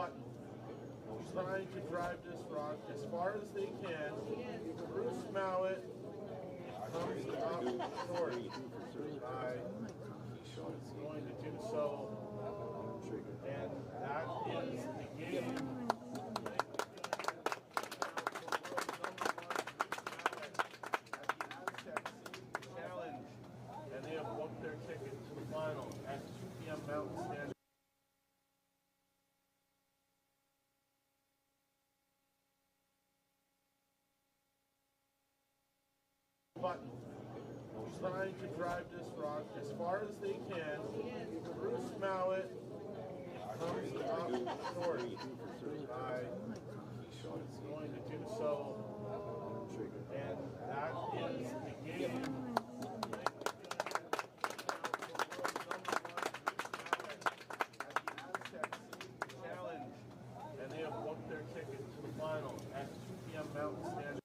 button, trying to drive this rock as far as they can. Bruce Mallett comes up short. He's going to do so, and that is the game. Challenge, and they have booked their ticket to the final at 2 p.m. Mountain Standard. Button, trying to drive this rock as far as they can. Bruce Mallett comes up short. He's going to do so, and that is the game. Challenge, and they have booked their ticket to the final at 2 p.m. Mountain Standard.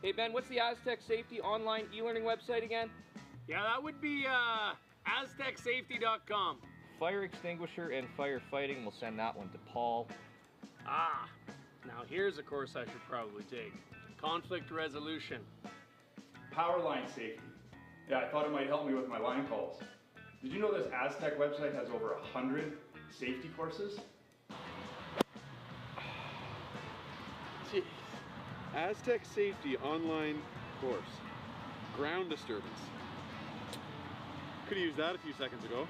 Hey Ben, what's the Astec Safety online e-learning website again? Yeah, that would be aztecsafety.com. Fire extinguisher and firefighting, we'll send that one to Paul. Ah, now here's a course I should probably take. Conflict resolution. Power line safety. Yeah, I thought it might help me with my line calls. Did you know this Astec website has over 100 safety courses? Jeez. Astec Safety online course. Ground disturbance. Could have used that a few seconds ago.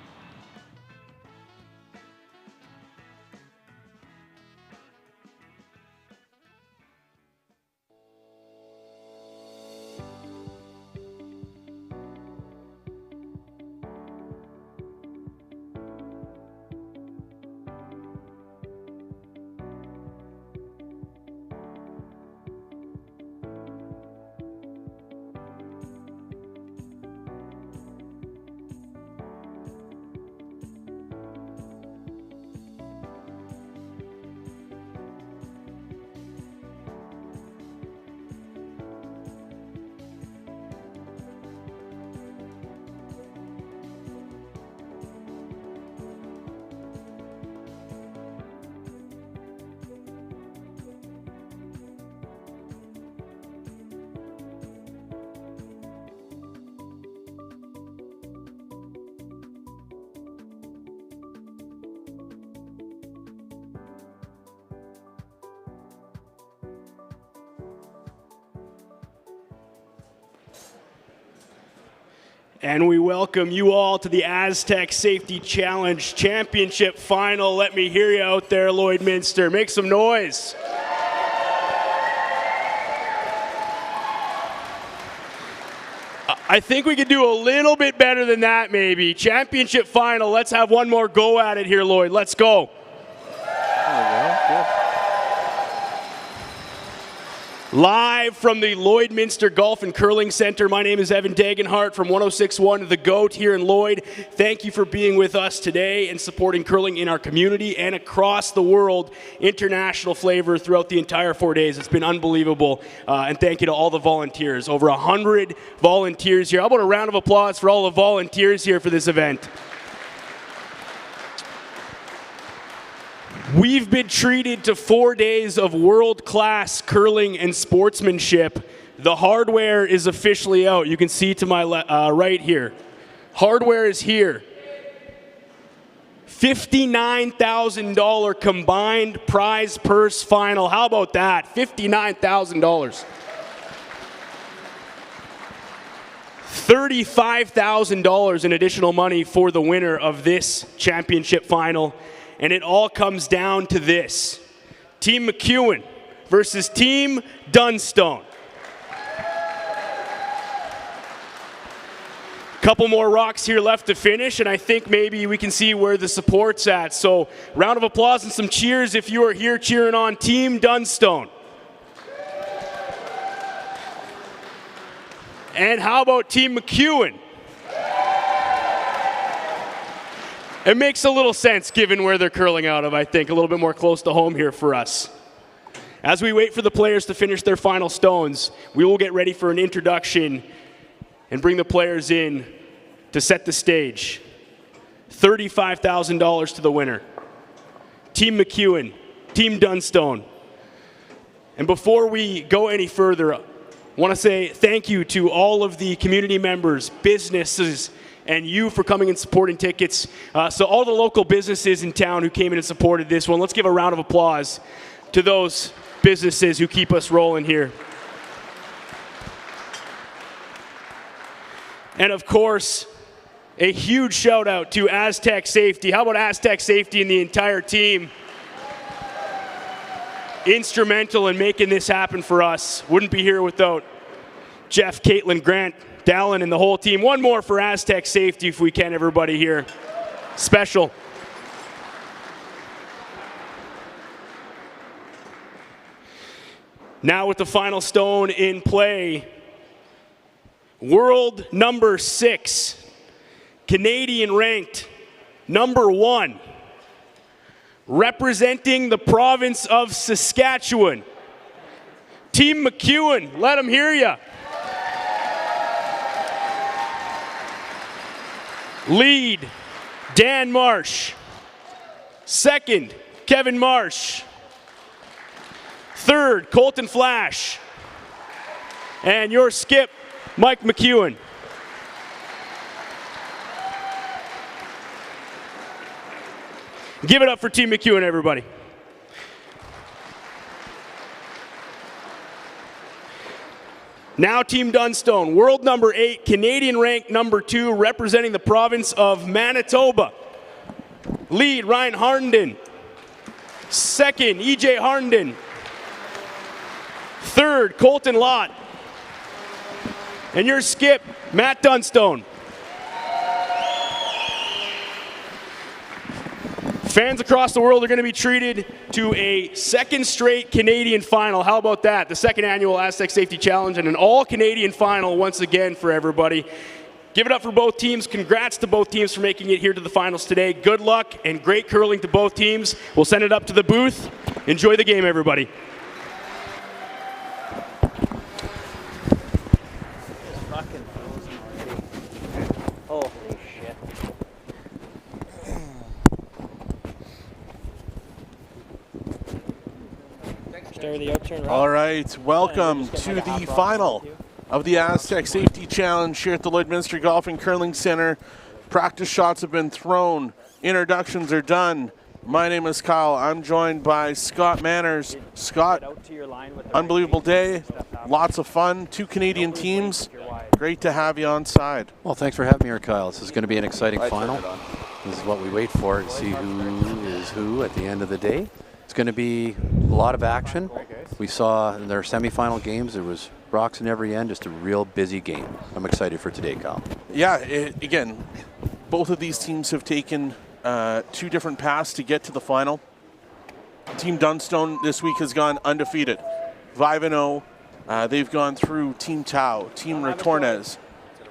And we welcome you all to the Astec Safety Challenge Championship Final. Let me hear you out there, Lloydminster. Make some noise. I think we could do a little bit better than that, maybe. Championship Final. Let's have one more go at it here, Lloyd. Let's go. Live from the Lloydminster Golf and Curling Center, my name is Evan Dagenhart from 106.1 The GOAT here in Lloyd. Thank you for being with us today and supporting curling in our community and across the world. International flavor throughout the entire 4 days. It's been unbelievable. And thank you to all the volunteers. Over 100 volunteers here. How about a round of applause for all the volunteers here for this event? We've been treated to 4 days of world-class curling and sportsmanship. The hardware is officially out. You can see to my right here. Hardware is here. $59,000 combined prize purse final. How about that? $59,000. $35,000 in additional money for the winner of this championship final. And it all comes down to this. Team McEwen versus Team Dunstone. Couple more rocks here left to finish, and I think maybe we can see where the support's at. So round of applause and some cheers if you are here cheering on Team Dunstone. And how about Team McEwen? It makes a little sense given where they're curling out of, I think, a little bit more close to home here for us. As we wait for the players to finish their final stones, we will get ready for an introduction and bring the players in to set the stage. $35,000 to the winner. Team McEwen, Team Dunstone. And before we go any further, I want to say thank you to all of the community members, businesses, and you for coming and supporting tickets. So all the local businesses in town who came in and supported this one, let's give a round of applause to those businesses who keep us rolling here. And of course, a huge shout out to Astec Safety. How about Astec Safety and the entire team? Instrumental in making this happen for us. Wouldn't be here without Jeff, Caitlin, Grant, Dallin, and the whole team. One more for Astec Safety if we can, everybody here. Special. Now with the final stone in play, world number 6, Canadian ranked number 1, representing the province of Saskatchewan, Team McEwen, let them hear ya. Lead, Dan Marsh. Second, Kevin Marsh. Third, Colton Flash. And your skip, Mike McEwen. Give it up for Team McEwen, everybody. Now Team Dunstone, world number 8, Canadian ranked number 2, representing the province of Manitoba. Lead, Ryan Harnden. Second, EJ Harnden. Third, Colton Lott. And your skip, Matt Dunstone. Fans across the world are going to be treated to a second straight Canadian final. How about that? The second annual Astec Safety Challenge and an all-Canadian final once again for everybody. Give it up for both teams. Congrats to both teams for making it here to the finals today. Good luck and great curling to both teams. We'll send it up to the booth. Enjoy the game, everybody. Holy shit. All right, welcome to the final of the Astec Safety Challenge here at the Lloydminster Golf and Curling Center. Practice shots have been thrown. Introductions are done. My name is Kyle. I'm joined by Scott Manners. Scott, unbelievable day. Lots of fun. 2 Canadian teams. Great to have you on side. Well, thanks for having me here, Kyle. This is going to be an exciting final. This is what we wait for, to see who is who at the end of the day. It's going to be a lot of action. We saw in their semifinal games, there was rocks in every end, just a real busy game. I'm excited for today, Kyle. Yeah, again, both of these teams have taken 2 different paths to get to the final. Team Dunstone this week has gone undefeated, 5-0. They've gone through Team Tau, Team Retornez,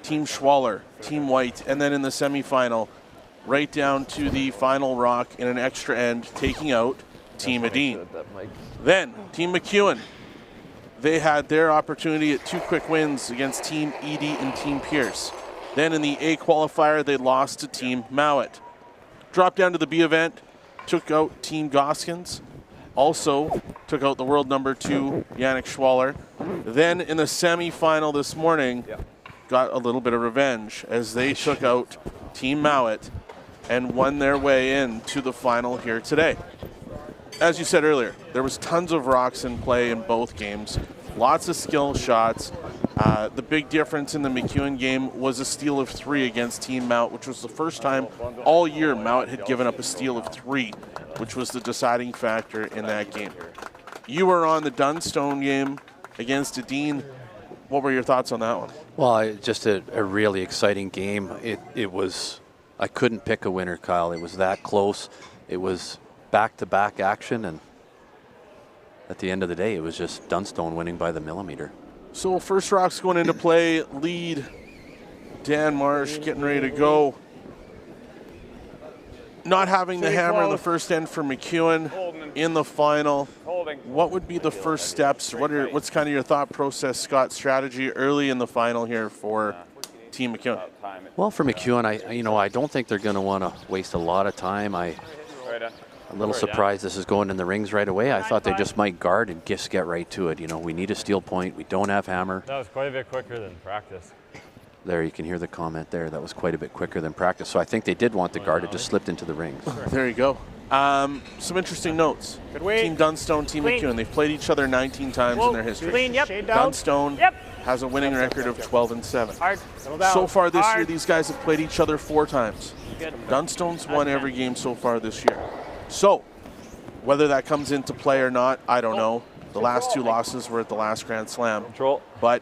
Team Schwaller, Team White, and then in the semifinal, right down to the final rock in an extra end, taking out Team Adine. Then, Team McEwen, they had their opportunity at 2 quick wins against Team Edie and Team Pierce. Then in the A qualifier, they lost to Team Mowat. Dropped down to the B event, took out Team Goskins, also took out the world number 2, Yannick Schwaller. Then in the semi-final this morning, got a little bit of revenge as they took out Team Mowat and won their way into the final here today. As you said earlier, there was tons of rocks in play in both games. Lots of skill shots. The big difference in the McEwen game was a steal of 3 against Team Mowat, which was the first time all year Mowat had given up a steal of 3, which was the deciding factor in that game. You were on the Dunstone game against Adine. What were your thoughts on that one? Well, just a really exciting game. It was, I couldn't pick a winner, Kyle. It was that close. It was back-to-back action, and at the end of the day, it was just Dunstone winning by the millimeter. So first rock's going into play. Lead, Dan Marsh getting ready to go. Not having the hammer in the first end for McEwen in the final. What would be the first steps? What's kind of your thought process, Scott, strategy early in the final here for Team McEwen? Well, for McEwen, I don't think they're going to want to waste a lot of time. I'm a little surprised this is going in the rings right away. I thought they just might guard and just get right to it. You know, we need a steel point. We don't have hammer. That was quite a bit quicker than practice. There, you can hear the comment there. That was quite a bit quicker than practice. So I think they did want the guard. It just slipped into the rings. There you go. Some interesting notes. Team Dunstone, Team McEwen. They've played each other 19 times in their history. Dunstone has a winning record of 12-7. So far this year, these guys have played each other 4 times. Dunstone's won every game so far this year. So, whether that comes into play or not, I don't know. The last 2 losses were at the last Grand Slam. But,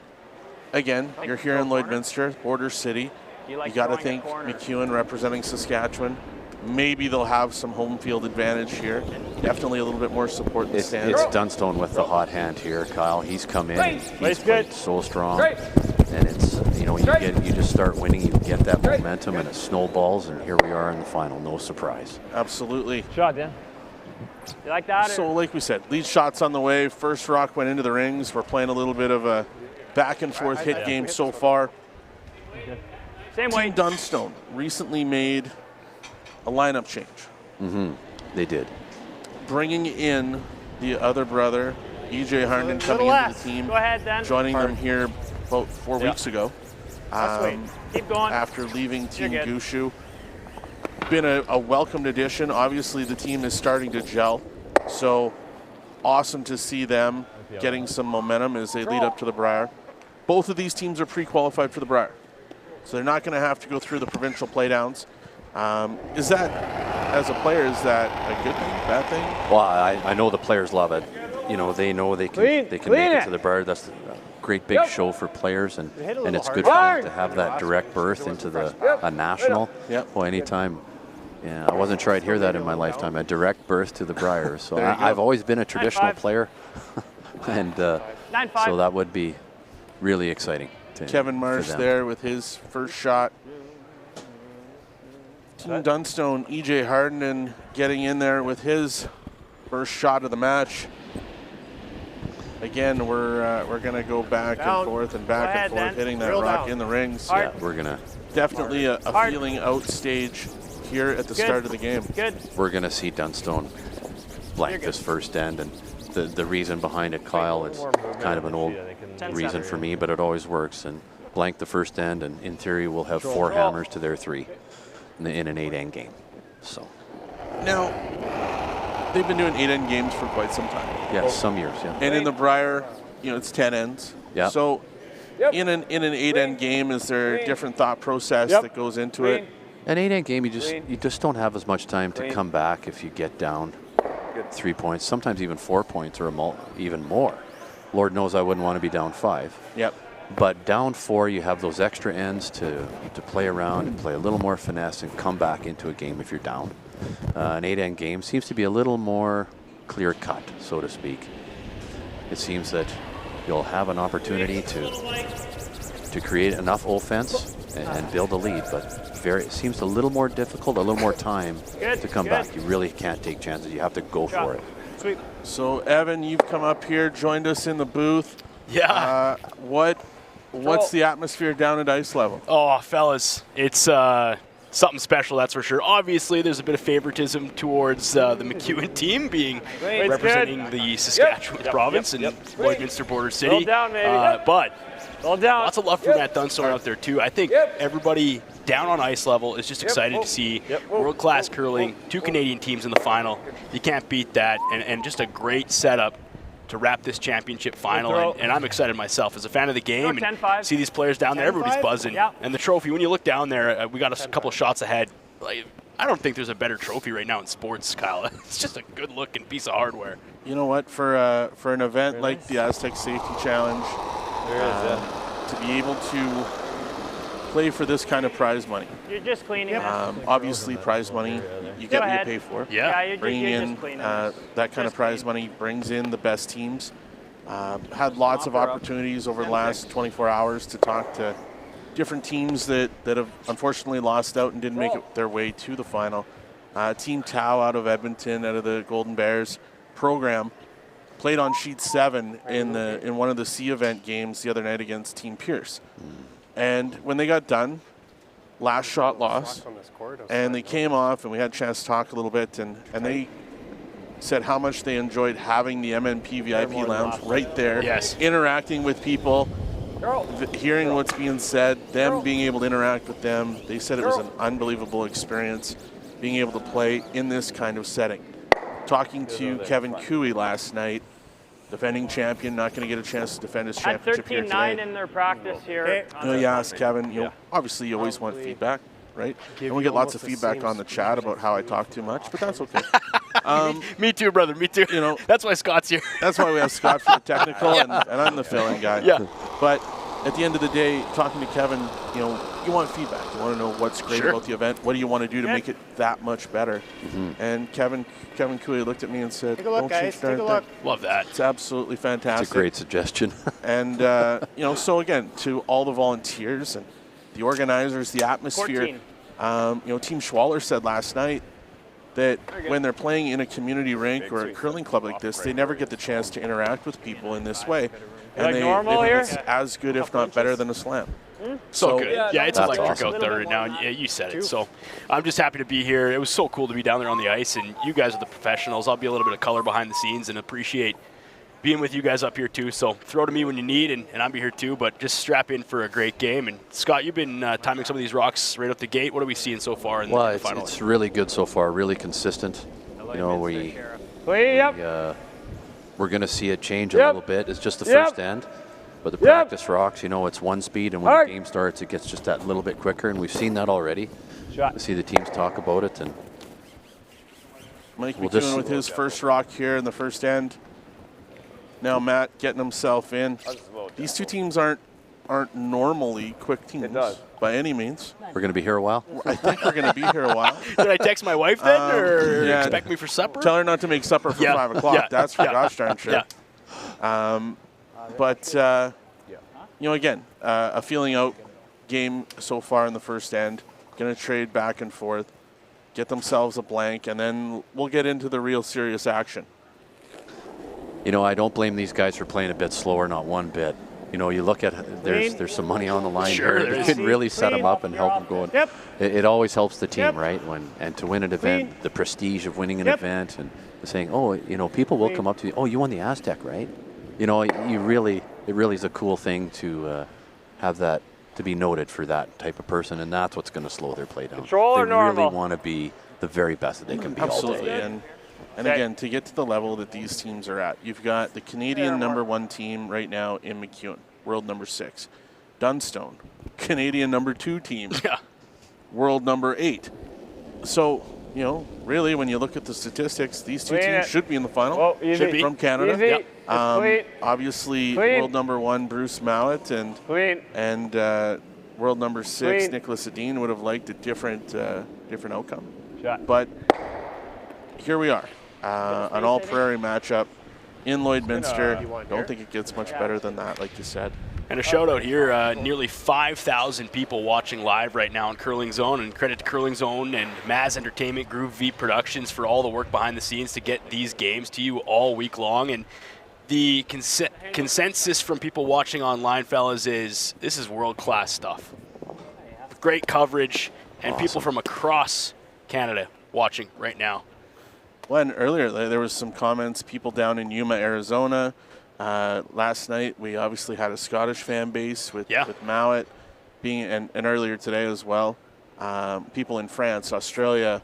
again, you're here in Lloydminster, border city. You got to think McEwen representing Saskatchewan. Maybe they'll have some home field advantage here. Definitely a little bit more support in the stands. It's Dunstone with the hot hand here, Kyle. He's come in. He's played so strong. And it's, you know, you just start winning, you get that momentum, and it snowballs, and here we are in the final. No surprise. Absolutely. Shot, Dan. You like that? So like we said, lead shots on the way. First rock went into the rings. We're playing a little bit of a back and forth hit game so far. Same Team way. Dunstone recently made a lineup change. They did. Bringing in the other brother, EJ Harnden, coming into the team. Go ahead, then. Joining them here about 4 weeks ago. Keep going. After leaving Team You're good. Gushu. Been a welcomed addition. Obviously, the team is starting to gel. So awesome to see them getting some momentum as they lead up to the Brier. Both of these teams are pre-qualified for the Brier. So they're not going to have to go through the provincial playdowns. Is that, as a player, is that a good thing, bad thing? Well, I know the players love it. You know they can make it to the Brier. That's a great big show for players, and it's good for them to have that direct berth into a national. Well, anytime. Yeah, I wasn't sure I'd hear that in my lifetime, a direct berth to the Brier. So I've always been a traditional player, and so that would be really exciting. Kevin Marsh there with his first shot. Team Dunstone, EJ Harnden getting in there with his first shot of the match. Again, we're going to go back and forth and back and forth, hitting that rock in the rings. Yeah, we're going to definitely a feeling out stage here at the start of the game. We're going to see Dunstone blank this first end, and the reason behind it, Kyle, it's kind of an old reason for me, but it always works. And blank the first end, and in theory, we'll have 4 hammers to their 3 in an 8-end game. So now they've been doing 8-end games for quite some time. Yes, some years, yeah. And in the Brier, it's 10 ends. Yeah. So in an 8-end game, is there a different thought process that goes into it? An 8-end game, you just don't have as much time to come back if you get down 3 points, sometimes even 4 points or even more. Lord knows I wouldn't want to be down 5. Yep. But down 4, you have those extra ends to play around and play a little more finesse and come back into a game if you're down. An 8-end game seems to be a little more clear-cut, so to speak. It seems that you'll have an opportunity to create enough offense and build a lead, but it seems a little more difficult, a little more time to come back. You really can't take chances. You have to go for it. Sweet. So, Evan, you've come up here, joined us in the booth. Yeah. What's the atmosphere down at ice level? Oh, fellas, it's something special, that's for sure. Obviously, there's a bit of favoritism towards the McEwen team being representing the Saskatchewan province and Lloydminster border city. But lots of love for Matt Dunstone out there, too. I think everybody down on ice level is just excited to see world-class curling, 2 Canadian teams in the final. You can't beat that, and just a great setup to wrap this championship final, and I'm excited myself as a fan of the game and see these players down there. Everybody's buzzing, and the trophy. When you look down there, we got a couple of shots ahead. Like, I don't think there's a better trophy right now in sports, Kyle. It's just a good-looking piece of hardware. You know what? For an event like the Astec Safety Challenge, to be able to play for this kind of prize money. You're just cleaning it. Obviously, prize money, you get what you pay for. Yeah, Bringing in that kind of prize money brings in the best teams. Had lots of opportunities over the last 24 hours to talk to different teams that have unfortunately lost out and didn't make it their way to the final. Team Tau out of Edmonton, out of the Golden Bears program, played on sheet 7 in one of the C event games the other night against Team Pierce. And when they got done, last shot lost, and they came off, and we had a chance to talk a little bit, and they said how much they enjoyed having the MNP VIP lounge right there, interacting with people, hearing what's being said, them being able to interact with them. They said it was an unbelievable experience being able to play in this kind of setting. Talking to Kevin Cooey last night, defending champion, not going to get a chance to defend his championship here today. At 13-9 in their practice here. You asked Kevin, obviously you always want feedback, right? And we get lots of feedback on the chat about how I talk too much, but that's okay. Me too, brother, me too. That's why Scott's here. That's why we have Scott for the technical, and I'm the filling guy. Yeah. But at the end of the day, talking to Kevin, you want feedback. You want to know what's great about the event. What do you want to do to make it that much better? And Kevin Cooey looked at me and said, "Take a look, guys. Take a look." Love that. It's absolutely fantastic. It's a great suggestion. And so again, to all the volunteers and the organizers, the atmosphere. Team Schwaller said last night, that when they're playing in a community rink or a curling club like this, they never get the chance to interact with people in this way. And like they normal think here? it's as good, if not better, than a slam. So good. Yeah, it's That's electric awesome. out there right now. And yeah, you said it. So I'm just happy to be here. It was so cool to be down there on the ice, and you guys are the professionals. I'll be a little bit of color behind the scenes and appreciate being with you guys up here too. So throw to me when you need, and I'll be here too. But just strap in for a great game. And Scott, you've been timing some of these rocks right out the gate. What are we seeing so far in the final? It's really good so far, really consistent. You know, we're going to see it change a little bit. It's just the first end. But the practice rocks, you know, it's one speed, and when the game starts, it gets just that little bit quicker, and we've seen that already. We see the teams talk about it, and Mike McEwen with his first rock here in the first end. Now Matt getting himself in. These two teams aren't normally quick teams by any means. We're going to be here a while. I think we're going to be here a while. Did I text my wife then, or expect me for supper? Tell her not to make supper for 5 o'clock. That's for gosh darn sure. But, you know, again, a feeling out game so far in the first end. Going to trade back and forth, get themselves a blank, and then we'll get into the real serious action. You know, I don't blame these guys for playing a bit slower, not one bit. You know, you look at there's some money on the line here. You can really set them up and help them go. It always helps the team, right? And to win an event, the prestige of winning an event, and saying, oh, you know, people will come up to you. Oh, you won the Astec, right? You know, it really is a cool thing to have that, to be noted for that type of person, and that's what's going to slow their play down. Control or normal? They really want to be the very best that they can be all day. And again, to get to the level that these teams are at, you've got the Canadian #1 team right now in McEwen, world number 6. Dunstone, Canadian #2 team, world number 8. So, you know, really, when you look at the statistics, these two teams should be in the final. Should be from Canada. Obviously, world #1 Bruce Mallett and world number 6 Nicholas Adine would have liked a different outcome. But here we are, an all-prairie matchup in Lloydminster. Don't think it gets much better than that, like you said. And a shout out here, nearly 5,000 people watching live right now on Curling Zone, and credit to Curling Zone and Maz Entertainment, Groove V Productions for all the work behind the scenes to get these games to you all week long. And the consensus from people watching online, fellas, is this is world-class stuff. Great coverage, and people from across Canada watching right now. Well, and earlier there was some comments, people down in Yuma, Arizona. Last night we obviously had a Scottish fan base with Mallett being, and earlier today as well. People in France, Australia,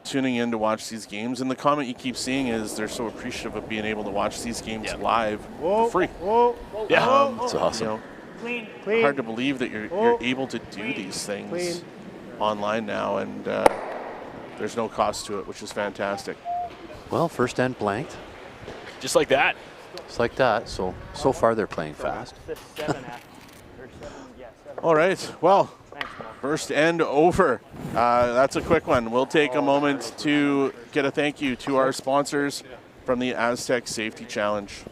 tuning in to watch these games. And the comment you keep seeing is they're so appreciative of being able to watch these games live for free. It's awesome. You know, hard to believe that you're able to do these things online now, and there's no cost to it, which is fantastic. Well, first end blanked. Just like that. Just like that. So far they're playing fast. All right. Well, first end over. That's a quick one. We'll take a moment to get a thank you to our sponsors from the Astec Safety Challenge.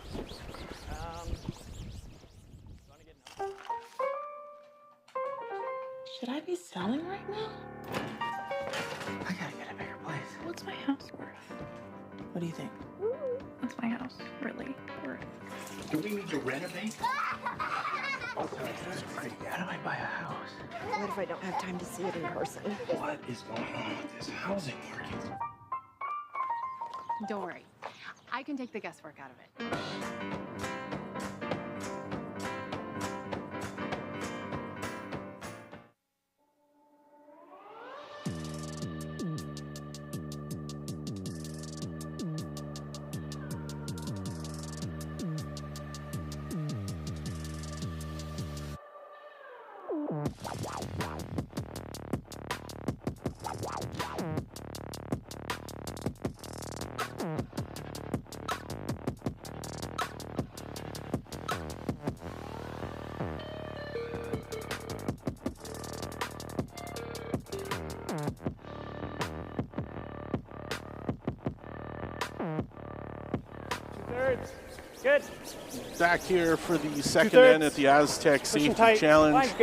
Should I be selling right now? I gotta get a bigger place. What's my house worth? What do you think? What's my house really worth? Do we need to renovate? How do I buy a house? What if I don't have time to see it in person? What is going on with this housing market? Don't worry. I can take the guesswork out of it. Good. Back here for the second end at the Astec Safety Challenge.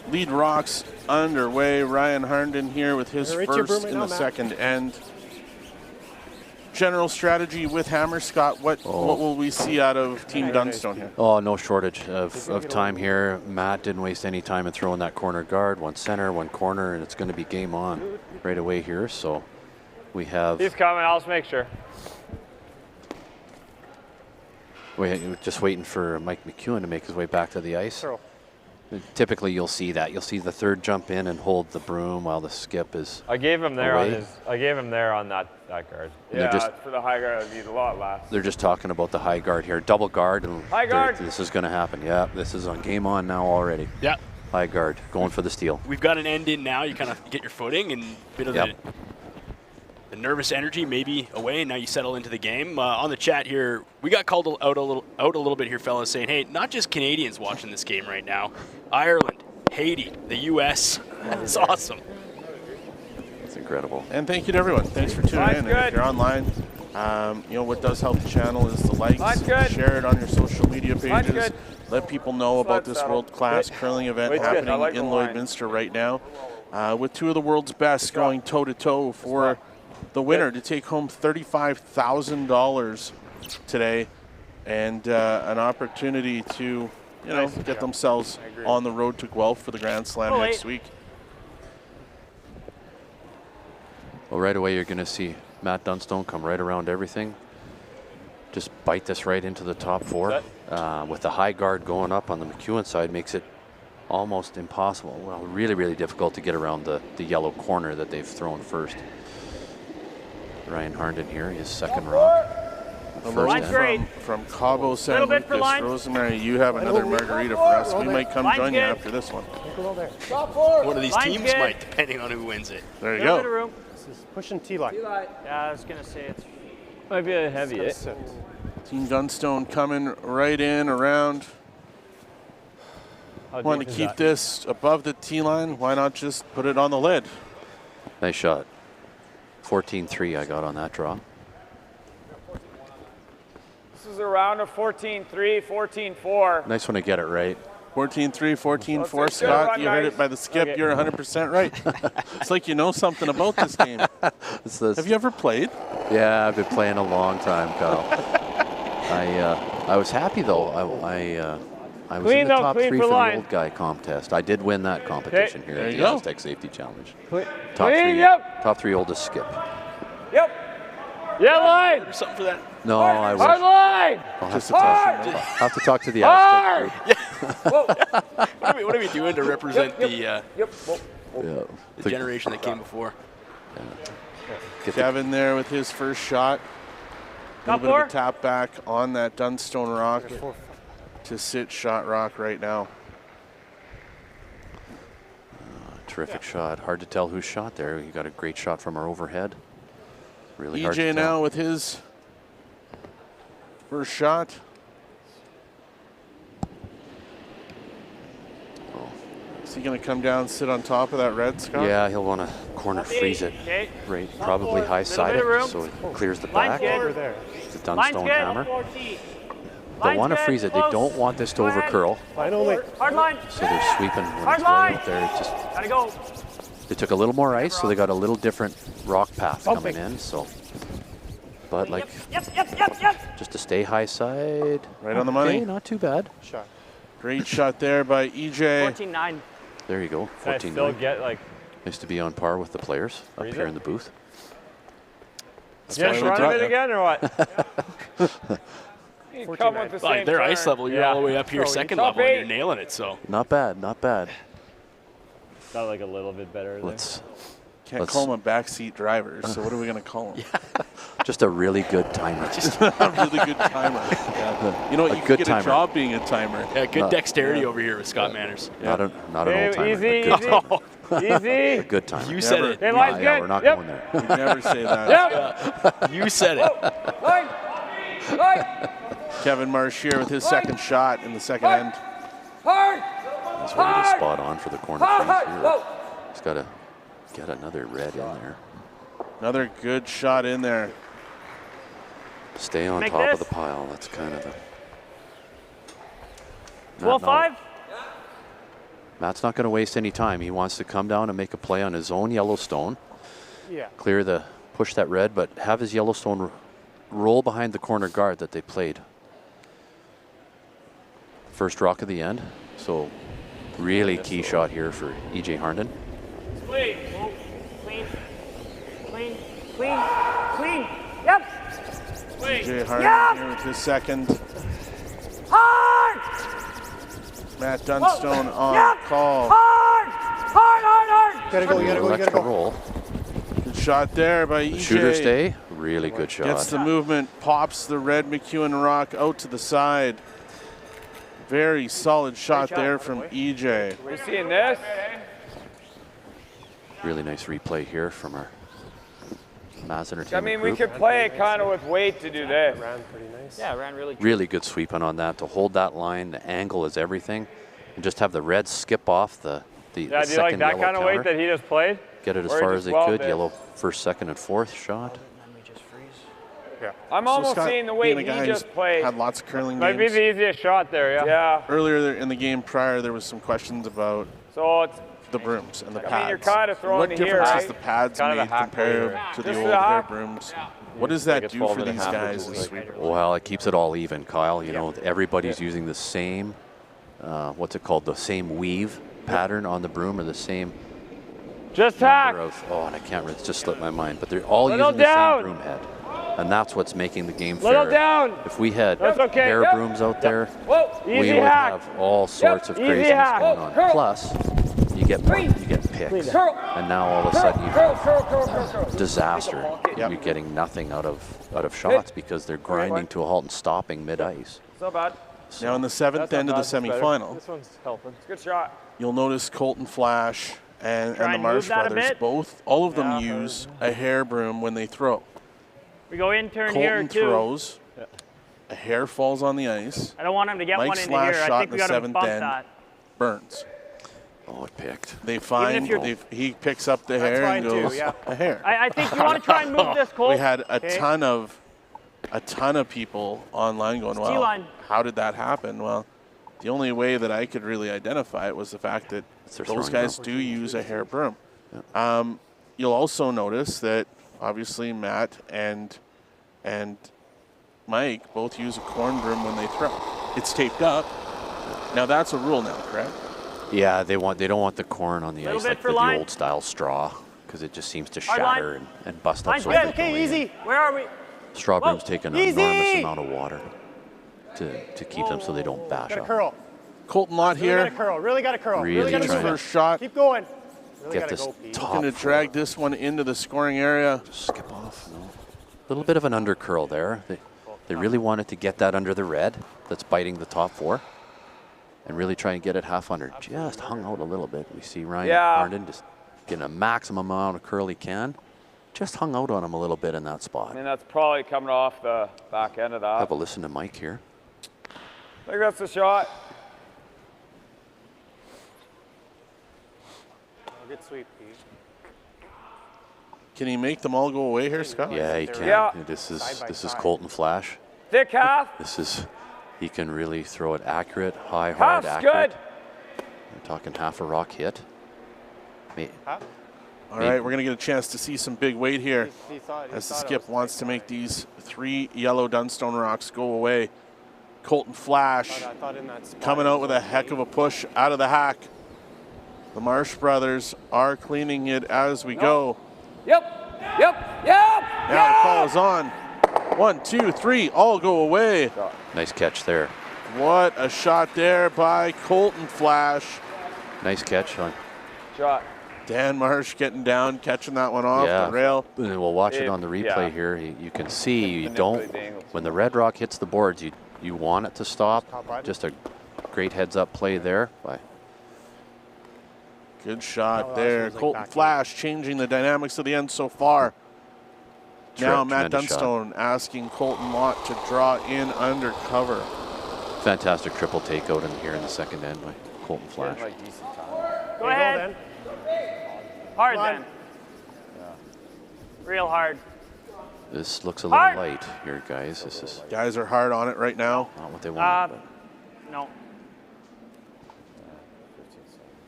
Lead rocks underway. Ryan Harnden here with his first in the second end. general strategy with Hammer, Scott, what will we see out of Team Dunstone here? Oh, no shortage of time here. Matt didn't waste any time in throwing that corner guard. One center, one corner, and it's going to be game on right away here. So we have... He's coming. I'll just make sure. We're just waiting for Mike McEwen to make his way back to the ice. Typically, you'll see that. You'll see the third jump in and hold the broom while the skip is I gave him there away. on his. I gave him there on that guard. And Yeah, for the high guard, it'd be a lot less. They're just talking about the high guard here. Double guard. And high guard. This is going to happen. Yeah, this is on game on now already. Yeah. High guard going for the steal. We've got an end in now. You kind of get your footing and a bit of the nervous energy maybe away, and now you settle into the game. On the chat here, we got called out a little bit here, fellas, saying, hey, not just Canadians watching this game right now. Ireland, Haiti, the U.S. It's awesome. It's incredible. And thank you to everyone. Thanks for tuning in. And if you're online, you know, what does help the channel is the likes. Share it on your social media pages. Let people know about this world-class curling event happening in Lloydminster right now. With two of the world's best going toe-to-toe for the winner to take home $35,000 today, and an opportunity to, get themselves on the road to Guelph for the Grand Slam next week. Well, right away you're going to see Matt Dunstone come right around everything. Just bite this right into the top four. With the high guard going up on the McEwen side makes it almost impossible. Well, really, really difficult to get around the yellow corner that they've thrown first. Ryan Harnden here, his second rock. From Cabo San Lucas, Rosemary, you have another margarita for us. We might come join you after this one. One of these teams might, depending on who wins it. There you go. This is pushing T-line. Yeah, I was going to say it's might be a heavy hit. Team Dunstone coming right in around. Want to keep this above the T-line. Why not just put it on the lid? Nice shot. 14-3 I got on that draw. This is a round of 14-3, 14-4. Nice one to get it right. 14-3, 14-4, Scott. You heard it by the skip. You're 100% right. It's like you know something about this game. Have you ever played? Yeah, I've been playing a long time, Kyle. I was happy though. I was in the top 3 for the old guy contest. I did win that competition here at the Astec Safety Challenge. Top three oldest skip. Yep. Yeah, line. There's something for that. No, I Hard line. I'll have to talk to the Astec group. What are we doing to represent the generation that came before? Kevin there with his first shot. A little bit of a tap back on that Dunstone rock to sit shot rock right now. Terrific shot. Hard to tell who shot there. You got a great shot from our overhead. Really hard to EJ tell. now with his first shot. Is he going to come down, sit on top of that red, Scott? Yeah, he'll want to corner freeze it. Right, probably high side it so it clears the back. The Dunstone hammer. They'll want to freeze it. They don't want this to overcurl. Hard line. So they're sweeping when it's way up there. Gotta go. They took a little more ice, so they got a little different rock path coming in. So, but like, just to stay high side. Right on the money. Not too bad. Great shot there by EJ. 14-9. There you go. 14-9. Still get like. Nice to be on par with the players up here in the booth. Just run it again or what? Come with the same their ice level, you're all the way up here, second level, and you're nailing it. So not bad, not bad. Got like a little bit better. Can't call them a backseat driver, so what are we going to call them? Just a really good timer. Just a really good timer. Yeah. You know what? You could get a job being a timer. Yeah, good dexterity over here with Scott Manners. Not an old timer. Easy, a good timer. Easy. A good timer. You said it. Hey, line's good. We're not going there. You never say that. You said it. Line. Kevin Marsh here with his second shot in the second end. That's really spot on for the corner freeze here. He's got to get another red in there. Another good shot in there. Stay on top of the pile. That's kind of the... 12-5? Matt's not going to waste any time. He wants to come down and make a play on his own Yellowstone. Yeah. Push that red, but have his Yellowstone roll behind the corner guard that they played. First rock of the end. So really key shot here for E.J. Harnden. Clean. Clean. Clean. Clean. Clean. Yep. Clean. E.J. Harden here with his second. Hard. Matt Dunstone on call. Hard. Hard. Hard. Hard. Gotta go. You gotta go. Roll. Good shot there by E.J. Shooter stay. Really good shot. Gets the movement, pops the red McEwen rock out to the side. Very solid shot there from E.J. We're seeing this. Really nice replay here from our Maz Entertainment I mean, group. we could play it kind of with weight to do this. Ran pretty nice. Yeah, ran really good. Really good sweeping on that to hold that line. The angle is everything, and just have the Reds skip off the Yeah, do you second like that yellow kind of counter. weight that he just played? Get it as Or far just as they well could. bit? Yellow first, second, and fourth shot. I'm So almost Scott, seeing the weight being a guy he who's just played. had lots of curling Might be games. the easiest shot there, yeah. Yeah. Earlier in the game prior, there was some questions about So it's, the brooms and the pads. I mean, you're kind of throwing what it difference here, has right? the pads Kind of a made hack compared weight. to the This is old a hair hack. brooms? What does that do for these guys as sweepers? Well, it keeps it all even, Kyle. You know, everybody's using the same, what's it called, the same weave pattern on the broom, or the same just number of, oh, and I can't, it's just slipped my mind, but they're all Little using the down. same broom head. And that's what's making the game Little fair. down. If we had That's okay. hair Yep. brooms out there, Whoa, we easy would hack. have all sorts of Easy craziness hack. going on. Curl. Plus, you get more, you get picks, Curl. and now all of a sudden you Curl, have curl, curl, curl, curl. disaster. You're getting nothing out of shots because they're grinding to a halt and stopping mid-ice. It's not bad. Now in the seventh end of the semifinal, This one's helping. It's a good shot. you'll notice Colton Flash and Try the and Marsh move that a brothers, bit. all of them use a hair broom when they throw. We go in turn here Colton too. throws, a hair falls on the ice. I don't want him to get Mike one into Slash here. I shot think in we the got to seventh bump end, that. burns. Oh, it picked. They find, you're- he picks up the hair and goes, a hair. I think you want to try and move this, Cole. We had a Okay. ton of people online going, well, T-line. how did that happen? Well, the only way that I could really identify it was the fact that their those throwing guys broom. do use a hair broom. You'll also notice that obviously Matt and Mike both use a corn broom when they throw. It's taped up. Now that's a rule now, correct? Yeah, they don't want the corn on the Little ice bit like for the line. old style straw because it just seems to Hard line. shatter and bust up Line's so good. frequently. Okay, easy. Where are we? Straw Whoa. brooms take an Easy. enormous amount of water to keep them so they don't bash Got a up. curl. Colton Lott Really here. got a curl. Really got a curl. Really got a trying curl. to First shot. Keep going. Really Get gotta this go, Pete. top Looking to drag this one into the scoring area. skip off. No. A little bit of an under curl there. They really wanted to get that under the red that's biting the top four and really try and get it half under. Just hung out a little bit. We see Ryan Harnden just getting a maximum amount of curl he can. Just hung out on him a little bit in that I spot. mean, that's probably coming off the back end of that. Have a listen to Mike here. I think that's the shot. Good sweep, Pete. Can he make them all go away here, Scott? Yeah, he can. Yeah. This is Side by this is side. Colton Flash. Thick half. He can really throw it accurate, high, hard, Half's accurate. good. We're talking half a rock hit. All right, we're going to get a chance to see some big weight here He thought as the it skip was wants to make these 3 yellow Dunstone rocks go away. Colton Flash I thought in that spot coming out with a heck of a push out of the hack. The Marsh brothers are cleaning it as we go. Yep. Now the call is on. 1, 2, 3, all go away. Nice catch there. What a shot there by Colton Flash. Nice catch on. Shot. Dan Marsh getting down, catching that one off the rail. And then we'll watch it on the replay here. You can see you don't, when the red rock hits the boards, you want it to stop. Just a great heads up play there by Good shot there. Colton Flash changing the dynamics of the end so far. Now Matt Tremendous Dunstone asking Colton Lott to draw in under cover. fantastic triple takeout in here in the second end by Colton Flash. Go ahead. Hard then. Real hard. This looks a little Hard. light here, guys. This is Guys are hard on it right now. not what they want. But No.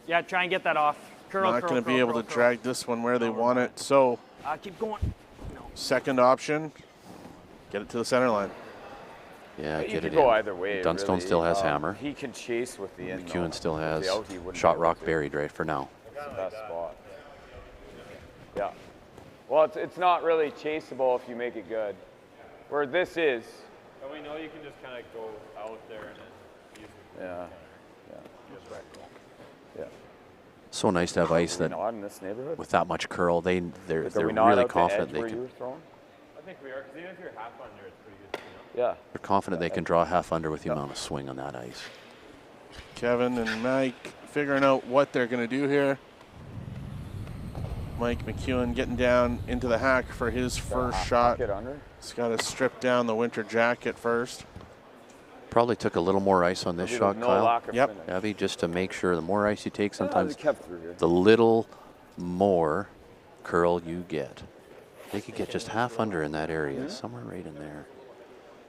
Yeah, try and get that off. Curl, Not curl, going to be curl, able curl, to curl. drag this one where they want it. So Keep going. second option. Get it to the center line. Yeah, You get could it go in. either way. Dunstone really. still has hammer. He can chase with the in. McEwen still has With the out, he wouldn't shot be rock able to. buried right for now. It's the best spot. Yeah. Well, it's not really chaseable if you make it good. Where this is. And we know you can just kind of go out there and then use it. Yeah. Yeah. So nice to have ice that Not in this neighborhood. with that much curl, they're Like, are we not really out the confident edge they where you can. were throwing? I think we are, because even if you're half under, it's pretty good. Yeah. They're confident they can draw half under with the amount of swing on that ice. Kevin and Mike figuring out what they're going to do here. Mike McEwen getting down into the hack for his first shot. Get under. He's got to strip down the winter jacket first. Probably took a little more ice on this Maybe shot, there's no Kyle. lack of finish. Abby, just to make sure the more ice you take, sometimes they kept through here. the little more curl you get. They could get just half under in that area, somewhere right in there.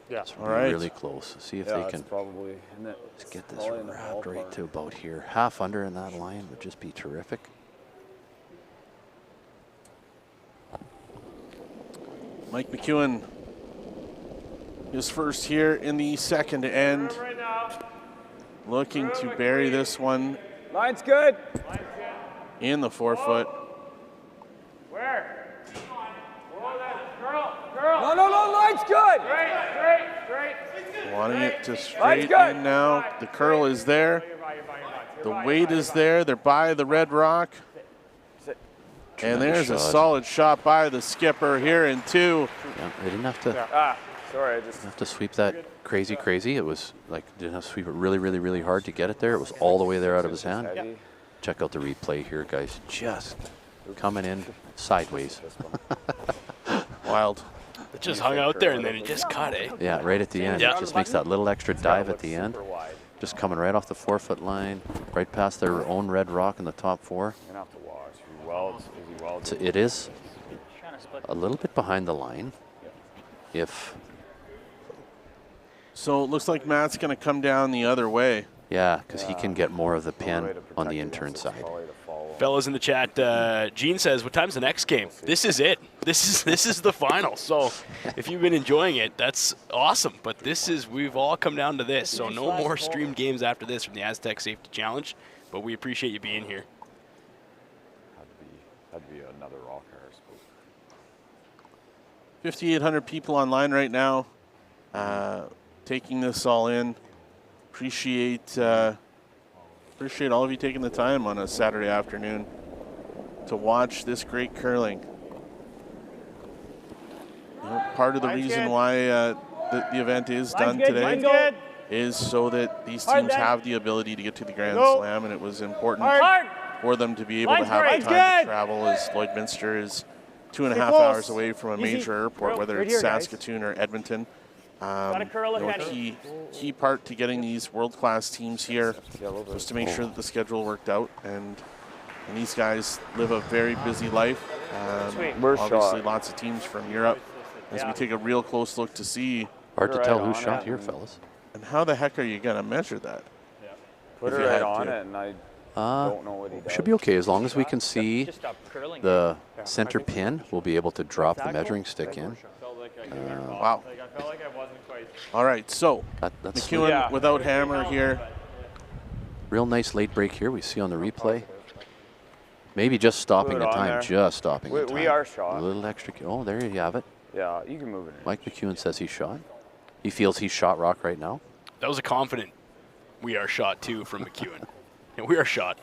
Yeah. It's All right. really close. See if Yeah, they it's can probably in it. just get this Probably in the wrapped right ballpark. to about here. Half under in that line would just be terrific. Mike McEwen, his first here in the second end. Looking to bury this one Line's good. in the 4-foot. Where? No, line's good. Wanting it to Line's straight good. in now. The curl is there. The weight is there. They're by the red rock. And there's a shot. solid shot by the skipper here in 2. Yeah, they didn't have to Sorry, I just. have to sweep that crazy. It was like didn't have to sweep it really hard to get it there. It was all the way there out of his hand. Heavy. Check out the replay here, guys. Just coming in sideways. Wild. It just hung out there and then it just cut, eh? Yeah, right at the end. Yeah. It just makes that little extra dive at the end. Just coming right off the 4-foot line, right past their own red rock in the top 4. You're gonna have to watch. He welds. Is he welds? So it is a little bit behind the line. So it looks like Matt's going to come down the other way. Yeah, because he can get more of the pin on the intern side. Fellas in the chat, Gene says, what time's the next game? This is it. This is the final. So if you've been enjoying it, that's awesome. But we've all come down to this. So no more streamed games after this from the Astec Safety Challenge. But we appreciate you being here. Had to be another rocker, I suppose. 5,800 people online right now, taking this all in. Appreciate all of you taking the time on a Saturday afternoon to watch this great curling. You know, part of the reason why the event is done today is so that these teams have the ability to get to the Grand Slam, and it was important for them to be able to have the time to travel, as Lloydminster is 2.5 hours away from a major airport, whether it's Saskatoon or Edmonton. Key part to getting these world-class teams here was to make sure that the schedule worked out, and these guys live a very busy life. Obviously, lots of teams from Europe. As we take a real close look to see. Hard to tell who shot here, fellas. And how the heck are you going to measure that? Put it right on it, and I don't know what he does. Should be okay as long as we can see the center pin. We'll be able to drop the measuring stick in. Wow. All right, so that's McEwen without hammer here. Real nice late break here. We see on the replay. Maybe just stopping the time. Just stopping the time. We are shot. A little extra. Oh, there you have it. Yeah, you can move it in. Mike McEwen says he shot. He feels he's shot rock right now. That was a confident we are shot too from McEwen. And we are shot.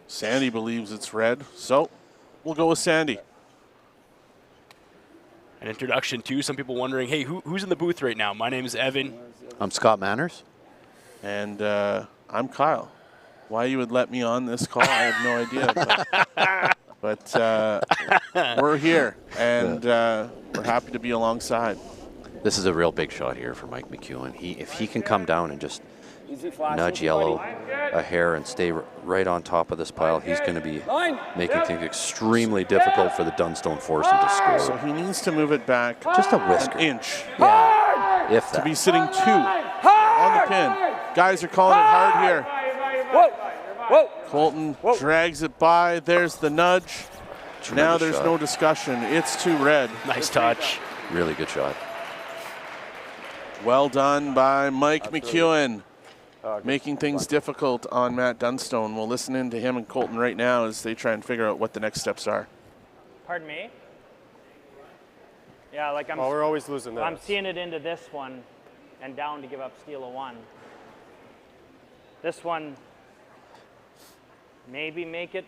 Sandy believes it's red, so we'll go with Sandy. An introduction too. Some people wondering, hey, who's in the booth right now? My name is Evan. I'm Scott Manners. And I'm Kyle. Why you would let me on this call, I have no idea. But we're here, and we're happy to be alongside. This is a real big shot here for Mike McEwen. If he can come down and just nudge yellow a hair and stay right on top of this pile, he's going to be making things extremely difficult for the Dunstone foursome to score. So he needs to move it back just a whisker. An inch. Yeah, if that. To be sitting 2 on the pin. Guys are calling it hard here. Whoa. Colton drags it by. There's the nudge. Now there's no discussion. It's too red. Nice touch. Really good shot. Well done by Mike McEwen, making things difficult on Matt Dunstone. We'll listen in to him and Colton right now as they try and figure out what the next steps are. Pardon me? Yeah, like I'm. Oh, we're always losing that. I'm seeing it into this one and down to give up steal of 1. This one, maybe make it.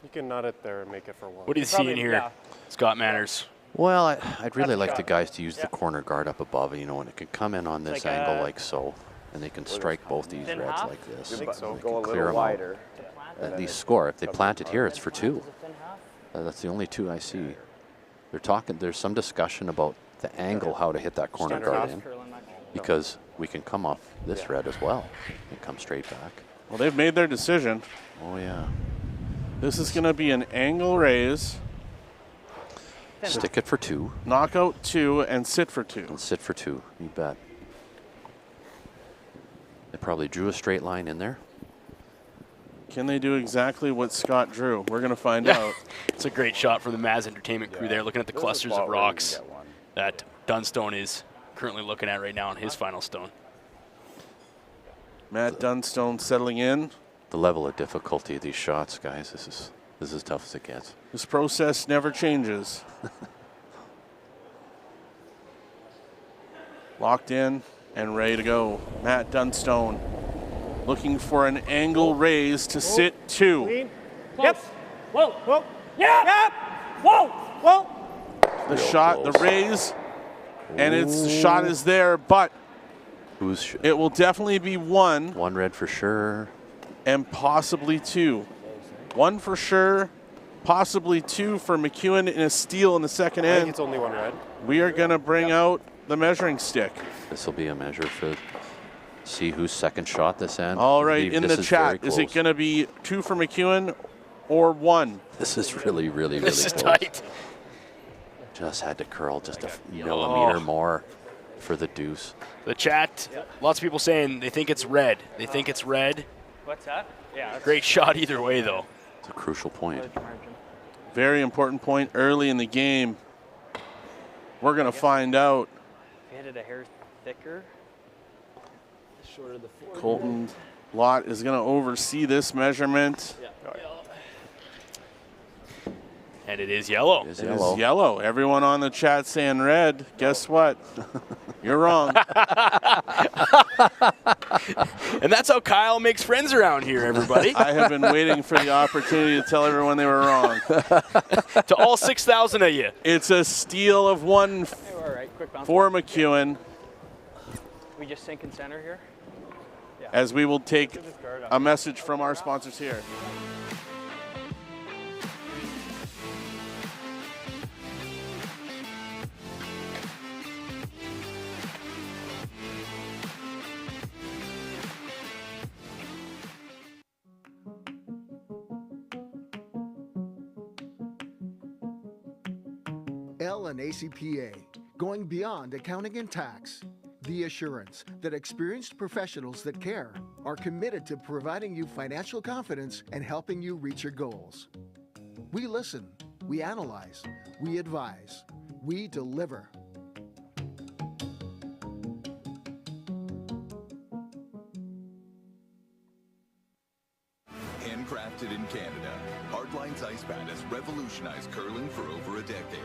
You can nut it there and make it for 1. What do you see in here, Scott Manners? Well, I'd really like the guys to use the corner guard up above, you know, and it could come in on this like angle like so, and they can strike both these thin reds half? like this. I think so. They Go a can clear little them wider. out. At least score. If they plant it here, it's for 2. That's the only 2 I see. They're talking. There's some discussion about the angle, how to hit that corner guard in, because we can come off this red as well and come straight back. Well, they've made their decision. Oh yeah. This is going to be an angle raise. Stick it for 2. Knock out 2 and sit for 2. And sit for 2. You bet. They probably drew a straight line in there. Can they do exactly what Scott drew? We're going to find out. It's a great shot from the Maz Entertainment crew there, looking at the clusters of rocks that Dunstone is currently looking at right now on his final stone. Matt Dunstone settling in. The level of difficulty of these shots, guys, this is as tough as it gets. This process never changes. Locked in and ready to go. Matt Dunstone looking for an angle raise to sit 2. Yep. Whoa. Whoa. Yeah. Yep. Whoa. Whoa. The shot, the raise, and the shot is there, but it will definitely be 1. 1 red for sure. And possibly 2. 1 for sure, possibly 2 for McEwen in a steal in the second I end. think it's only 1 red. We are going to bring out the measuring stick. This will be a measure for see whose second shot this end. All right, in the chat, is it going to be 2 for McEwen or 1? This is really, really, really This is close. tight. Just had to curl just a millimeter more for the deuce. The chat, lots of people saying they think it's red. They think it's red. What's that? Yeah. Great shot either way, though. It's a crucial point. Very important point early in the game. We're going to find out. If you hit it a hair thicker, shorter the forward. Colton Lott is going to oversee this measurement. Yeah. And it is yellow. It is yellow. Everyone on the chat saying red. Guess what? You're wrong. And that's how Kyle makes friends around here, everybody. I have been waiting for the opportunity to tell everyone they were wrong. To all 6,000 of you. It's a steal of 1 for McEwen. We just sink in center here. Yeah. As we will take a message from our sponsors here. and ACPA, going beyond accounting and tax. The assurance that experienced professionals that care are committed to providing you financial confidence and helping you reach your goals. We listen, we analyze, we advise, we deliver. Handcrafted in Canada, Hardline's Ice Pad has revolutionized curling for over a decade.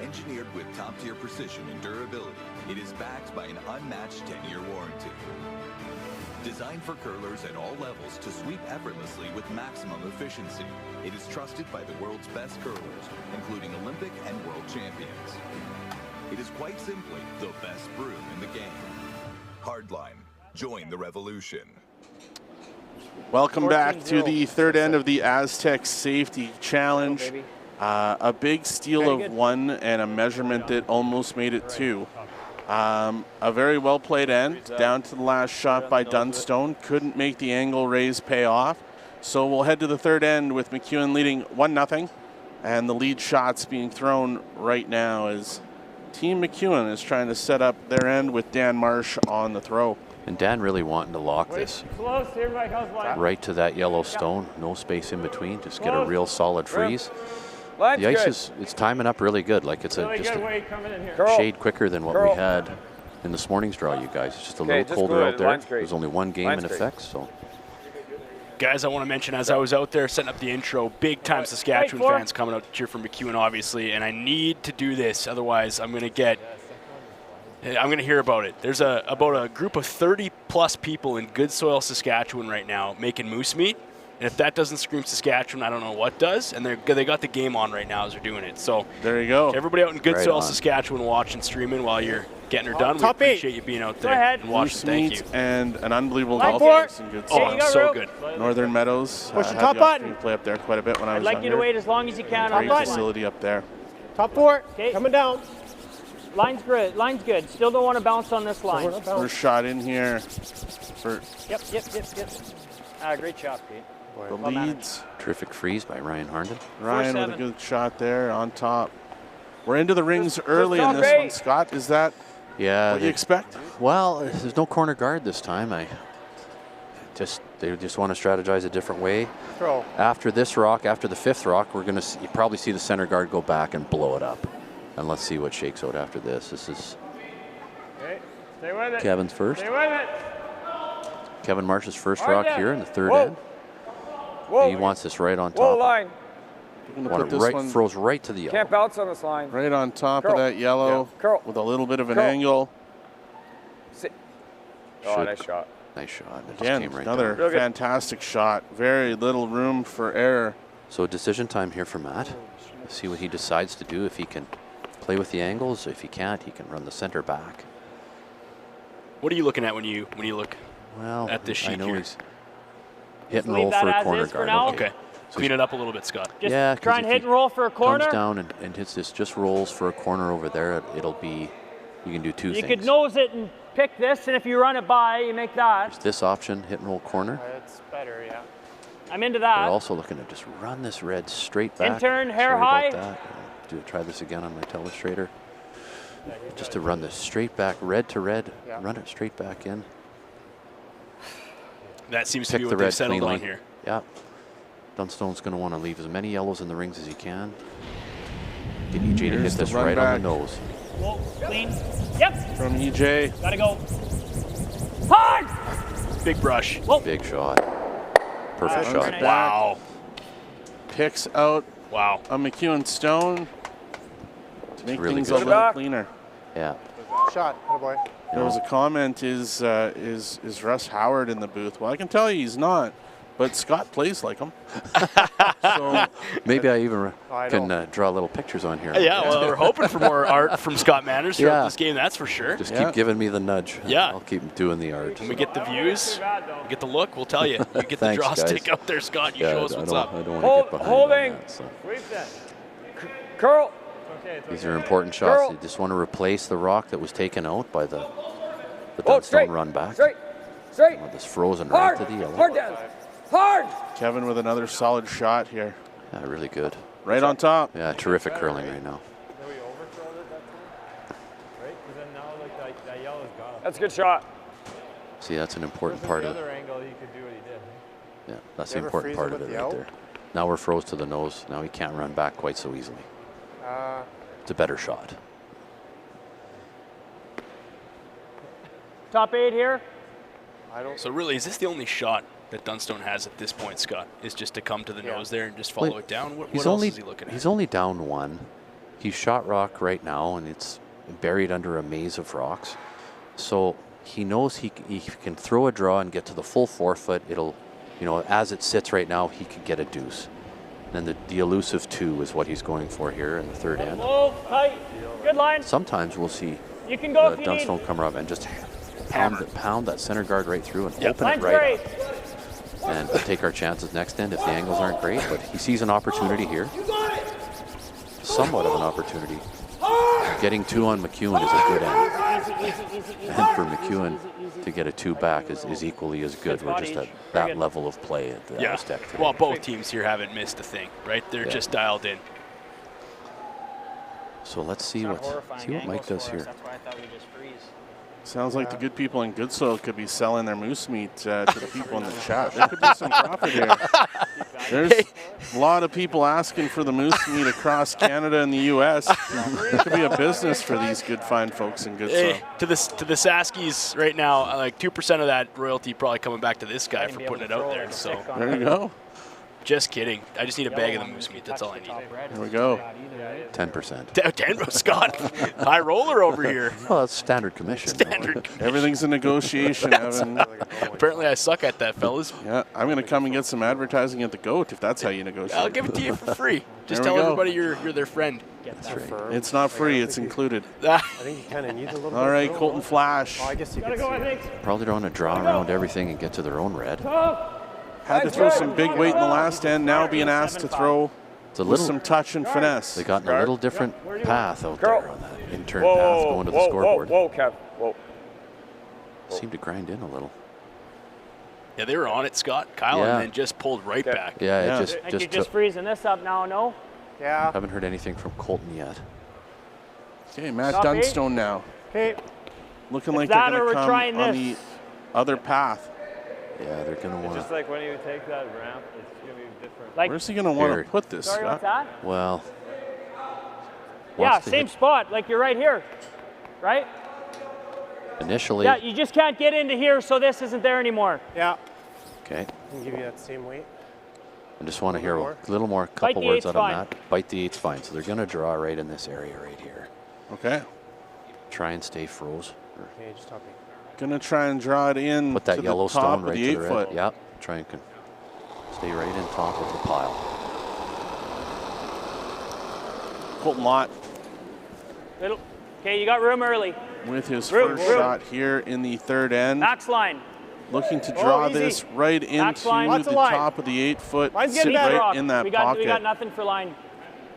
Engineered with top-tier precision and durability, it is backed by an unmatched 10-year warranty. Designed for curlers at all levels to sweep effortlessly with maximum efficiency, it is trusted by the world's best curlers, including Olympic and world champions. It is quite simply the best broom in the game. Hardline, join the revolution. Welcome back to the third end of the Astec Safety Challenge. A big steal of 1 and a measurement that almost made it 2. A very well played end, down to the last shot by Dunstone. Couldn't make the angle raise pay off. So we'll head to the third end with McEwen leading 1-0. And the lead shots being thrown right now as Team McEwen is trying to set up their end with Dan Marsh on the throw. And Dan really wanting to lock this Close, everybody comes wide. right to that yellow stone. No space in between. Just get a real solid freeze. The ice it's timing up really good. Like it's Really just good a way coming in here. shade quicker than what we had in this morning's draw, you guys. It's just a little colder out there. There's only one game in effect, so. Guys, I want to mention, as I was out there setting up the intro, big-time Saskatchewan fans coming out to cheer for McEwen, obviously, and I need to do this, otherwise I'm going to hear about it. There's about a group of 30-plus people in Good Soil, Saskatchewan right now making moose meat, and if that doesn't scream Saskatchewan, I don't know what does, and they got the game on right now as they're doing it. So there you go. Everybody out in Good Soil, Saskatchewan, watching, streaming while you're getting her done. We appreciate you being out there and watching. Thank you. And an unbelievable golf course in Good Soil. Oh, so good. Northern Meadows. Push the had top the opportunity button. to play up there quite a bit when I was I'd like you to wait as long as you can on Great this facility up there. Top 4, coming down. Line's good. Line's good. Still don't want to bounce on this line. First shot in here. Yep. Great shot, Pete. The leads. Terrific freeze by Ryan Harnden. Ryan with a good shot there on top. We're into the rings early in this one. Scott, is that what you expect? Well, there's no corner guard this time. They just want to strategize a different way. Throw. After this rock, after the 5th rock, we're going to probably see the center guard go back and blow it up. And let's see what shakes out after this. This is Stay with it. Kevin's first. Stay with it. Kevin Marsh's first rock here in the 3rd end. He wants this right on top. Whoa, line. Throws right to the yellow. Can't bounce on this line. Right on top of that yellow with a little bit of an angle. Oh, nice shot. Nice shot. It Again, just came right another down. fantastic shot. Very little room for error. So decision time here for Matt. Let's see what he decides to do. If he can play with the angles. If he can't, he can run the center back. What are you looking at when you look at this sheet I know here? he's hit and roll for a corner guard. Okay. So clean it up a little bit, Scott. Just try and hit and roll for a corner. Comes down and hits this, just rolls for a corner over there. It'll be, you can do two You things. could nose it and pick this, and if you run it by, you make that. There's this option, hit and roll corner. It's better, yeah. I'm into We're that. also looking to just run this red straight back. Intern, hair Sorry high. about that. Try this again on my telestrator. Just to run this straight back, red to red. Run it straight back in. That seems to Pick be the what they've red settled cleanly. on here. Yeah. Dunstone's going to want to leave as many yellows in the rings as he can. Get EJ to hit Here's the this run right back. on the nose. Whoa, clean. Yep. From EJ. Gotta go. Hard! Big brush. Big shot. Perfect shot. Wow. Picks out a McEwen stone to make really things good a little shot. cleaner. Yeah. Shot, boy. There was a comment, is Russ Howard in the booth? Well, I can tell you he's not, but Scott plays like him. So maybe I even can draw little pictures on here. Yeah, well, we're hoping for more art from Scott Manners throughout this game, that's for sure. Just keep giving me the nudge. Yeah. I'll keep doing the art. When we get the views, we get the look, we'll tell you. You get the Thanks, draw guys. stick out there, Scott. You show us what's up. I don't want to get behind Holding. on that, so. Curl. These are important shots. Girl. You just want to replace the rock that was taken out by the Oh, Dunstone straight. run back. Straight. This frozen Hard. right to the yellow. Hard down. Hard. Kevin with another solid shot here. Yeah, really good. Right on top. Yeah, terrific curling right now. That's a good shot. See, that's an important part of it. angle, you could do what he did. Yeah, that's You the ever important freeze part it of with it the right out? there. Now we're froze to the nose. Now he can't run back quite so easily. It's a better shot. Top 8 here. So really, is this the only shot that Dunstone has at this point, Scott? Is just to come to the nose there and just follow it down? What else is he looking at? He's only down one. He's shot rock right now, and it's buried under a maze of rocks. So he knows he can throw a draw and get to the full 4 foot. It'll, as it sits right now, he could get a deuce. And then the elusive 2 is what he's going for here in the 3rd end. Move, tight. Good line. Sometimes we'll see You can go if you Dunstone need. come up and just pound that center guard right through and open it Line's right great. up. And we'll take our chances next end if the angles aren't great, but he sees an opportunity here. Somewhat of an opportunity. Getting 2 on McEwen is a good end. And for McEwen to get a 2 back is equally as good. We're just at that level of play at the Astec today. Well, both teams here haven't missed a thing, right? They're just dialed in. So let's see what Mike does here. That's why I thought we just freeze. Sounds like the good people in Good Soil could be selling their moose meat to the people in the chat. There could be some profit here. There's a lot of people asking for the moose meat across Canada and the U.S. It could be a business for these good fine folks in Goodsell. Hey, to the Saskies right now, like 2% of that royalty probably coming back to this guy for putting it out there. So there you go. Just kidding. I just need a bag of the moose meat. That's all I need. There we go. 10%. 10, Scott. High roller over here. Well, that's standard commission. Standard commission. Everything's a negotiation, Evan. Apparently I suck at that, fellas. Yeah, I'm going to come and get some advertising at the GOAT if that's how you negotiate. I'll give it to you for free. Just There we tell go. everybody you're their friend. That's right. It's not free, it's included. I think you kind of need a little bit. All right, Colton Flash. Oh, I guess you could see it. Probably don't want to draw around everything and get to their own red. Had to throw some big weight in the last end, now being asked to throw with some touch and finesse. They got in a little different path out there on that in-turn path going to the scoreboard. Whoa, Kev. Whoa. Seemed to grind in a little. Yeah, they were on it, Scott. Kyle, Yeah. and then just pulled right back. Yeah, it Think you're just just took. freezing this up now, no? Yeah. Haven't heard anything from Colton yet. Okay, Matt Stop, Dunstone now. Okay. Looking It's like they're that going or to we're come trying on this. the other path. Yeah, they're going to want Just to. like when you take that ramp, it's going to be different. Like, Where's he going to want to Here. put this, sorry, what's Scott? that? Well. Yeah, wants to same hit spot. Like you're right here, right? Initially. Yeah, you just can't get into here, so this isn't there anymore. Yeah. Okay. Can give you that same weight. I just want to hear more. a little more, Bite couple the words eight's out of fine. Matt. Bite the eight's fine. So they're going to draw right in this area right here. Okay. Try and stay froze. Okay, just talking. Going to try and draw it in Put that to yellow the top stone of right the to the 8 red. foot. Yep. Try and stay right in top of the pile. Colton Lott Okay, you got room early. with his Room, first room. shot here in the third end. Max line. Looking to draw easy. this right Max into line. Lots the of line. top of the 8 foot. Line's Sit getting better. right in that we got pocket. nothing for line.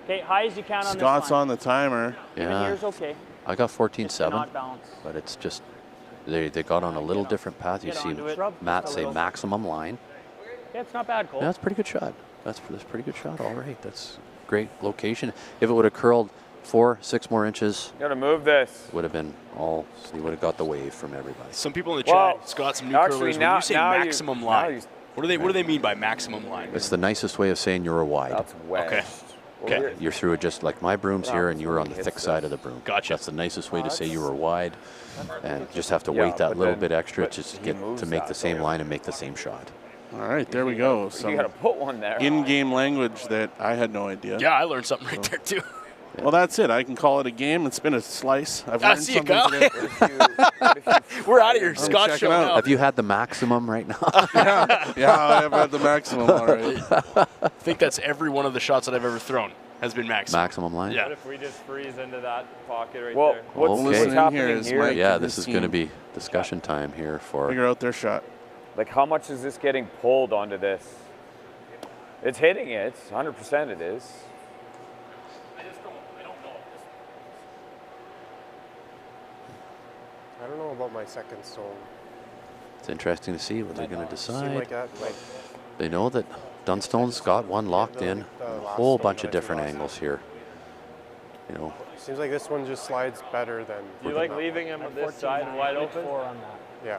Okay, high as you can on Scott's this line. on the timer. Even Yeah. here's okay. I got 14-7, Not balance. but it's just they got on a little different path. You Get see onto it. Matt Just a say little. maximum line. Yeah, it's not bad, Cole. Yeah, that's a pretty good shot. That's a pretty good shot. All right, that's great location. If it would have curled 4-6 more inches, You gotta move this. would have been all. You would have got the wave from everybody. Some people in the Well, chat, Scott, some new actually, curlers, now- when you say now you- maximum now line, you- what do they mean by maximum line? It's the nicest way of saying you're a wide. That's wedged. Okay. Well, Okay. we're- You're through it just like my broom's here, and you were on the Hits thick this. side of the broom. Gotcha. That's the nicest way to say you were wide, and you just have to Yeah, wait that but little then- bit extra but just to he get moves to make that, the same though. line and make the same shot. All right, there we go. You Some gotta put one there. in-game language that I had no idea. Yeah, I learned something right there too. Well, that's it. I can call it a game. It's been a slice. I've I learned see you, something Kyle. today. We're out of here. I'm Scott's checking showing out. up. Have you had the maximum right now? Yeah, I have had the maximum already. I think that's every one of the shots that I've ever thrown has been maximum. Maximum line? Yeah. What if we just freeze into that pocket right Well, there? what's, Okay. what's Listening happening here is here? Mike Yeah, and this his is going to team. be discussion time here for. Figure out their shot. Like, how much is this getting pulled onto this? It's hitting it. 100% it is. I don't know about my second stone. It's interesting to see what they're going to Seemed decide. like that, like, They know that Dunstone's got one locked in. A whole bunch of different angles here. You know, seems like this one just slides better than. Do you like leaving him this side wide open? Yeah.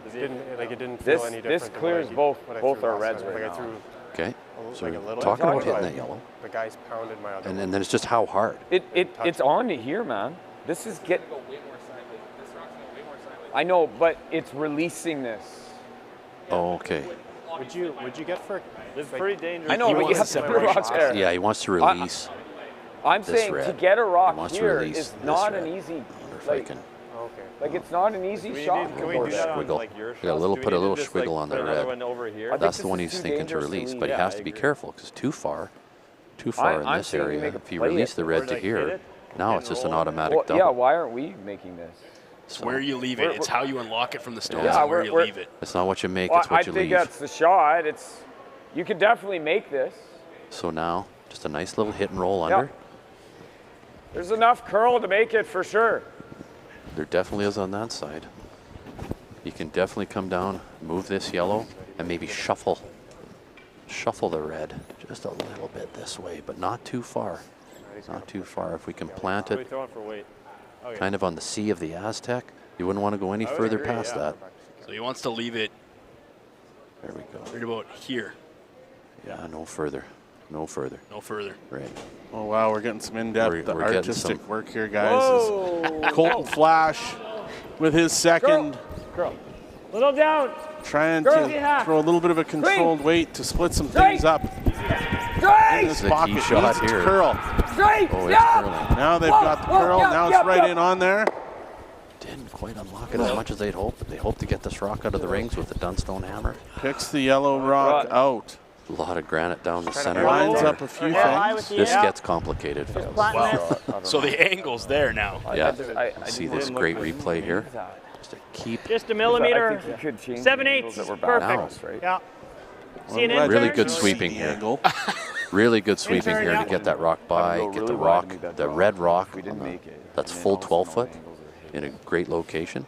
Does he- It didn't feel This- any this different. than clears what I- both- what I both threw our last reds time. right Like I now. threw okay. So like a we're little. talking about hitting but that yellow. The guys pounded my other. And one. then it's just how hard. It's on to here, man. This is get. I know, but it's releasing this. Oh, okay. Would you get for? This is pretty dangerous. I know, but you have to put a rock there. Yeah, he wants to release. I'm this saying to red. get a He rock wants to here release is this not red. an easy. I wonder if I Like, can Okay. like it's not an easy shot. Can we do that on Squiggle. like your We got a shots? little- Do we put a need to little just, squiggle like, on the put another red. one over here? That's the this one is he's too thinking to dangerous to release, leave. but he Yeah, has I to be agree. careful because too far in I'm this saying you area. make a If you play release it. the Or, red to like, here, hit it now and it's just an roll. automatic Well, double. yeah, why aren't we making this? It's where you leave it. It's how you unlock it from the stones Yeah, and where you we're- leave it. It's not what you make, Well, it's what I you think leave. that's the shot. It's you can definitely make this. So now, just a nice little hit and roll Yeah. under. There's enough curl to make it for sure. There definitely is on that side. You can definitely come down, move this yellow, and maybe shuffle the red just a little bit this way, but not too far. Not too far. If we can plant What are we it throwing for weight? Okay. kind of on the sea of the Astec, you wouldn't want to go any I would further agree, past yeah. that. So he wants to leave it There we go. right about here. Yeah, no further. No further. No further. Right. Oh, wow, we're getting some in-depth We're getting artistic some- work here, guys. As Colton Flash with his second. Girl. Little down. Trying Girl. to throw a little bit of a controlled weight to split some Straight. things up. Straight. In this This is a key pocket, shot needs to here. curl. Straight. Oh, it's curling. Now they've got the curl. Now it's right in on there. Didn't quite unlock it as much as they'd hoped, but they hope to get this rock out of the rings with the Dunstone hammer. Picks the yellow rock out. A lot of granite down the center. Lines right there. up a few things. This gets complicated, fellas. Wow. So the angle's there now. Yeah. See this great replay here? Just to keep. Just a millimeter. I think you could change 7/8. that were back Now. us, right? Yeah. See an Really intern? good sweeping here. Really good sweeping here to get that rock by, get the rock, the red rock, that's full 12 foot in a great location.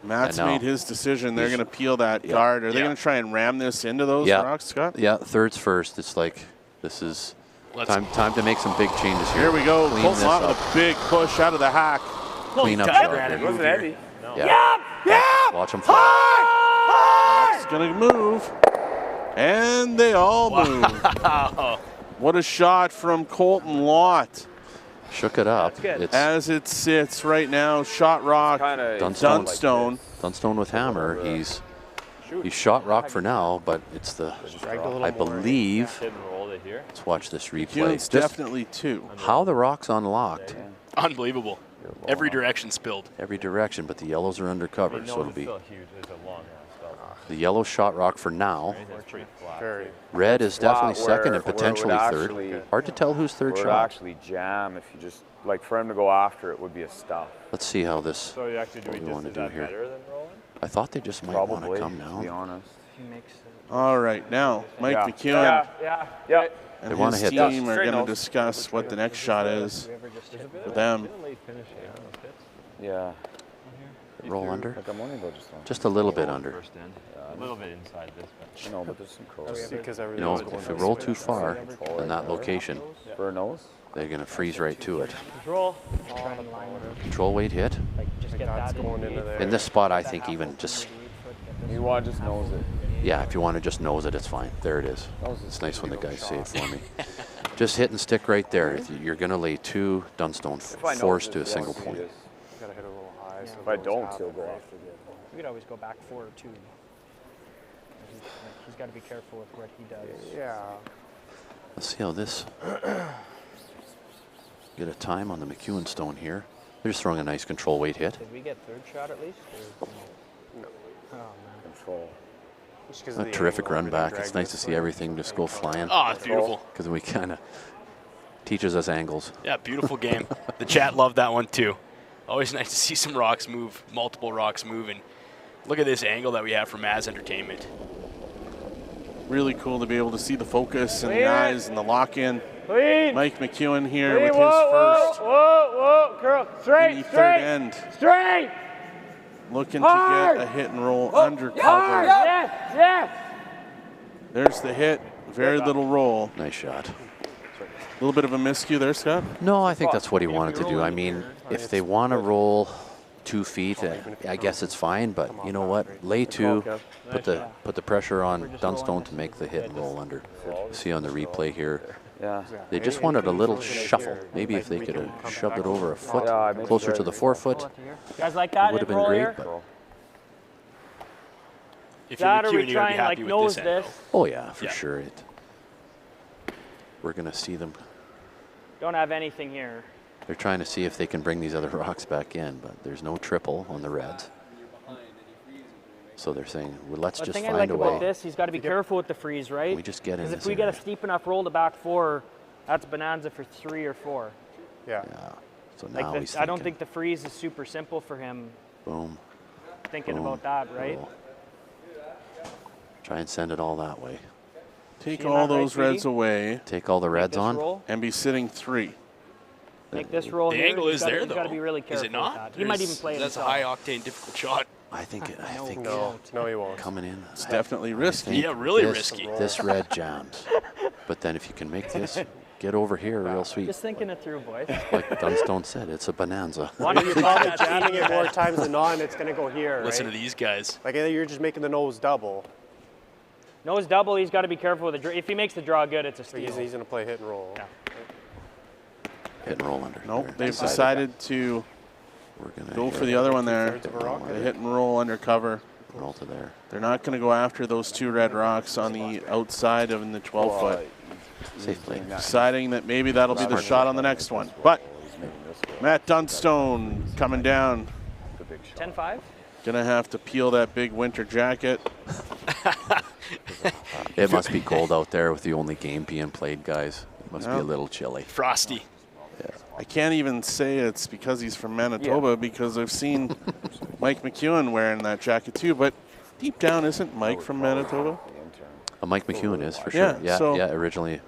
Matt's And now made his decision. They're he's- going to peel that guard. Are they going to try and ram this into those rocks, Scott? Yeah, thirds first. It's like this is Let's- time to make some big changes here. Here we go. Clean Colton this Lott up. with a big push out of the hack. Clean up Got job granite here. move here. Yeah. Watch them fly. It's going to move. And they all move. Wow. What a shot from Colton Lott. Shook it up. It's As it sits right now, shot rock, Dunstone. Dunstone with hammer. He's shot rock for now, but it's the I believe. Hit and roll it here. Let's watch this replay. McEwen's Just definitely two. how the rock's unlocked. Unbelievable. Every direction spilled. Every direction, but the yellows are undercover, so it'll be Still huge. It's a long spell. the yellow shot rock for now. It's pretty flat. Very. Red is definitely Flat second where- and where it would potentially actually- third. Hard to tell who's third Or shot. actually jam if you just, like for him to go after it would be a stuff. Let's see how this. So you actually do what we we want to is do that here. better than rolling? I thought they just might want Probably, to come to be now. honest. All right, now Mike Yeah. McEwen Yeah. and They wanna his hit this. team are Straight going to nose. discuss what the next shot is for them. Yeah. Roll under. Like I'm only about just on. Just a little bit under. First end. A little bit inside this, but No, but there's some curls. Because You know, if we roll too far in that location, For a nose? they're going to freeze right to it. Control. Try and line. Control weight hit. Like just get That's that going into there. In this spot, I think even just, You want to just nose it. yeah, if you want to just nose it, it's fine. There it is. It's nice when the guys say it for me. Just hit and stick right there. You're going to lay two Dunstone If I nose force it, to a just single see point. this. Gotta hit a little high. So If I those don't, happen, he'll go right? after the We could always go back 4 or 2. He's got to be careful with what he does. Yeah. Let's see how this. Get a time on the McEwen stone here. They're just throwing a nice control weight hit. Did we get third shot at least? Or No. oh man. Control. Just 'cause A of the terrific angle, run I'm gonna back. drag It's nice to this see way. everything just go flying. Oh, it's beautiful. Because we kind of teaches us angles. Yeah, beautiful game. The chat loved that one too. Always nice to see some rocks move, multiple rocks move, and look at this angle that we have from Maz Entertainment. Really cool to be able to see the focus and the Clean. eyes and the lock-in. Clean. Mike McEwen here Clean. with his Whoa, first whoa, curl. in Straight, the third straight, end. straight. Looking Hard. to get a hit and roll Hard. undercover. Yes, yes. There's the hit. Very little roll. Nice shot. A little bit of a miscue there, Scott. No, I think that's what he wanted to do. I mean, if they want to roll 2 feet, I guess it's fine. But you know what? Lay two, put the pressure on Dunstone to make the hit and roll under. See on the replay here. Yeah. They just wanted a little shuffle. Maybe if they could have shoved it over a foot, Yeah, I mean, closer to the 4 foot, You guys like that? it would have been roll great. here? But If you're That or McEwen, we you're gonna try be and like happy with nose this this. angle. oh yeah, for Yeah. sure. We're gonna see them. Don't have anything here. They're trying to see if they can bring these other rocks back in, but there's no triple on the reds. So they're saying, well, let's The just thing I find like a about way. this, he's got to be careful with the freeze, right? We just get in Because if this we get a area. steep enough roll to back 4, that's bonanza for 3 or 4. Yeah. Yeah. So now Like he's I don't thinking, think the freeze is super simple for him boom, thinking boom, about that, right? roll. Try and send it all that way. Take Seeing all that right, those reds sweetie? away Take all the reds This on. roll. and be sitting 3. Make this roll The here. angle He's is gotta- there he's though. got to be really Is careful it with not? that. He might even play it That's a himself. high octane, difficult shot. I think No, no, he won't. coming in. It's definitely risky. Yeah, really this, risky. This red jams. But then if you can make this get over here real sweet, Just thinking it through, boys. like Dunstone said, it's a bonanza. Why don't You're you probably jamming it more times than not, and it's gonna go here, Listen right? to these guys. Like either you're just making the nose double. Nose double, he's got to be careful with the draw. If he makes the draw good, it's a steal. He's going to play hit and roll. Yeah. Hit and roll under. Nope, they've decided to go for the other one there. They hit and roll under cover. Roll to there. They're not going to go after those 2 red rocks on the outside of the 12-foot. Safe play. Deciding that maybe that'll be the shot on the next one. But Matt Dunstone coming down. 10-5? Gonna have to peel that big winter jacket. It must be cold out there with the only game being played, guys. It must be a little chilly. Frosty. Yeah. I can't even say it's because he's from Manitoba because I've seen Mike McEwen wearing that jacket too. But deep down, isn't Mike from Manitoba? Mike McEwen is for sure. Yeah, so originally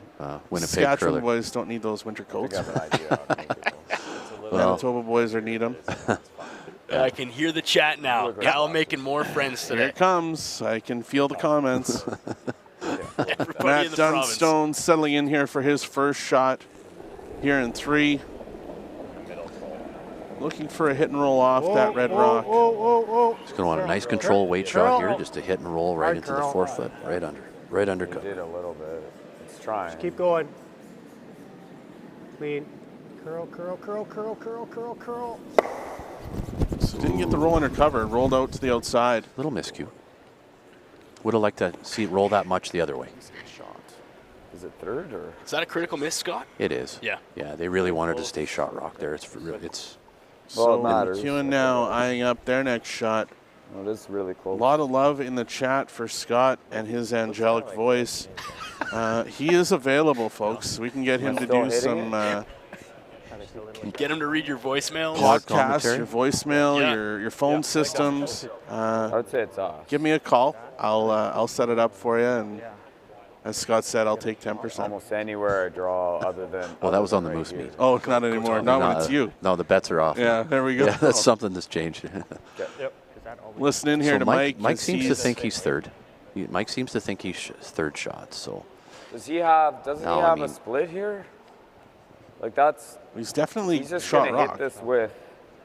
Winnipeg Saskatchewan curler. boys don't need those winter coats. Well, Manitoba boys are need them. I can hear the chat now. Gal making more friends Here today. it comes. I can feel the comments. Everybody Matt in the province. Dunstone settling in here for his first shot here in 3. Looking for a hit and roll off that red rock. Just going to want a nice control weight shot here, just to hit and roll right into the 4-foot, right under cut. Did a little bit. It's trying. Just keep going. Clean. Curl, curl, curl, curl, curl, curl, curl. So didn't get the roll under cover, rolled out to the outside. Little miscue. Would have liked to see it roll that much the other way. Is it third or? Is that a critical miss, Scott? It is. Yeah. Yeah, they really wanted to stay shot rock there. It's So it matters. McEwen now eyeing up their next shot. Oh, this is really close. A lot of love in the chat for Scott and his angelic voice. He is available, folks. We can get him to do some Get him to read your voicemail. podcasts, your voicemail, your phone systems. I would say it's off. Give me a call. I'll set it up for you, and as Scott said, I'll take 10%. Almost anywhere I draw other than. Well, that was on the Moose meet. Oh, not anymore. Not when it's you. No, the bets are off. Yeah, there we go. Yeah, that's something that's changed. Listen in here so to Mike. Mike. Mike seems to think he's third. Mike seems to think he's third shot. So. Doesn't he have a split here? Like that's. He's definitely he's just shot gonna rock. hit this with.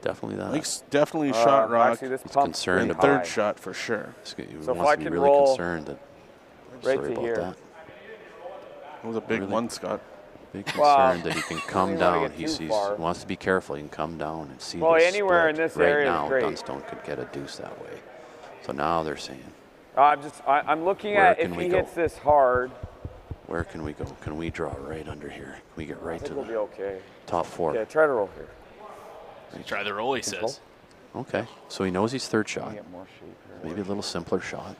Definitely that. Mike's definitely shot rock. Actually, this He's pump concerned really about third high. shot for sure. He So if wants I to be can really roll concerned that. right Sorry to about here. that. It was a big one, Scott. Big Well, concern that he can come don't wanna down. get He too far. wants to be careful. He can come down and see Well, this anywhere in split. this right area is now, great. Dunstone could get a deuce that way. So now they're saying, I'm looking Where at if can we he go? hits this hard. where can we go? Can we draw right under here? Can we get right I to think we'll the be okay. top 4? Yeah, try to roll here. Try the roll, he says. Okay, so he knows he's third Try shot. to get more shape here. Maybe a little simpler shot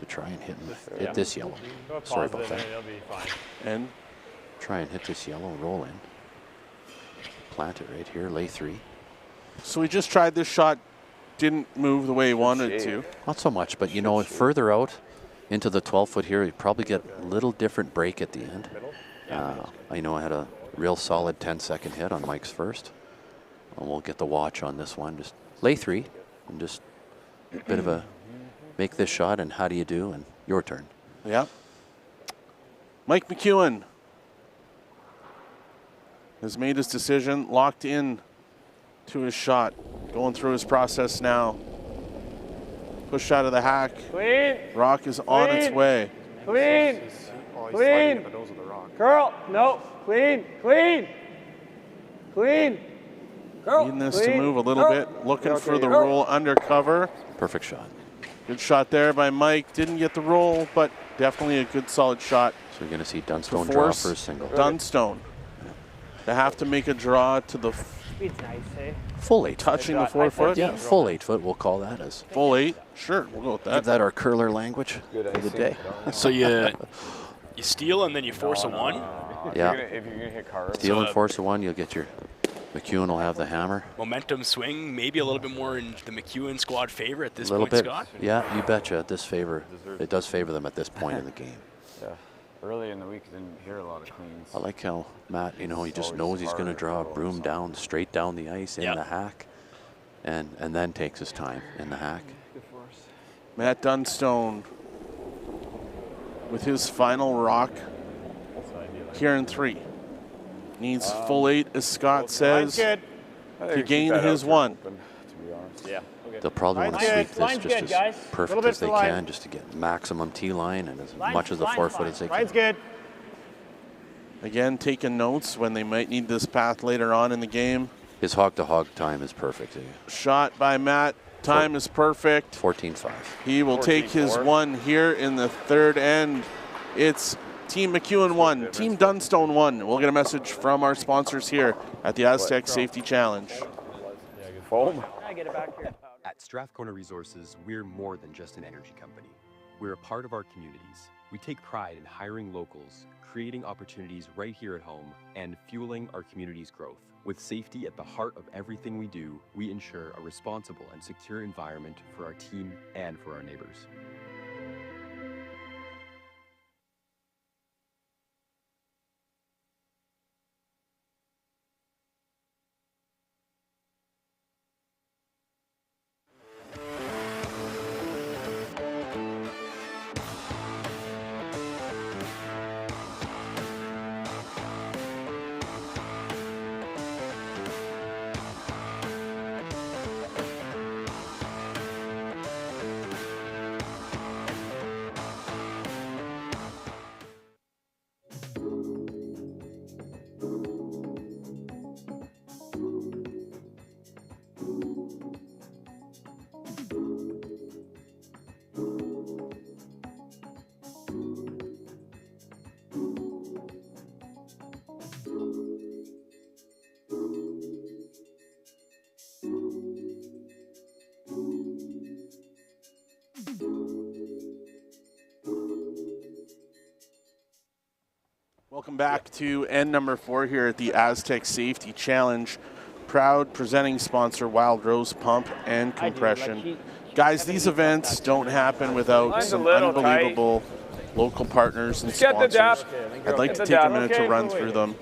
to try and hit Yeah. this yellow. Go Sorry about positive that. and it'll be fine. And Try and hit this yellow, roll in. Plant it right here, lay 3. so we just tried this shot, didn't move the way he wanted to. Not so much, but you know, further out into the 12-foot here, you probably get a little different break at the end. I know I had a real solid 10-second hit on Mike's first. And we'll get the watch on this one. Just lay 3 and just a bit of a make this shot, and how do you do? And your turn. Yeah. Mike McEwen has made his decision, locked in to his shot, going through his process now. Push out of the hack. Clean. Rock is on its way. Clean. Clean. Curl. No. Clean. Clean. Clean. Curl. Needing this to Clean. move a little Curl. bit. Looking Okay. for the Curl. roll under cover. Perfect shot. Good shot there by Mike. Didn't get the roll, but definitely a good solid shot. So you're going to see to Dunstone draw force for a single. Dunstone. They have to make a draw to the Speed's nice, eh? Full 8. touching the 4-foot. Yeah, full 8-foot. We'll call that as. Full 8. Sure, we'll go with that. Give that our curler language for the day. So you steal and then you force a 1? Yeah. If you're gonna hit cards. Steal and So, force a 1, you'll get your. McEwen will have the hammer. Momentum swing, maybe a little bit more in the McEwen squad favor at this A little point, bit. Scott? Yeah, you betcha. At this favor, it does favor them at this point in the game. Yeah. Early in the week, didn't hear a lot of cleans. I like how Matt, he just knows he's going to draw a broom down, straight down the ice in the hack, and then takes his time in the hack. Matt Dunstone with his final rock here in 3. Needs full 8, as Scott says, Good. to gain his 1. To be honest. Yeah. They'll probably want to Line's sweep good. this Line's just good, as guys. perfect Little bit as they to line. can, just to get maximum tee line and as Line's- much of the line's 4 foot fine. as they Line's can. good. Again, taking notes when they might need this path later on in the game. His hog-to-hog time is perfect. Shot by Matt. Time is perfect. 14-5. He will take his one here in the third end. It's Team McEwen 1, Team Dunstone 1. We'll get a message from our sponsors here at the Astec Safety Challenge. Foam. I get it back here. At Strathcona Resources, we're more than just an energy company. We're a part of our communities. We take pride in hiring locals, creating opportunities right here at home, and fueling our community's growth. With safety at the heart of everything we do, we ensure a responsible and secure environment for our team and for our neighbors. Welcome back to end number 4 here at the Astec Safety Challenge. Proud presenting sponsor Wild Rose Pump and Compression. Guys, these events don't happen without some unbelievable local partners and sponsors. I'd like to take a minute to run through them.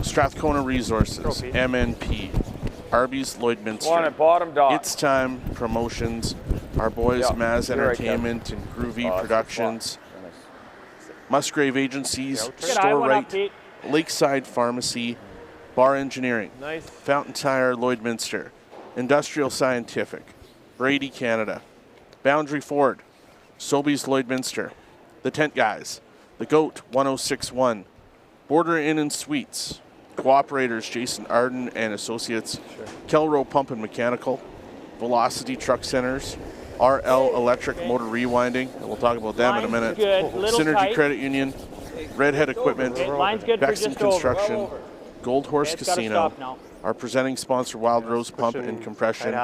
Strathcona Resources, MNP, Arby's Lloydminster, It's Time Promotions, our boys Maz Entertainment and Groovy Productions, Musgrave Agencies, Store Right, Lakeside Pharmacy, Bar Engineering, Fountain Tire Lloydminster, Industrial Scientific, Brady Canada, Boundary Ford, Sobeys Lloydminster, The Tent Guys, The Goat 1061, Border Inn and Suites, Cooperators Jason Arden and Associates, Kelrow Pump and Mechanical, Velocity Truck Centers, RL Electric Motor Rewinding, and we'll talk about them in a minute. Synergy tight. Credit Union, Redhead Equipment, Line's good for Bexon just over. Construction, Gold Horse Okay, it's gotta Casino, stop now. our presenting sponsor Wild Rose Pump and Compression,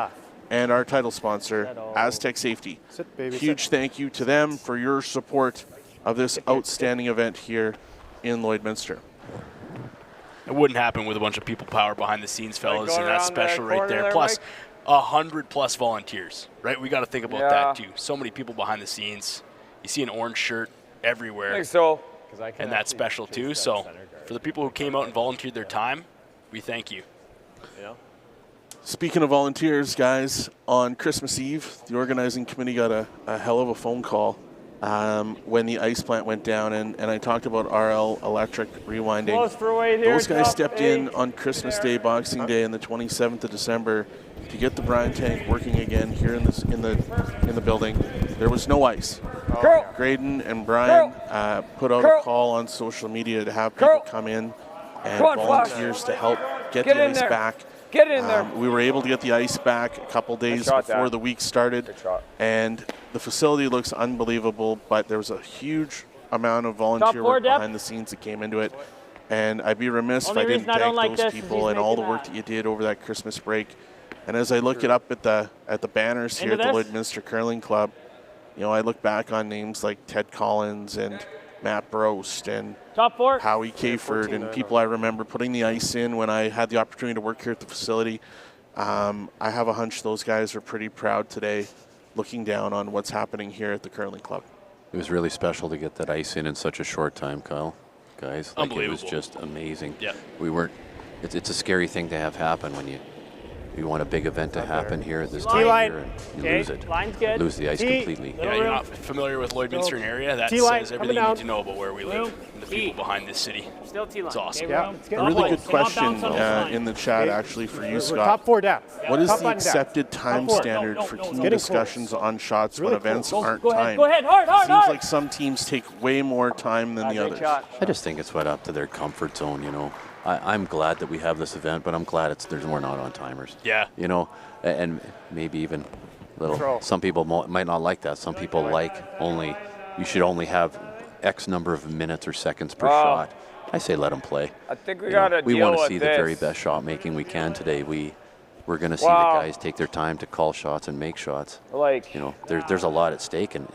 and our title sponsor Astec Safety. Huge thank you to them for your support of this outstanding event here in Lloydminster. It wouldn't happen with a bunch of people power behind the scenes, fellas, going and that's around that special right corner there. there, Plus, Mike? 100+ volunteers, right? We got to think about Yeah. that too. So many people behind the scenes. You see an orange shirt everywhere. I think so. And that's special too. So for the people who came out and volunteered their time, we thank you. Speaking of volunteers, guys, on Christmas Eve, the organizing committee got a hell of a phone call when the ice plant went down, and I talked about RL Electric Rewinding. Close for weight here, Those guys top stepped 8. in on Christmas Day, Boxing Day, and the 27th of December to get the brine tank working again here in the building. There was no ice. Graydon and Brian put out a call on social media to have people come in and volunteers to help get the ice back. Get in there. We were able to get the ice back a couple days before the week started, and the facility looks unbelievable, but there was a huge amount of volunteer work behind the scenes that came into it, and I'd be remiss if I didn't thank those people and all the work that you did over that Christmas break. And as I look it up at the banners here at the Lloydminster Curling Club, you know, I look back on names like Ted Collins and Matt Brost and Top 4. Howie Kayford and people I remember putting the ice in when I had the opportunity to work here at the facility. I have a hunch those guys are pretty proud today looking down on what's happening here at the Curling Club. It was really special to get that ice in such a short time, Kyle. Guys, like, it was Unbelievable. just amazing. Yeah. We weren't. It's a scary thing to have happen when you want a big event to happen here at this time of year, and you lose it. Line's good. Lose the ice completely. Yeah, you're not familiar with Lloydminster area. That T-line, says everything you coming need to know about where we live. the people behind this city. Still T-line. It's awesome. Yeah. A really good question in the chat, actually, for you, We're Scott. top 4 down. What is Top the button down. accepted time Top 4. standard No, for no, it's team getting discussions close. on shots when Really events close. aren't Go ahead, timed? go ahead, hard, hard, Seems hard. like some teams take way more time than the Great others. shot. I just think it's right up to their comfort zone, you know. I'm glad that we have this event, but I'm glad we're not on timers. Yeah. You know, and maybe even little. Throw. Some people might not like that. Some people like you should only have X number of minutes or seconds per shot. I say let them play. I think we You know, got to we deal want to with see this. the very best shot making we can today. We're going to see Wow. the guys take their time to call shots and make shots. Like, you know, there's a lot at stake, and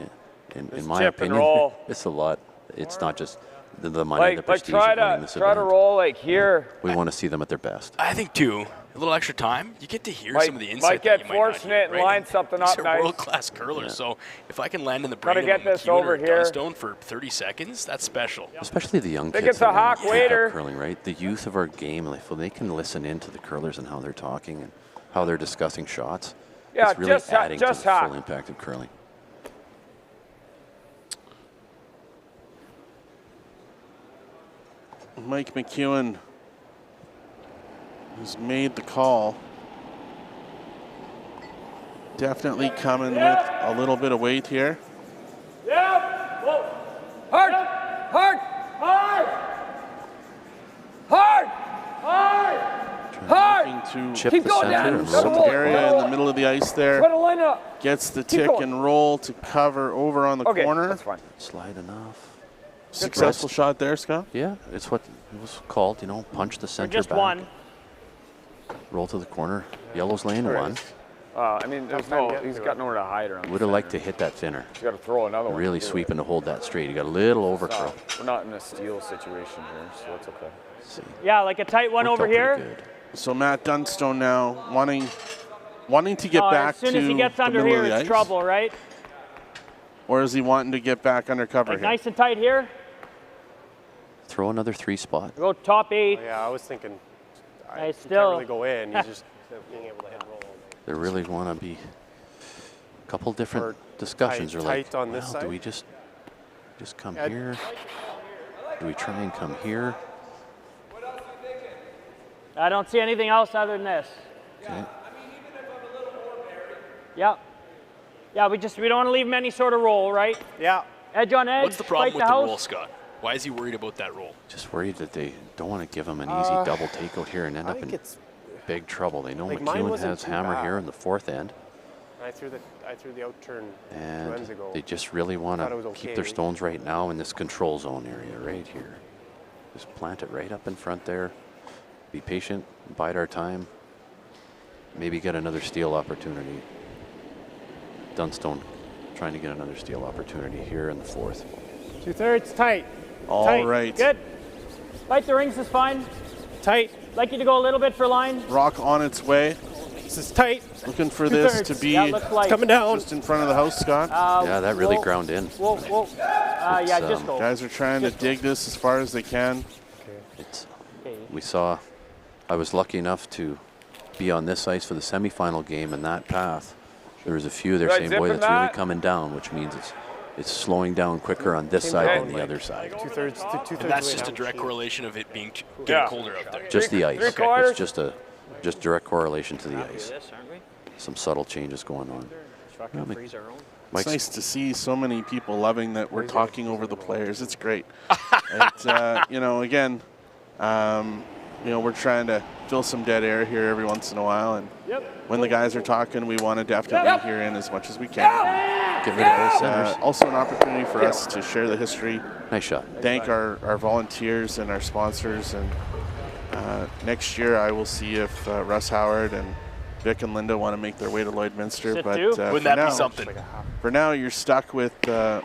in my chip and opinion, roll. it's a lot. It's not just the money, the like prestige try of winning to this try to event. roll like here. We want to see them at their best. I think too. A little extra time, you get to hear Might- some of the insight. might get that you might not fortunate hear, and right? line something These up are nice. world-class curlers. So if I can land in the Gotta brain of get this McEwen over or here. Dunstone for 30 seconds, that's special. Especially the young Think kids it's a that hawk pick up waiter. curling, right? The youth of our game, if they can listen into the curlers and how they're talking and how they're discussing shots, Yeah, it's really just ha- adding to just the hawk. full impact of curling. Mike McEwen has made the call. Definitely coming with a little bit of weight here. Yeah. Whoa. Hard. Hard. Hard. Hard. Hard. Hard. To Keep going down. some area in the middle of the ice there. Try to line up. Gets the Keep tick going. and roll to cover over on the Okay, corner. that's fine. Slide enough. Successful shot there, Scott. Yeah, it's what it was called, you know, punch the center just back. one. Roll to the corner. Yellow's lane one. I mean, he's got nowhere to hide around. Would have liked to hit that thinner. He's got to throw another one. Really sweeping to hold that straight. You got a little overcurl. We're not in a steal situation here, so it's okay. See. Yeah, like a tight one Worked over out pretty here. good. So Matt Dunstone now wanting to get back as soon to as he gets the under middle here, of the it's ice? trouble, right? Or is he wanting to get back under cover Like here? nice and tight here. Throw another 3 spot. Go top 8. Yeah, I was thinking. I You still can't really go in. You just being able to hit and roll. They really want to be a couple different discussions. tight- Are like, tight on this well, side? do we just come Yeah. here? Do we try and come here? I don't see anything else other than this. Okay. Yeah. Yeah, we don't want to leave him any sort of roll, right? Yeah. Edge on edge. What's the problem fight with the house. roll, Scott? Why is he worried about that roll? Just worried that they don't want to give him an easy double takeout here and end I up think in it's big trouble. They know like mine McEwen wasn't has too hammer bad. here in the 4th end, I threw the out turn 2 and ends ago. they just really want Thought it to was keep okay. their stones right now in this control zone area right here. Just plant it right up in front there. Be patient, bide our time. Maybe get another steal opportunity. Dunstone trying to get another steal opportunity here in the 4th. 2/3 tight. All tight. right. Good. Fight the rings is fine. Tight. Like you to go a little bit for line. Rock on its way. This is tight. Looking for this 2/3. to be Yeah, looks like. Coming down. just in front of the house, Scott. Yeah, that really whoa. ground in. Whoa, whoa. Yeah, just go. Guys are trying to dig this as far as they can. I was lucky enough to be on this ice for the semifinal game, and that path, there was a few there Should I saying, zip boy, in that's really that? coming down, which means it's slowing down quicker on this side than the other side. 2/3 to 2/3. And that's away just now. a direct correlation of it being getting Yeah. colder out there. Just the ice. Three-quarters? It's just direct correlation to the ice. Some subtle changes going on. Fucking freeze our own. It's Mike's, nice to see so many people loving that we're talking over the players. It's great. Again, we're trying to fill some dead air here every once in a while, and when the guys are talking, we want to definitely hear in as much as we can. get rid of both centers. Also an opportunity for us to share the history, Nice shot. thank our volunteers and our sponsors, and next year I will see if Russ Howard and Vic and Linda want to make their way to Lloydminster. Sit But do. Wouldn't for that now, be something? For now, you're stuck with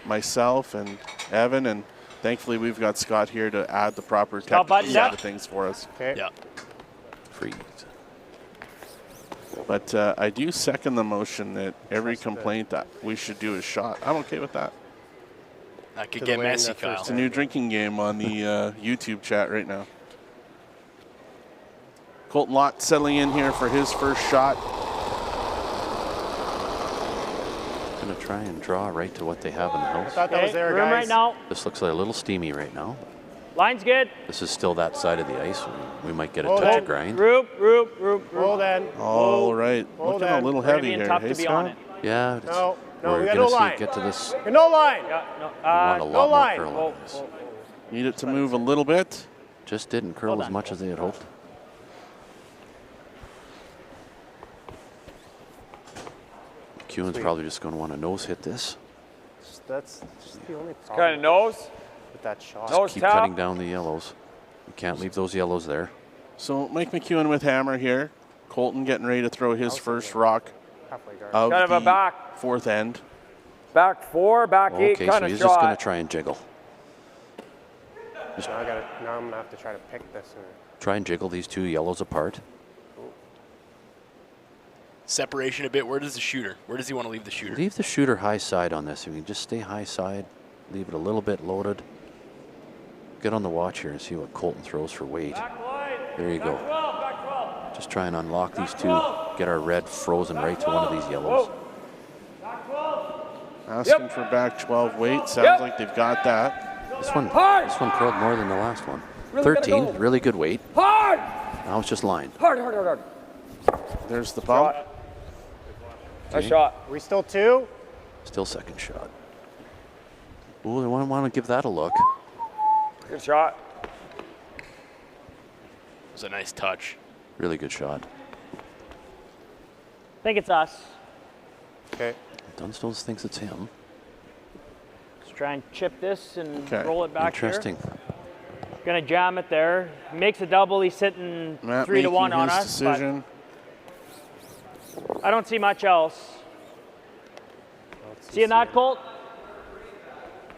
myself and Evan, and thankfully we've got Scott here to add the proper Stop technical button, side yeah. of things for us. Okay. Yeah. Freeze. But I do second the motion that every complaint that we should do is shot. I'm okay with that. That could To get the way in messy, that first Kyle. It's a new drinking game on the YouTube chat right now. Colton Lott settling in here for his first shot. Gonna try and draw right to what they have in the I house. thought that was there, room guys. right now. This looks like a little steamy right now. Line's good. This is still that side of the ice. We might get a Hold touch in. of grind. Group. Hold in. All right. Hold Looking a on. little We're gonna heavy be in here. tough Hey, to be on Scott? it. Yeah. No, we're we got gonna no see line. it get to this. No line. Yeah, no. want a lot no more line. curl on this. Need it to move a little bit. Just didn't curl as much as they had hoped. McEwen's probably just going to want to nose hit this. That's just the only problem. Kind of nose. With that shot. Just keep cutting down the yellows. You can't leave those yellows there. So Mike McEwen with hammer here. Colton getting ready to throw his first rock of Kind of a the back. fourth end. Back 4, back 8 Okay, kind so of he's shot. just going to try and jiggle. Now I'm gonna have to try to pick this. Try and jiggle these two yellows apart. Separation a bit. Where does the shooter? Where does he want to leave the shooter? Leave the shooter high side on this. If you can just stay high side, leave it a little bit loaded. Get on the watch here and see what Colton throws for weight. There you go. Just try and unlock these two. Get our red frozen right to one of these yellows. Asking for back 12 weight. Sounds like they've got that. This one curled more than the last one. Really 13, gotta go. really good weight. Hard! Now it's just line. Hard. There's the bump. Nice shot. We still 2? Still second shot. Ooh, I want to give that a look. Good shot. It was a nice touch. Really good shot. I think it's us. Okay. Dunstone thinks it's him. Let's try and chip this and Okay. roll it back Interesting. here. Gonna jam it there. Makes a double. He's sitting Matt 3-1 making on his us. decision. But I don't see much else. Seeing that, Colt?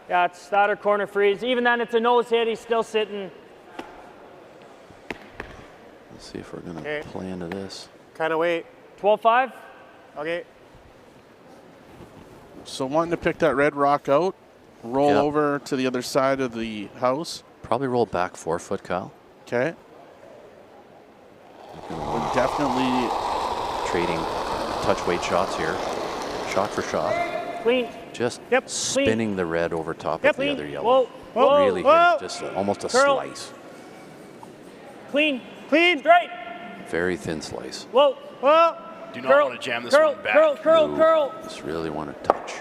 Yeah, it's that or corner freeze. Even then, it's a nose hit. He's still sitting. Let's see if we're going to Okay. play into this. Kind of wait. 12-5? Okay. So wanting to pick that red rock out, roll Yep. over to the other side of the house. Probably roll back 4 foot, Kyle. Okay. We're definitely Trading touch weight shots here. Shot for shot. Clean. Just Yep, spinning the red over top Yep, of the clean. other yellow. Whoa, Really whoa. hitting just almost a Curl. slice. Clean. Straight. Very thin slice. Whoa. Do not want to jam this one back. Ooh, Just really want to touch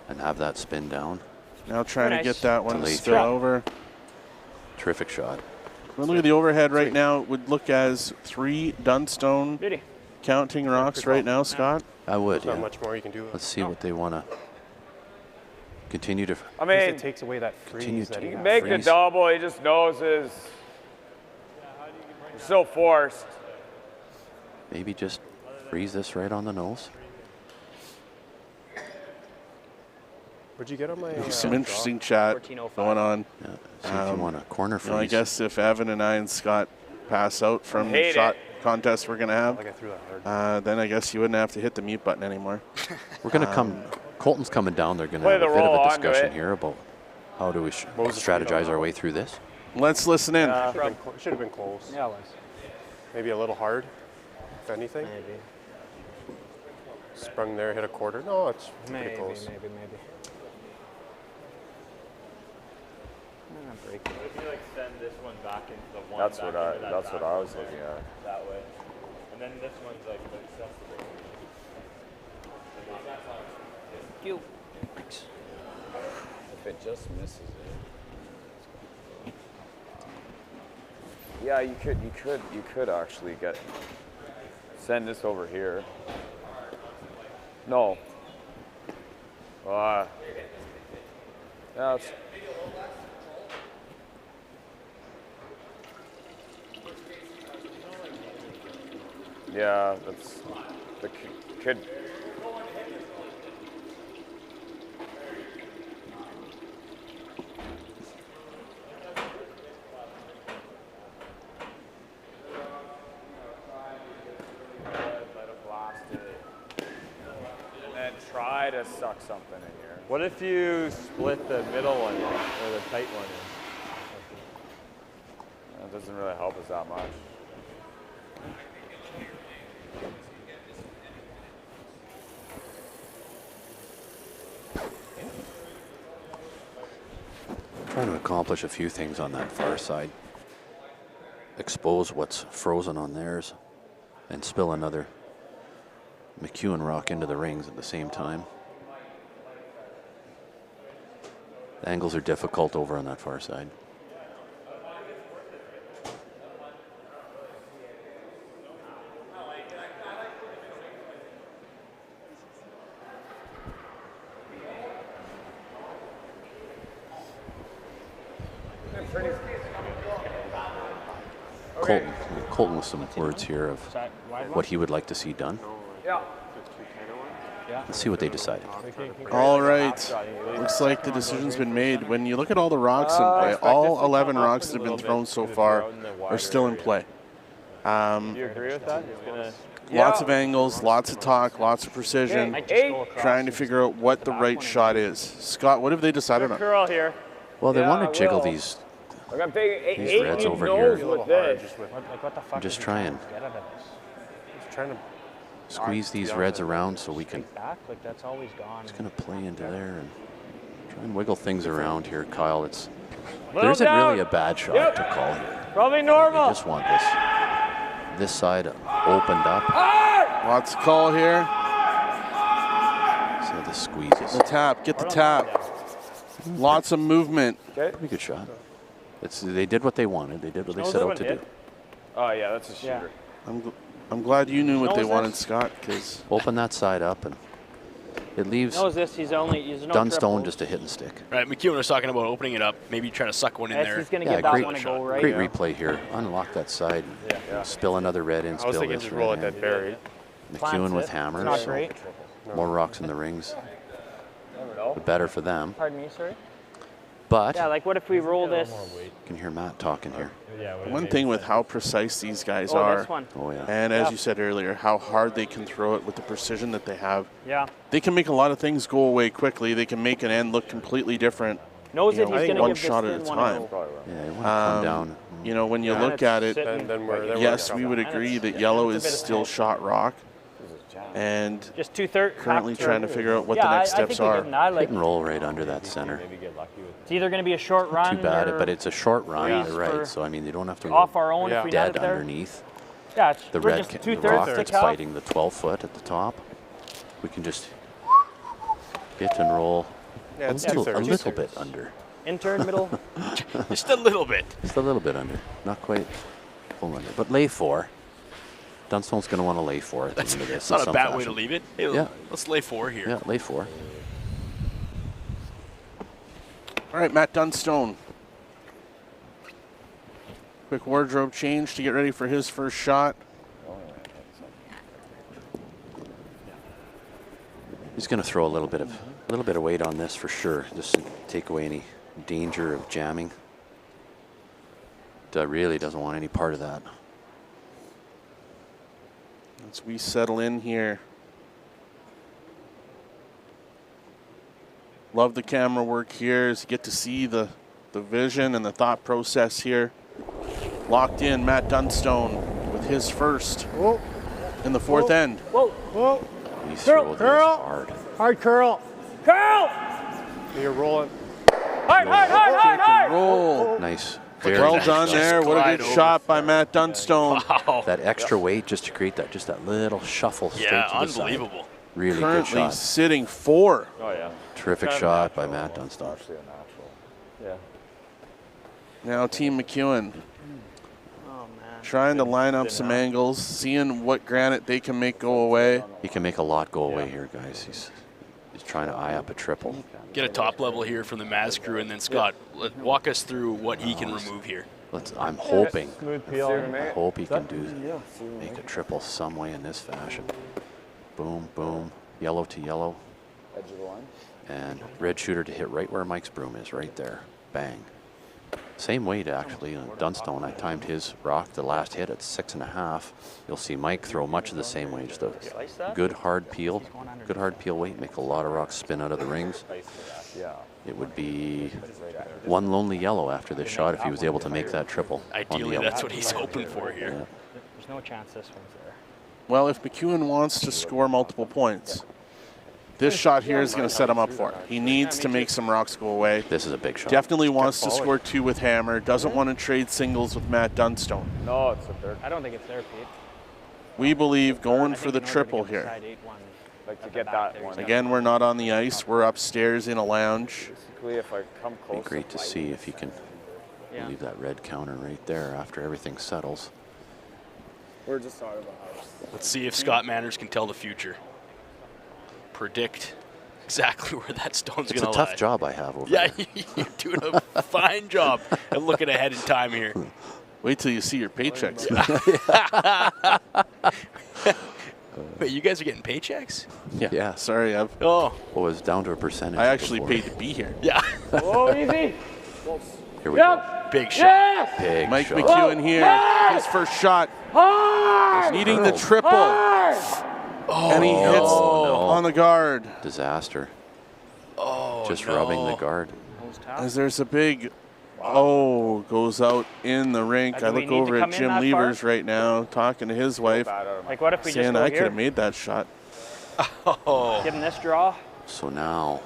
and have that spin down. now trying to Nice. get that one to Delayed spill shot. over. Terrific shot. Well, look at the overhead right now. It would look as 3 Dunstone Beauty. counting rocks right now, Scott. I would, There's not yeah. much more you can do. Let's see what they want to continue to. I At least mean, it takes away that Continue freeze that to he has. make the freeze. double. He just noses. You're so forced. Maybe just freeze this right on the nose. What'd you get on my? Some interesting chat 14:05. going on. Yeah. See if you want a corner freeze. You know, I guess if Evan and I and Scott pass out from the Hate shot it. contest we're going to have, Like I threw that hard. then I guess you wouldn't have to hit the mute button anymore. We're going to come. Colton's coming down. They're going to Play have a the bit of roll a onto discussion it. here about how do we What was the speed on strategize that our one? way through this. Let's listen in. Should have been close. Yeah, it was. Maybe a little hard, if anything. Maybe. Sprung there, hit a quarter. No, it's pretty close. Maybe. Break it. If you like send this one back into the one. That's back what I- into that that's back what I was corner looking at. That way, and then this one's like accessible. You. If it just misses it. Yeah, you could actually send this over here. No. That's. Yeah, that's the kid. Let it blast it, and then try to suck something in here. What if you split the middle one in, or the tight one in? That doesn't really help us that much. Trying to accomplish accomplish a few things on that far side. Expose what's frozen on theirs and spill another McEwen rock into the rings at the same time. The angles are difficult over on that far side. Colton with some words here of what he would like to see done. Yeah. Let's see what they decided. All right. Looks like the decision's been made. When you look at all the rocks in play, all 11 rocks that have been thrown so far are still in play. Do you agree with that? Lots of angles, lots of talk, lots of precision, trying to figure out what the right shot is. Scott, what have they decided on? Curl here. Well, they want to jiggle these reds over here. I'm just trying to squeeze these reds around so we can. Like that's always gone. It's going to play into there and try and wiggle things around here, Kyle. There isn't down. really a bad shot to call here. Probably normal. I just want this side opened up. Lots of call here. So the squeezes. The tap, get the tap. Lots of movement. Pretty good shot. They did what they wanted. They did what they set out to do. Oh yeah, that's a shooter. I'm glad you knew what they wanted, Scott, because open that side up and it leaves Dunstone just a hit and stick. Right, McEwen was talking about opening it up, maybe trying to suck one in there. He's going to get that one to go right. Great replay here. Unlock that side. Spill another red in. I was thinking just roll it dead buried. McEwen with hammers. Not great. More rocks in the rings. The better for them. Pardon me, sorry. But yeah, like what if we roll this? You can hear Matt talking here. One thing with how precise these guys are, this one. and as you said earlier, how hard they can throw it with the precision that they have. Yeah. They can make a lot of things go away quickly. They can make an end look completely different. Knows that he's going to one give shot this at a thin time. one Yeah, you want to come down. You know, when you look at it, yes, we would agree that yellow is still shot rock. And just 2/3 currently trying to figure out what the next steps are. Hit and roll right under that center. It's either going to be a short run. Too bad, but it's a short run, you're right. So I mean, you don't have to go off our own if we dead had it there. underneath. Yeah, the red the rock that's fighting the 12-foot at the top. We can just hit and roll a little bit under. Intern middle. Just a little bit. Just a little bit under. Not quite full under, but lay 4. Dunstone's going to want to lay 4 at the end of this. That's not a bad way to leave it. Hey, yeah. Let's lay 4 here. Yeah, lay 4. All right, Matt Dunstone. Quick wardrobe change to get ready for his first shot. He's going to throw a little bit of weight on this for sure, just to take away any danger of jamming. Really doesn't want any part of that. As we settle in here. Love the camera work here as you get to see the vision and the thought process here. Locked in, Matt Dunstone with his first in the fourth end. Whoa. He's Curl. Hard. Hard curl. Curl! You're rolling. Hard. Roll. Nice. Well done there. What a good shot by Matt Dunstone. Wow. That extra weight just to create that little shuffle straight to the side. Unbelievable. Really Currently good shot. sitting 4. Oh yeah. Terrific shot by Matt Dunstone. Yeah. Now Team McEwen. Oh, man. Trying to line up some angles, seeing what granite they can make go away. He can make a lot go away here, guys. He's trying to eye up a triple. Get a top level here from the Maz crew, and then Scott, walk us through what he can remove here. I'm hoping. Smooth peel. I hope he can make a triple some way in this fashion. Boom, boom, yellow to yellow. Edge of the line. And red shooter to hit right where Mike's broom is, right there. Bang. Same weight, actually. Dunstone, I timed his rock, the last hit at 6.5. You'll see Mike throw much of the same weight. Just a good hard peel weight, make a lot of rocks spin out of the rings. It would be one lonely yellow after this shot if he was able to make that triple. Ideally, that's what he's hoping for here. Yeah. There's no chance this one's there. Well, if McEwen wants to score multiple points, This shot here is going to set him up for it. He needs to make some rocks go away. This is a big shot. Definitely wants to score 2 with hammer. Doesn't want to trade singles with Matt Dunstone. No, it's up there. I don't think it's there, Pete. We believe going for the triple here. Like to get that one. Again, we're not on the ice. We're upstairs in a lounge. Basically, if I come close. Be great to see if he can leave that red counter right there after everything settles. We're just talking about how. Let's see if Scott Manners can tell the future. Predict exactly where that stone's going to lie. It's a tough job I have over there. there. You're doing a fine job at looking ahead in time here. Wait till you see your paychecks. Wait, you guys are getting paychecks? Yeah. Sorry, I've. Oh. Well, it was down to a percentage. I actually before. paid to be here. Yeah. Oh, easy. Here we go. Big shot. Yes! Big Mike shot. McEwen here. His first shot. Hard! He's needing the triple. Hard! And he hits on the guard. Disaster. Oh, Just rubbing the guard. As there's a big goes out in the rink. I Do we look need to over come at in Jim that Levers far? right now, talking to his wife, Like, what if we just saying go I could here? have made that shot. Oh. Give him this draw. So now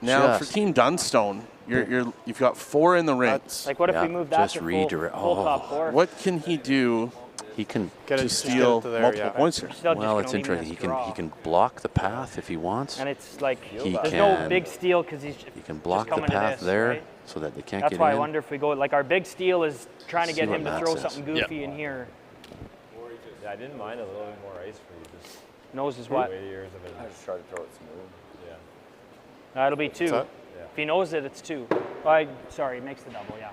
Now Just- for Team Dunstone, you've got 4 in the ring. Like, what if we move that just to redirect. full top 4? What can he do He can to steal multiple points here? Still just well, gonna it's leave him interesting. this He draw. can block the path if he wants. And it's like, He there's no can- big steal because he's He can just block the coming to path this, there right? so that they can't That's get why in. I wonder if we go, like, our big steal is trying to See get what him to Matt throw says. something goofy in here. Yeah, I didn't mind a little bit more ice for you. Just Knows is what? wait years of it. I just try to throw it smooth. Yeah. It'll be 2. that? If he knows it, it's 2. Sorry, it makes the double, yeah.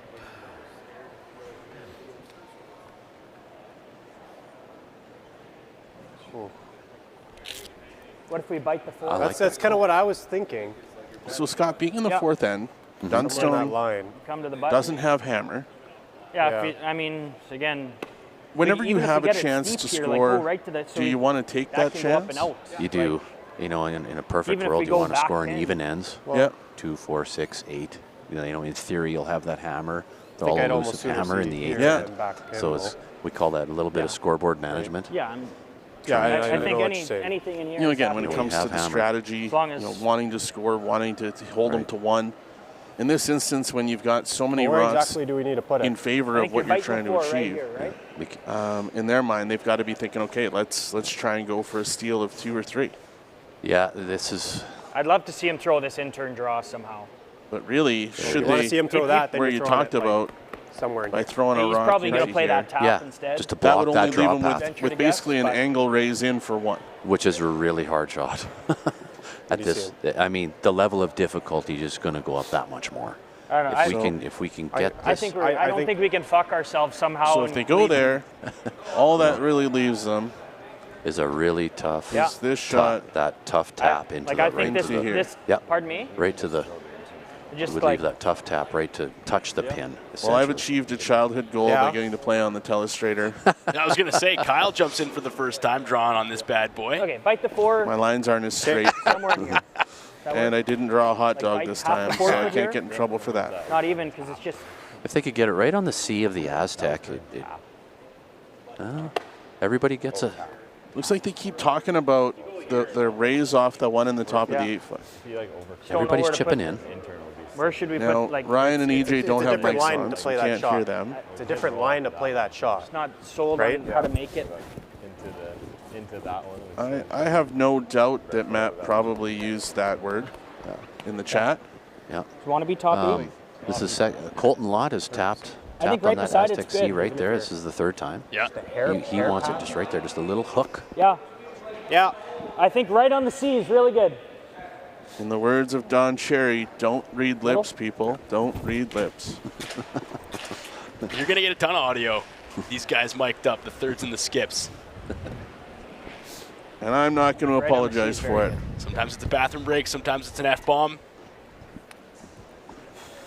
What if we bite the 4? That's kind of what I was thinking. So Scott, being in the Yep. 4th end, That Dunstone line. Come to the button. doesn't have hammer. Yeah, Yeah. If I mean, again, Whenever you even if we have a get it chance steep to here, like, score, go right to the, so do you want to take that can go up and chance? out. You do. You know, in a perfect Even if world, we you go want to back score in in. even ends. Yeah. 2, 4, 6, 8. You know, in theory, you'll have that hammer, the think I'd all almost elusive hammer in the here 8th Yeah. end. and back in So it's, we call that a little bit of scoreboard management. Yeah, Yeah, I I think know what you're saying. anything in here. You know, is again, when it happening. comes to have the hammer. strategy, As long you as- know, wanting to score, wanting to hold them to 1. In this instance, when you've got so many Where rocks exactly do we need to put it? in favor I of think what you're you're trying to biting 4 right achieve, here, right? in their mind, they've got to be thinking, okay, let's try and go for a steal of 2 or 3. Yeah, this is. I'd love to see him throw this in-turn draw somehow. But really, should you want they, to see him throw that, then where you're you throwing talked it, like, about somewhere in by here. throwing a He's rock probably going right to play here, that tap Yeah, instead. just to that block would only that leave draw them path, Venture with to basically guess, an but- angle raise in for 1. which is a really hard shot. At do you this, I mean, the level of difficulty is going to go up that much more. I don't know. If we can get I this. think I don't think we can fuck ourselves somehow. So if and they go leave- there, all that really leaves them is a really tough. Yeah. is this shot. That tough tap into like the I right think to the. this. Yep. Pardon me. Right to the. Just would like leave that tough tap right to touch the pin. Well, I've essentially. achieved a childhood goal by getting to play on the telestrator. I was going to say, Kyle jumps in for the first time drawing on this bad boy. okay, bite the 4 My lines aren't as straight, somewhere in here. and I didn't draw a hot dog bite this half time, the so fork I here? can't get in trouble for that. Not even because it's just. If they could get it right on the C of the Aztec, everybody gets a. Looks like they keep talking about the raise off the one in the top of the 8-foot. Everybody's chipping in. Where should we Now, put like? Ryan and EJ don't it's a have different mics line on, to so play you that can't shot. hear them. It's a different line to play that shot. It's not sold Right? on how to make it. Into that one. I have no doubt that Matt probably used that word in the chat. Yeah. You want to be top 8? This is Colton Lott has tapped I think on right that beside Aztec it's C good, right even there. if This is the 3rd time. Yeah. He wants it just right there, just a little hook. Yeah. Yeah. I think right on the C is really good. In the words of Don Cherry, don't read lips, people. Don't read lips. You're going to get a ton of audio. These guys mic'd up, the thirds and the skips. And I'm not going to Right on the apologize C, for very it. good. Sometimes it's a bathroom break, sometimes it's an F-bomb.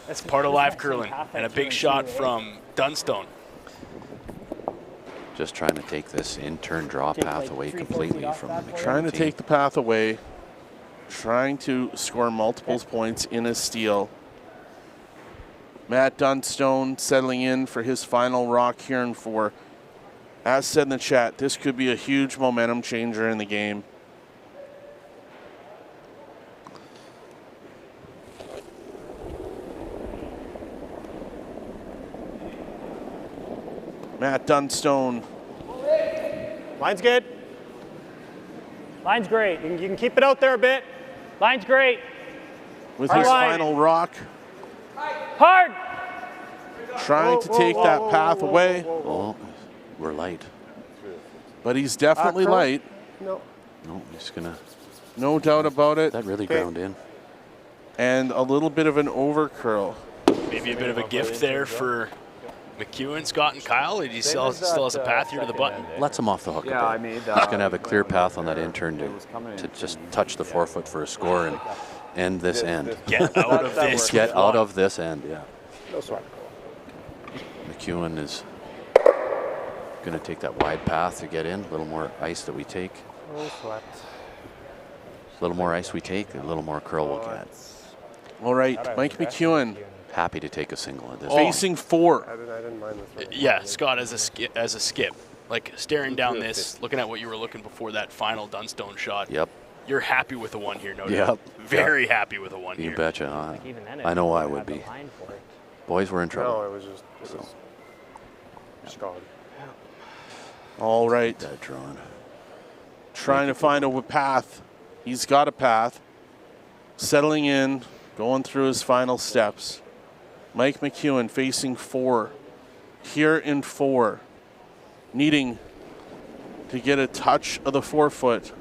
That's part of live curling. And a big shot from Dunstone. Just trying to take this in-turn draw path away completely from the McEwen Trying to team. take the path away. Trying to score multiple points in a steal. Matt Dunstone settling in for his final rock here in 4. As said in the chat, this could be a huge momentum changer in the game. Matt Dunstone. Line's good. Line's great. You can keep it out there a bit. Line's great. With his final rock. Hard! Trying to take that path away. Oh, we're light. But he's definitely light. No. No, he's gonna. No doubt about it. That really ground in. And a little bit of an over curl. Maybe a bit of a gift there for McEwen, Scott, and Kyle. He still has a path here to the button. Lets him off the hook. Yeah, a bit. He's going to have a clear path on that in-turn to just touch the forefoot for a score and end this end. Get out of this. Get out of this end, yeah. No sweat. McEwen is going to take that wide path to get in. A little more ice that we take. No sweat. A little more ice we take, a little more curl we'll get. All right, Mike McEwen. Happy to take a single at this. Facing 4. I didn't mind this. Yeah, Scott as a skip. Like staring down this, looking at what you were looking before that final Dunstone shot. Yep. You're happy with the one here, no Yep. doubt. Very happy with the one here. You betcha. I know I would be. Boys were in trouble. No, it was just gone. All right. That drawn. Trying to find a path. He's got a path. Settling in, going through his final steps. Mike McEwen facing 4. Here in 4. Needing to get a touch of the forefoot.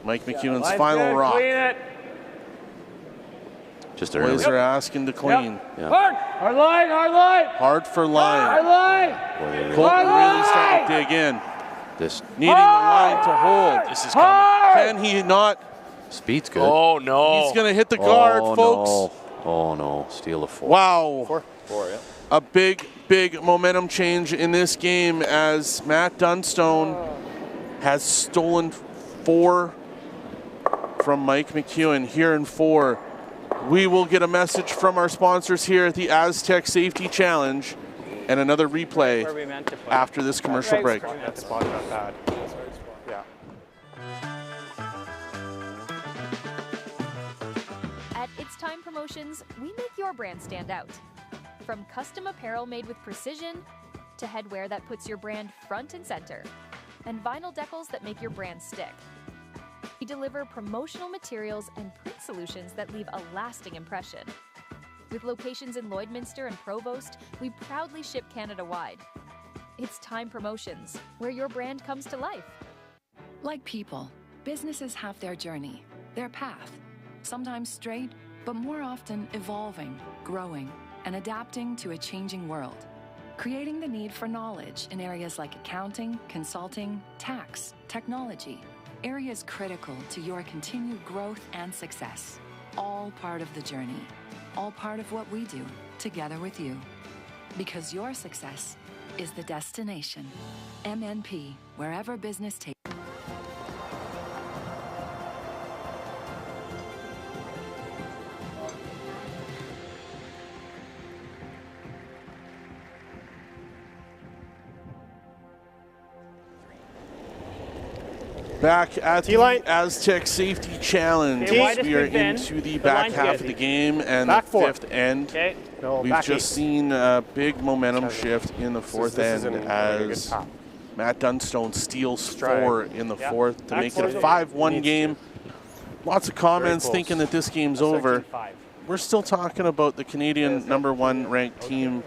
Mike McEwen's final rock. Clean it. Just early. Boys are asking to clean. Yeah. Hard! Hard line, hard line! Hard for line. Hard line! Colton really starting to dig in. This needing the line to hold. This is coming. Can he not? Speed's good. Oh, no. He's going to hit the guard, folks. No. Oh, no. Steal a 4. Wow. 4, yeah. A big momentum change in this game as Matt Dunstone has stolen 4 from Mike McEwen here in 4. We will get a message from our sponsors here at the Astec Safety Challenge and another replay after this commercial break. That spot got bad. Yeah. At It's Time Promotions, we make your brand stand out. From custom apparel made with precision to headwear that puts your brand front and center, and vinyl decals that make your brand stick. We deliver promotional materials and print solutions that leave a lasting impression. With locations in Lloydminster and Provost, we proudly ship Canada-wide. It's Time Promotions, where your brand comes to life. Like people, businesses have their journey, their path, sometimes straight, but more often evolving, growing, and adapting to a changing world. Creating the need for knowledge in areas like accounting, consulting, tax, technology, areas critical to your continued growth and success. All part of the journey, all part of what we do together with you. Because your success is the destination. MNP, wherever business takes. Back at the Astec Safety Challenge. We are into the back half of the game and the 5th end. Okay. No, We've just seen a big momentum shift in the 4th end as Matt Dunstone steals 4 in the 4th to make it a 5-1 game. Lots of comments thinking that this game's over. We're still talking about the Canadian #1 ranked team.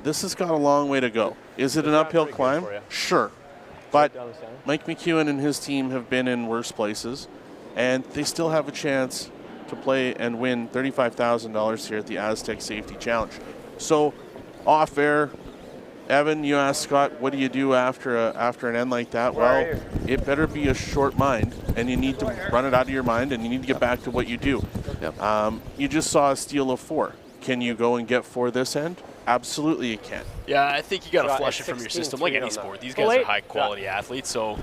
This has got a long way to go. Is it an uphill climb? Sure. But Mike McEwen and his team have been in worse places, and they still have a chance to play and win $35,000 here at the Astec Safety Challenge. So, off air, Evan, you asked Scott, what do you do after an end like that? Well, it better be a short mind, and you need to run it out of your mind, and you need to get back to what you do. Yep. You just saw a steal of 4. Can you go and get 4 this end? Absolutely you can. Yeah, I think you got to flush it from your system like any sport. These guys are high-quality athletes, so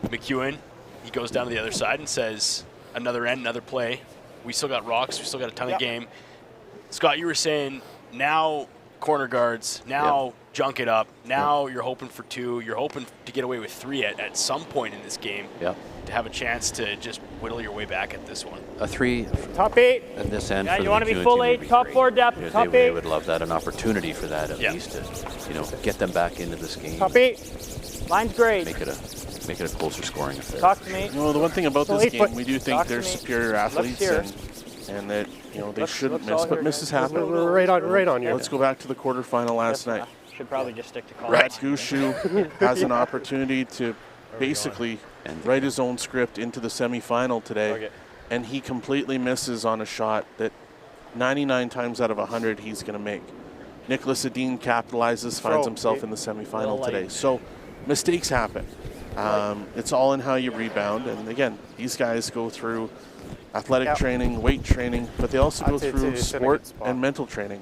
McEwen, he goes down to the other side and says, another end, another play. We still got rocks. We still got a ton of game. Scott, you were saying now corner guards, now junk it up. Now you're hoping for 2. You're hoping to get away with 3 at some point in this game. Yep. to have a chance to just whittle your way back at this one. A 3 top 8 at this end. Yeah, for you the want to be McEwen full team 8, would be top great. 4 depth, You know, top they 8. would love that, an opportunity for that at least to, you know, get them back into this game. Top 8. Line's great. Make it a closer scoring affair. Talk to me. You know, the one thing about So this 8 game, foot. we do think Talk they're to me. superior athletes and that, you know, they shouldn't miss, but misses happen. Right on you. Let's go back to the quarterfinal last night. Should probably just stick to college. Brad Gushu has an opportunity to basically write his own script into the semifinal today, and he completely misses on a shot that 99 times out of 100 he's going to make. Nicholas Adine capitalizes, finds himself in the semifinal today. So mistakes happen. It's all in how you rebound, and again, these guys go through athletic training, weight training, but they also go through sport and mental training.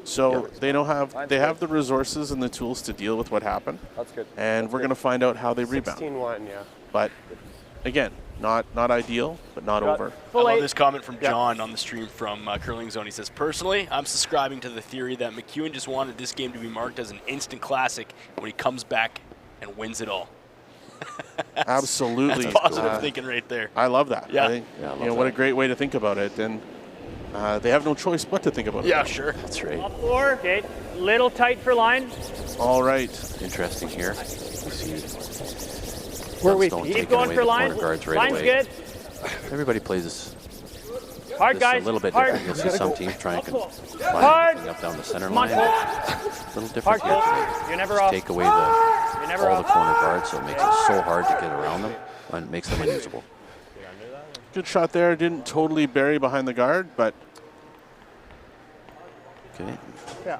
So they have the resources and the tools to deal with what happened. That's good. And we're going to find out how they rebound. 16-1, yeah. But again, not ideal, but not over. I love this comment from John on the stream from Curling Zone. He says, personally, I'm subscribing to the theory that McEwen just wanted this game to be marked as an instant classic when he comes back and wins it all. Absolutely. That's positive thinking right there. I love that. Yeah. I think, you know, what a great way to think about it. And they have no choice but to think about it. Yeah, sure. That's right. Top 4. Okay. Little tight for line. All right. Interesting here. We see Dunstone keep going for line. Guards right Line's away. good. Everybody plays this, Hard, this guys. a little bit Hard. different. You'll see some teams try and Hard. line up down the center Come on, line. A little different Hard, here. Cole. You're never Just off. take away You're never all off. the corner guards, so it makes it so hard to get around them and makes them unusable. Good shot there. Didn't totally bury behind the guard, but okay. Yeah.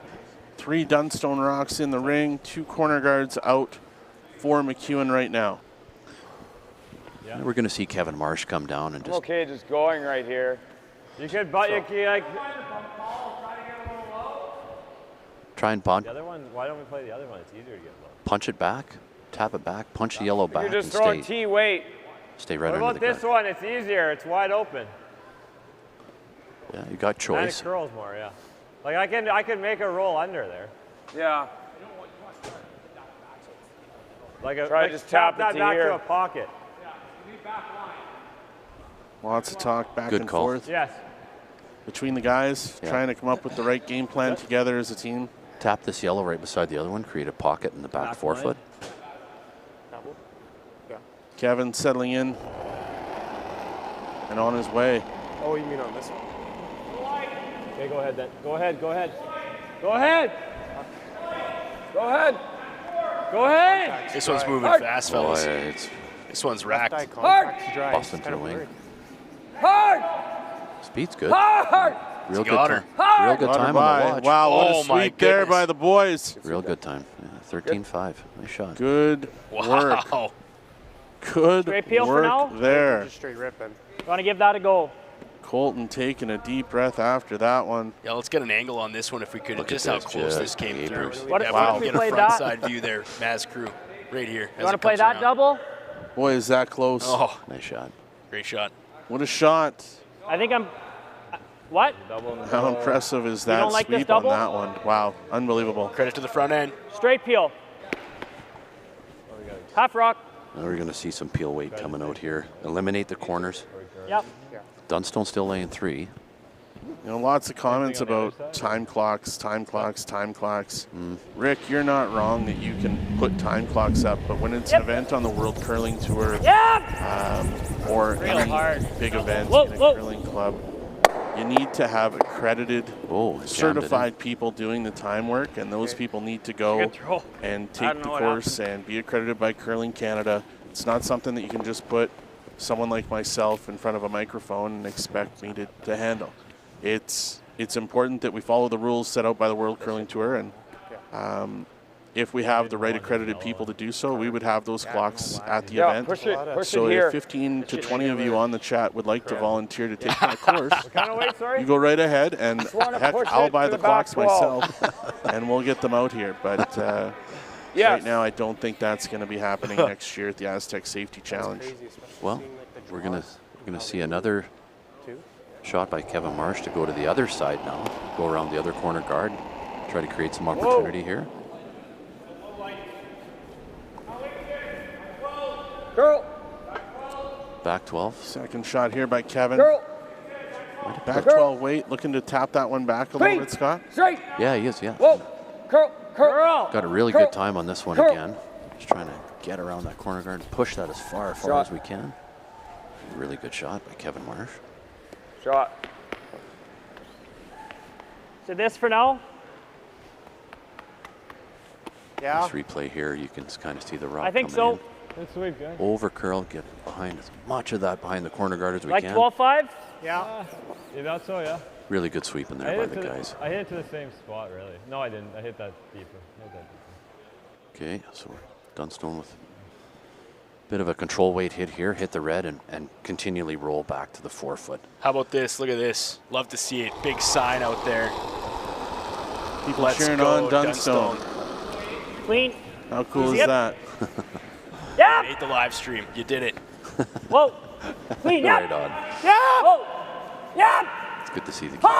3 Dunstone rocks in the ring, 2 corner guards out for McEwen right now. And we're going to see Kevin Marsh come down and I'm just okay just going right here. You could, but you like. try and The other one, why don't we play the other one? It's easier to get low. punch it back, tap it back, punch the yellow back, You're just and throwing stay T-weight. right What under about the this guard. one? It's easier. It's wide open. Yeah, you got And it choice. curls more, yeah. Like I can make a roll under there. Yeah. Like Try to just tap it that to back here. to a pocket. Lots of talk back Good and call. forth Yes. between the guys, Yeah. trying to come up with the right game plan together as a team. Tap this yellow right beside the other one, create a pocket in the back forefoot. Kevin settling in and on his way. Oh, you mean on this one? Okay, go ahead then. Go ahead, go ahead. Go ahead. Go ahead. Go ahead. This one's moving fast, fellas. This one's racked. Boston to the wing. Hard. Speed's good. Hard. Real good got time. her. Real good Got her time by. on the watch. Wow, what Oh a my sweep there goodness. by the boys. Real good time. Yeah, 13-5. Nice shot. Good work. Wow. Good Straight peel for now? work there. Just straight rip then. Want to give that a go? Colton taking a deep breath after that one. Yeah, let's get an angle on this one if we could. Look Just at how this, close Jack. this came through. Abrams. What- Yeah, what wow. if we Get a played front that? side view there, Maz crew, right here. You want to play that double? Boy, is that close. Oh, Nice shot. great shot. What a shot. I think I'm. What? How impressive is that don't like this sweep on double? that one? Wow, unbelievable. Credit to the front end. Straight peel. Half rock. Now we're going to see some peel weight coming out here. Eliminate the corners. Yep. Dunstone still laying 3. You know, lots of comments about time clocks, time clocks, time clocks. Rick, you're not wrong that you can put time clocks up, but when it's an event on the World Curling Tour or Real any hard. big event Whoa, in a whoa. curling club, you need to have accredited, certified people doing the time work, and those people need to go Good throw. and I take don't the know what course and be accredited by Curling Canada. It's not something that you can just put someone like myself in front of a microphone and expect me to handle. It's important that we follow the rules set out by the World Curling Tour, and if we have the right accredited people to do so, we would have those clocks at the event. Push So it here. if 15 to 20 of you on the chat would like to volunteer to take my course, Kind of weight, sorry. you go right ahead, and wanna heck, push I'll it buy to the the back clocks 12. myself, and we'll get them out here. But Yes. right now, I don't think that's going to be happening next year at the Astec Safety Challenge. Well, we're gonna see another shot by Kevin Marsh to go to the other side now. Go around the other corner guard. Try to create some opportunity here. Girl. Back 12. Second shot here by Kevin. Curl. Back 12 weight, looking to tap that one back a little bit, Scott. Straight. Yeah, he is, yeah. Whoa. Curl. Curl. Got a really good time on this one again. Just trying to get around that corner guard and push that as far as we can. Really good shot by Kevin Marsh. Shot. So this for now? Yeah. This replay here, you can kind of see the rock I think coming so. Good sweep, guys. in. Over curl, get behind as much of that behind the corner guard as we Like can. 12-5? Yeah. You thought so, yeah. Really good sweep in there by the guys. I hit it to the same spot, really. No, I didn't. I hit that deeper. Okay, so Dunstone with a bit of a control weight hit here, hit the red and continually roll back to the 4-foot. How about this? Look at this. Love to see it. Big sign out there. People Let's cheering go, on Dunstone. Clean. How cool is Yep. that? Yeah. Hate the live stream. You did it. Whoa. Clean. Yeah. Right on. Yeah. Whoa. Yeah. It's good to see the kids. Dunstone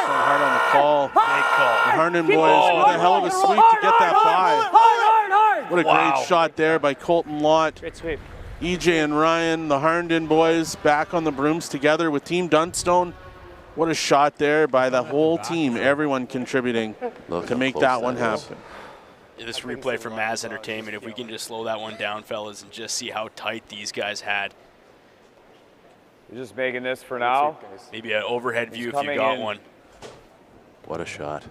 hard on the call. Big call. The Herndon boys with a hell of a sweep to get that 5. Hard. What a great shot there by Colton Lott. Great sweep. EJ and Ryan, the Herndon boys, back on the brooms together with Team Dunstone. What a shot there by the whole team, everyone contributing to make that one happen. This replay from Maz Entertainment, if we can just slow that one down, fellas, and just see how tight these guys had. You're just making this for now? Maybe an overhead view if you coming got in. one. What a shot.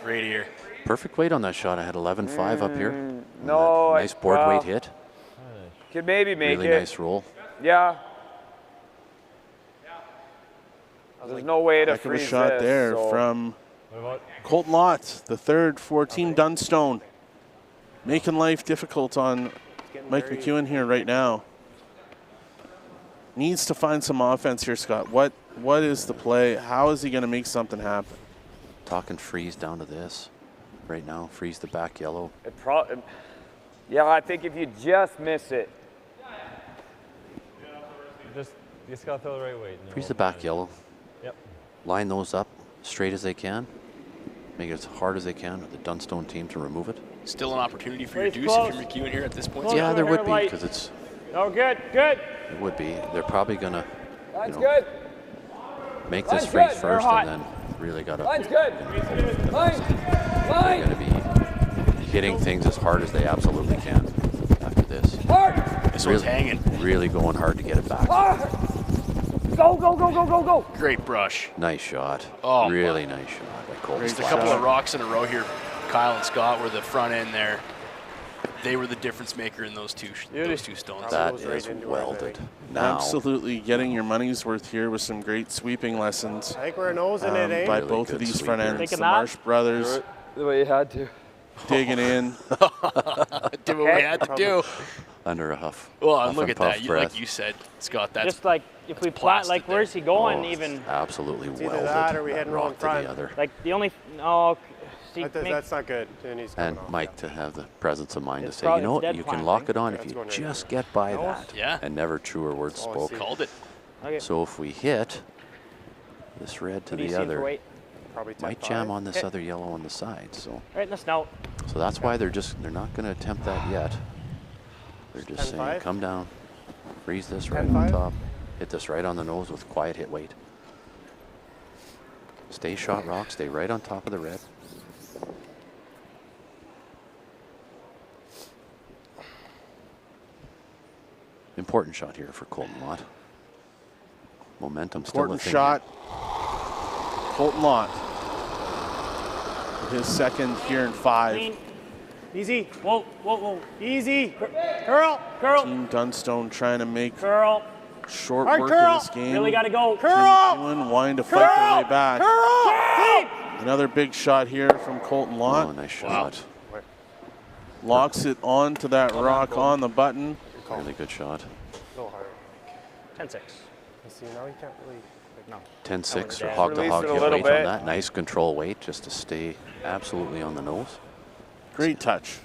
Right here. Perfect weight on that shot. I had 11.5 up here. No. Nice board weight hit. Could maybe make Really it. nice roll. Yeah. There's no way to Heck of a freeze shot this, there so. from Colton Lott, the third for Team Dunstone. Making life difficult on Mike McEwen here right now. Needs to find some offense here, Scott. What is the play? How is he going to make something happen? Talking freeze down to this right now. Freeze the back yellow. Yeah, I think if you just miss it. You just got to throw the right weight. Freeze the back yellow. Yep. Line those up straight as they can. Make it as hard as they can with the Dunstone team to remove it. Still an opportunity for your Race deuce close. if you're McEwen here at this point. Yeah, there would be Light. because it's. No, good. Good. It would be. They're probably gonna. Line's good. Make this Line's freeze good. first hot. and then really gotta. Line's good. Line. They're gonna be hitting things as hard as they absolutely can after this. Hard. This one's hanging. Really going hard to get it back. Hard. Go, go, go, go, go, go. Great brush. Nice shot. Oh, really nice shot by Cole. Just a couple of rocks in a row here. Kyle and Scott were the front end there. They were the difference maker in those two stones. That is welded. Now. Absolutely getting your money's worth here with some great sweeping lessons. I think we're nosing it, eh? By Really both good of these sweeper. front ends. Taking The that? Marsh brothers The way you had to. digging in. Do what we had to do. Under a huff. Well, Huff and look and at puff that. breath. Like you said, Scott, that's Just like if we plant, like where's he going? Oh, Even absolutely It's either welded. that or we that heading rock wrong to front. the other. like the only see, That's not good. And he's coming And off. Mike to have the presence of mind It's to say, you know what, dead you can planting. lock it on Yeah, if it's you going right just get by No. that. Yeah. And never truer words Oh, I spoke. see. called it. Okay. So if we hit this red to What do you the see for other, weight? Probably might 10-5. jam on this Okay. other yellow on the side. So Right in the snout. that's why they're not going to attempt that yet. They're just saying, 10-5? come down, freeze this right 10-5? on top, hit this right on the nose with quiet hit weight. Stay shot rock, stay right on top of the red. Important shot here for Colton Lott. Momentum still a Important thing shot. Colton Lott. His second here in 5. Clean. Easy. Whoa, whoa, whoa. Easy. Curl, curl, Team Dunstone trying to make curl. short Hard work curl. of this game. Really got to go. Team Curl. McEwen wanting to fight their way back. Curl. Another big shot here from Colton Lott. Oh, nice shot. Locks it onto that rock on the button. Really good shot. A little harder. 10-6. See, now he can't really. No. 10-6 or down. hog to Release hog it a hit little weight on bit. that. Nice control weight just to stay absolutely on the nose. Great touch.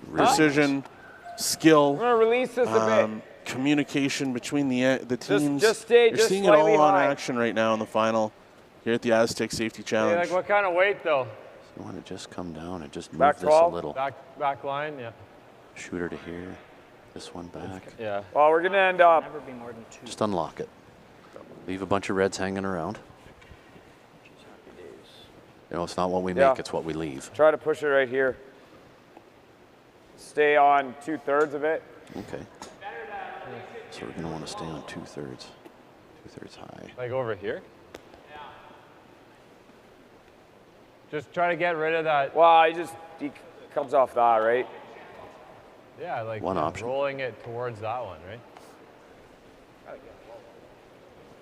Really Precision, skill, We're gonna release this a bit. communication between the teams. Just stay You're just seeing it all slightly on high. action right now in the final here at the Astec Safety Hey, Challenge. like what kind of weight though? You want to just come down and just move Back this 12? a little. Back line, yeah. Shooter to here. This one back. Yeah. Well, we're going to end up. Never be more than 2. Just unlock it. Leave a bunch of reds hanging around. You know, it's not what we make, it's what we leave. Try to push it right here. Stay on 2/3 of it. Okay. So we're going to want to stay on 2/3. 2/3 high. Like over here? Just try to get rid of that. Well, he comes off that, right? Yeah, like One option. rolling it towards that one, right?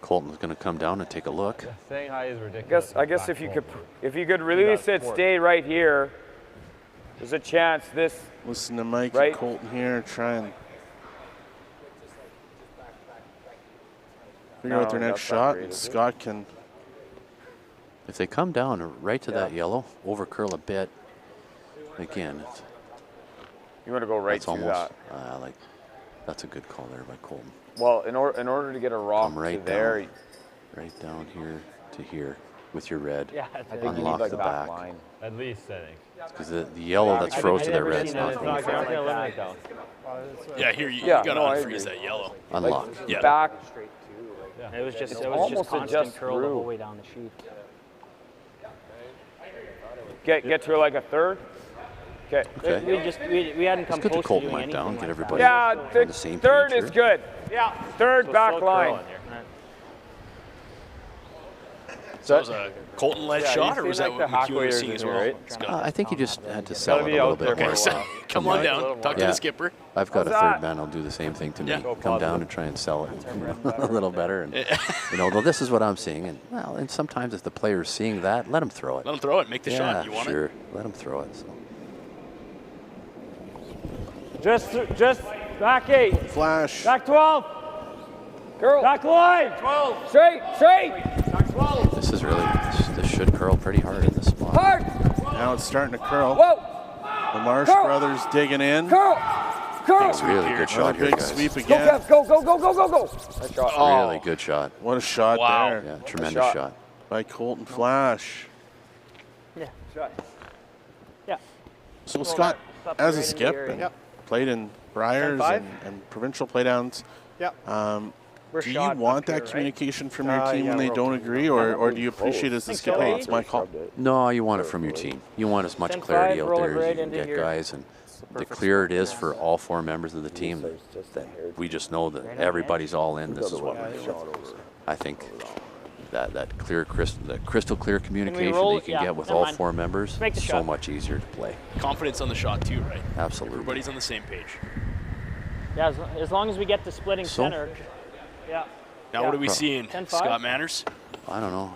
Colton's going to come down and take a look. Staying high is ridiculous. I guess if you could release it, stay right here. There's a chance this. Listen to Mike and Colton here, try and figure out their next shot, and Scott can. If they come down right to that yellow, over curl a bit, again, it's, you want to go right to that. That's a good call there by Colton. Well, in order to get a rock right to there, down, right down here to here with your red. Yeah, I think unlock you need, the back. back. Line. At least, I think. Because the yellow that's froze to that red's not going to like fall. Yeah, here you gotta unfreeze that yellow. Unlock. Yeah. Back. Yeah. It was just almost constant curl the through. whole way down the sheet. Get to like a 1/3. Okay. We hadn't come It's good to close to Colton doing went anything down, like get everybody Yeah, on the same 1/3 page is here. good. Yeah, 1/3 back line. So that was a Colton-led shot, or was that what McEwen was seeing as well? Right? I think he just had to sell it a little bit more. Come on down, talk to the skipper. I've got a third man who'll do the same thing to me. Come down and try and sell it a little better. And, you know, though this is what I'm seeing. And, well, and sometimes if the player's seeing that, let him throw it. Let him throw it, make the shot. You want sure. it? Let him throw it. So. Just back 8. Flash. Back 12. Curl. Back line. 12. Straight. Back 12. This is really, this should curl pretty hard in this spot. Hard. Now it's starting to curl. Whoa. The Marsh brothers digging in. Curl. Really good shot here, big guys. sweep again. Go. Nice shot. Really good shot. What a shot there. Yeah, tremendous shot. By Colton Flash. Yeah. Shot. Yeah. So Scott, as a skip, and played in Briars and provincial playdowns. Do you want that communication from your team when they don't agree, or do you appreciate as a skip, hey, it's my call? No, you want it from your team. You want as much clarity out there as you can get, guys. And the clearer it is for all 4 members of the team, that we just know that everybody's all in. This is what we're doing. I think that crystal clear communication that you can get with all 4 members is so much easier to play. Confidence on the shot too, right? Absolutely. Everybody's on the same page. Yeah, as long as we get to splitting center. Yeah. Now what are we seeing, 10-5? Scott Manners? I don't know.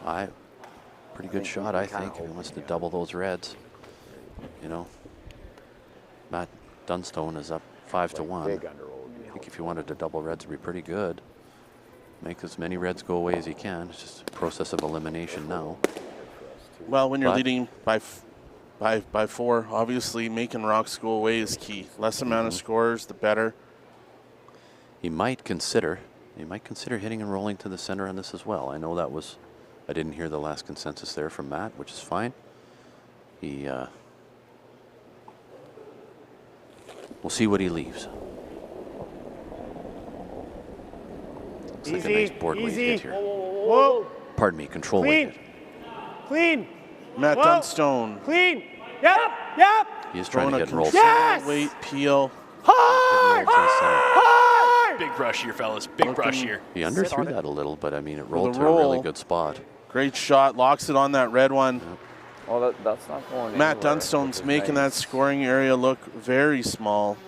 Pretty good shot, I think. He wants to double those reds. You know, Matt Dunstone is up 5-1. I think if you wanted to double reds, it'd be pretty good. Make as many reds go away as you can. It's just a process of elimination now. Well, when you're leading by 4, obviously making rocks go away is key. Less amount of scores, the better. He might consider hitting and rolling to the center on this as well. I know that was, I didn't hear the last consensus there from Matt, which is fine. We'll see what he leaves. Looks like a nice board weight hit here. Whoa. Pardon me, control weight hit. Clean. Matt Dunstone. Clean. Yep. He is trying to get rolled. Yes! Weight peel. Hard. Big brush here, fellas. Big brush here. He underthrew that a little, but I mean, it rolled to a really good spot. Great shot. Locks it on that red one. Oh, that's not going Matt anywhere. Dunstone's making that scoring area look very small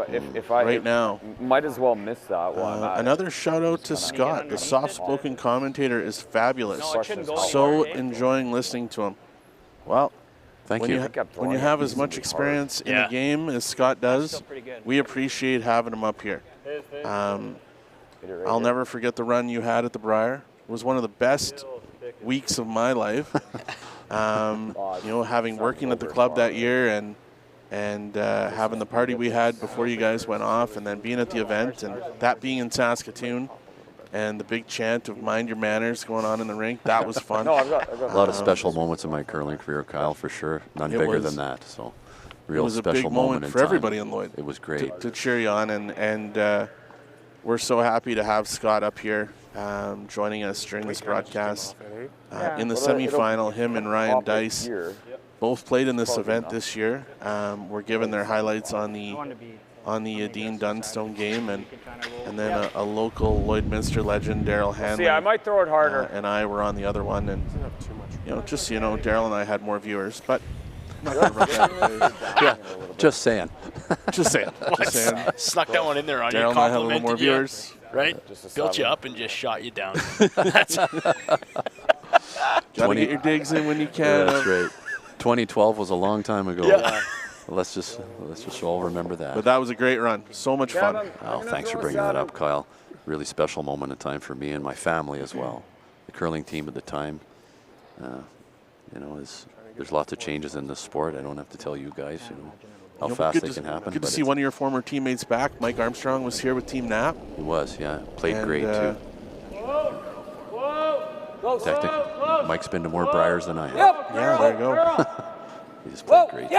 now. Might as well miss that one. Another shout out to Scott. The soft-spoken commentator is fabulous. So enjoying listening to him. Well, Thank you. When you have as much experience in a game as Scott does, we appreciate having him up here. I'll never forget the run you had at the Briar. It was one of the best weeks of my life. You know, having working at the club that year and having the party we had before you guys went off, and then being at the event, and that being in Saskatoon, and the big chant of "Mind Your Manners" going on in the rink. That was fun. A lot of special moments in my curling career, Kyle, for sure. None bigger than that. So, Real it was a special big moment for in time. everybody in Lloyd. It was great. To cheer you on, and we're so happy to have Scott up here joining us during this broadcast. In the semifinal, him and Ryan Dice both played in this event this year. We're given their highlights on the Dean Dunstone game, and then a local Lloydminster legend, Daryl Hanley. See, I might throw it harder. And I were on the other one, and just so you know, Daryl and I had more viewers, but. Yeah, just saying. Just saying. Snuck that one in there on Daryl you. and I had a little more Complimented you, viewers. right? Built you up and just shot you down. That's Gotta get your digs in when you can. That's right. 2012 was a long time ago. Yeah. Let's just all remember that. But that was a great run. So much fun. Oh, thanks for bringing that up, Kyle. Really special moment in time for me and my family as well. The curling team at the time, there's lots of changes in this sport. I don't have to tell you guys, how fast they can happen. Good to see one of your former teammates back. Mike Armstrong was here with Team Nap. He was, yeah. Played great too. Mike's been to more Briars than I have. Yeah, there you go. He just played great.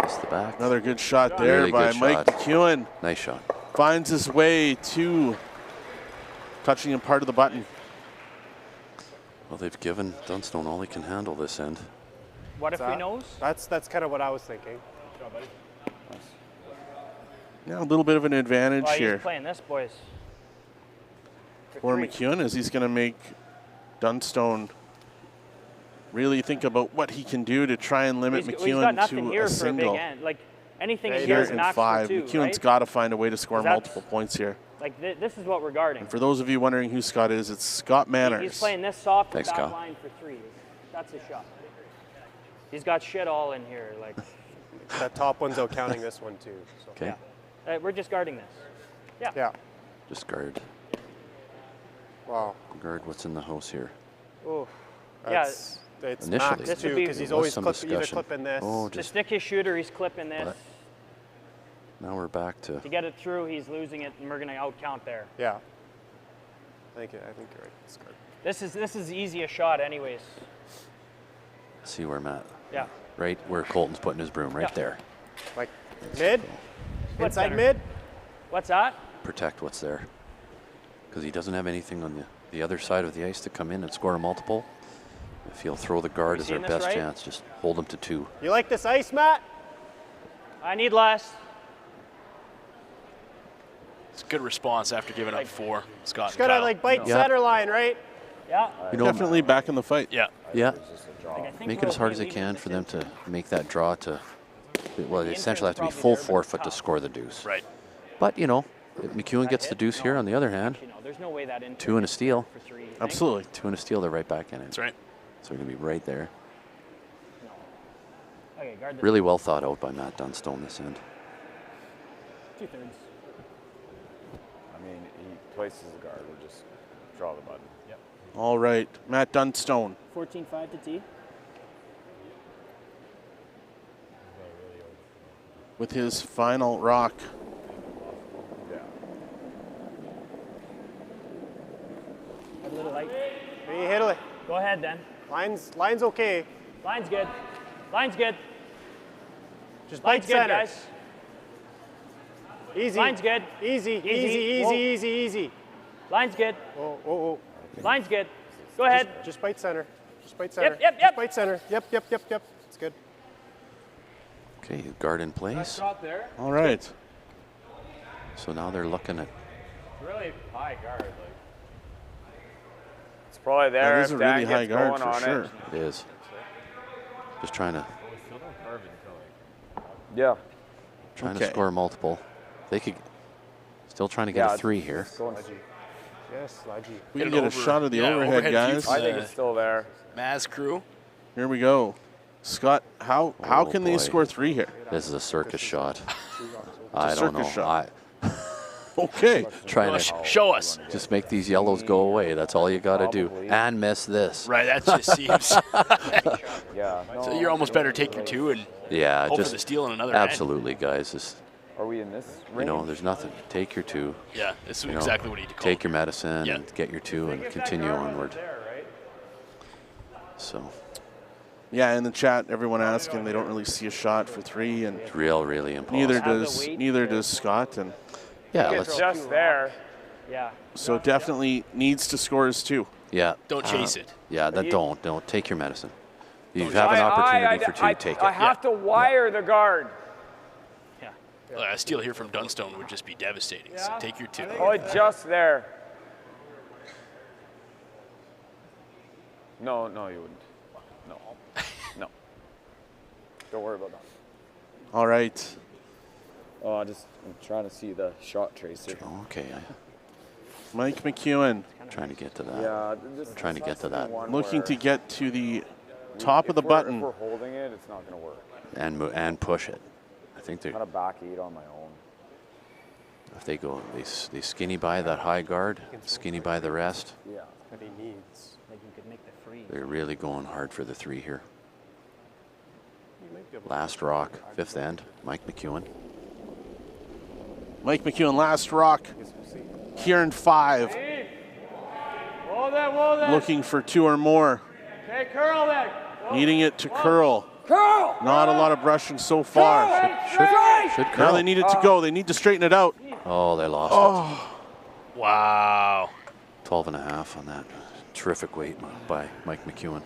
Missed the back. Another good shot there Really by good Mike shot. McEwen. Nice shot. Finds his way to touching a part of the button. Well, they've given Dunstone all he can handle this end. What if he knows? That's kind of what I was thinking. Now a little bit of an advantage Well, here he's playing this, boys. for McEwen, as he's going to make Dunstone really think about what he can do to try and limit He's got McEwen nothing to here a for single. a big end. Like anything in here is And max 5. for 2, McEwen's right? got to find a way to score 'Cause that's- multiple points here. Like this is what we're guarding. And for those of you wondering who Scott is, it's Scott Manners. He's playing this soft Thanks, back Kyle. line for 3. That's his shot. He's got shit all in here. Like That top one's out counting this one too. So. Okay. we're just guarding this. Yeah. Yeah. Just guard. Wow. Guard what's in the house here. Oh. That's, it's Initially, max too, because he's always either clipping this. Oh, To just stick his shooter, he's clipping this. now we're back to. To get it through, he's losing it, and we're gonna out count there. Yeah. I think you're right. It's good. This is the easiest shot, anyways. See where Matt. Yeah. Right where Colton's putting his broom, right there. Like mid? Split Inside center. mid? What's that? Protect what's there. Because he doesn't have anything on the other side of the ice to come in and score a multiple. If he'll throw the guard You as their seeing this best right? chance, just hold him to 2. You like this ice, Matt? I need less. It's a good response after giving up 4. Scott. Just gotta like bite center line, right? Yeah. Definitely back in the fight. Yeah. Yeah. think Make we're it as hard okay as they leaving can for them to make that draw to. Well, they essentially have to be probably full there, but forfeit to tough. score the deuce. Right. But if McEwen gets the deuce here, on the other hand, There's no way that 2 and a steal. for 3. you think? Absolutely. 2 and a steal, they're right back in it. That's right. So we're gonna be right there. Okay, guard this. Really well thought out by Matt Dunstone this end. 2/3. I mean, he places the guard. We'll just draw the button. Yep. All right, Matt Dunstone. 14-5 to T. With his final rock. A little light. Hey, hit it. Go ahead then. Line's okay. Line's good. Line's good. Just Line's bite good, center. guys. Easy. Line's good. Easy. Whoa. Easy. Line's good. Oh. Line's good. Go ahead. Just bite center. Just bite center. Yep. Just bite center. Yep. It's good. Okay, guard in place. there. All right. So now they're looking at. Really high guard. Like. It's probably there. That is if a Dan really high gets guard going for on sure. It. It is. Just trying to We still don't carve it Yeah. to score multiple. They could. Still trying to get a 3 here. Yes, Lodgy. We can get a shot of the overhead, guys. I think it's still there. Maz crew. Here we go. Scott, how can they boy. score 3 here? This is a circus shot. I It's a don't know. circus shot. Okay. Trying Well, to show us. just make these yellows go away. That's all you got to do. And miss this. Right, that just seems. Yeah. So you're almost better take your 2 and Yeah, hope just for the steal in another end. absolutely, guys. Just, Are we in this range? there's nothing. Take your 2. Yeah, this is you know, exactly what you need to call. Take your medicine Yeah. and get your 2 and continue onward. So Yeah, in the chat, everyone asking they don't really see a shot for 3, and it's really impossible. Neither does Scott, and yeah, it's just there. Yeah. so definitely needs to score his 2. Yeah. Don't chase it. Yeah, don't take your medicine. You have an opportunity for 2, take it. I have to wire the guard. A steal here from Dunstone would just be devastating. So take your 2. Oh, just there. No, you wouldn't. No. Don't worry about that. All right. Oh, I'm trying to see the shot tracer. Okay. Mike McEwen. Trying to get to that. Yeah, trying to get to that. Looking to get to the top of the button. If we're holding it, it's not going to work. And push it. I think they're kind of back 8 on my own. If they go, they skinny by that high guard, skinny by the rest. Yeah. But he needs. Like you could make the free. They're really going hard for the 3 here. Last rock, 5th end, Mike McEwen. Mike McEwen, last rock. Here in 5. Hold that. Looking for 2 or more. Okay, curl that. Needing it to curl. Curl! Not a lot of brushing so far. Should curl. Now they need it to go. They need to straighten it out. Oh, they lost it. Wow. 12.5 on that. Terrific weight by Mike McEwen.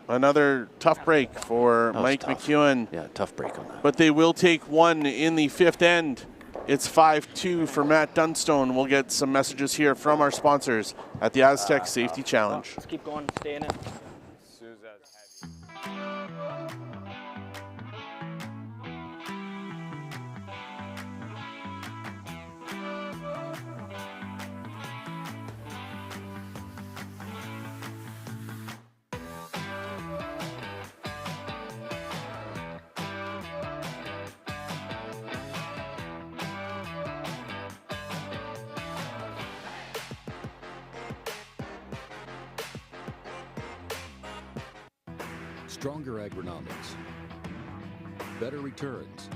Another tough break for Mike McEwen. Yeah, tough break on that. But they will take 1 in the 5th end. It's 5-2 for Matt Dunstone. We'll get some messages here from our sponsors at the Astec Safety Challenge. Let's keep going, stay in it. Stronger agronomics, better returns,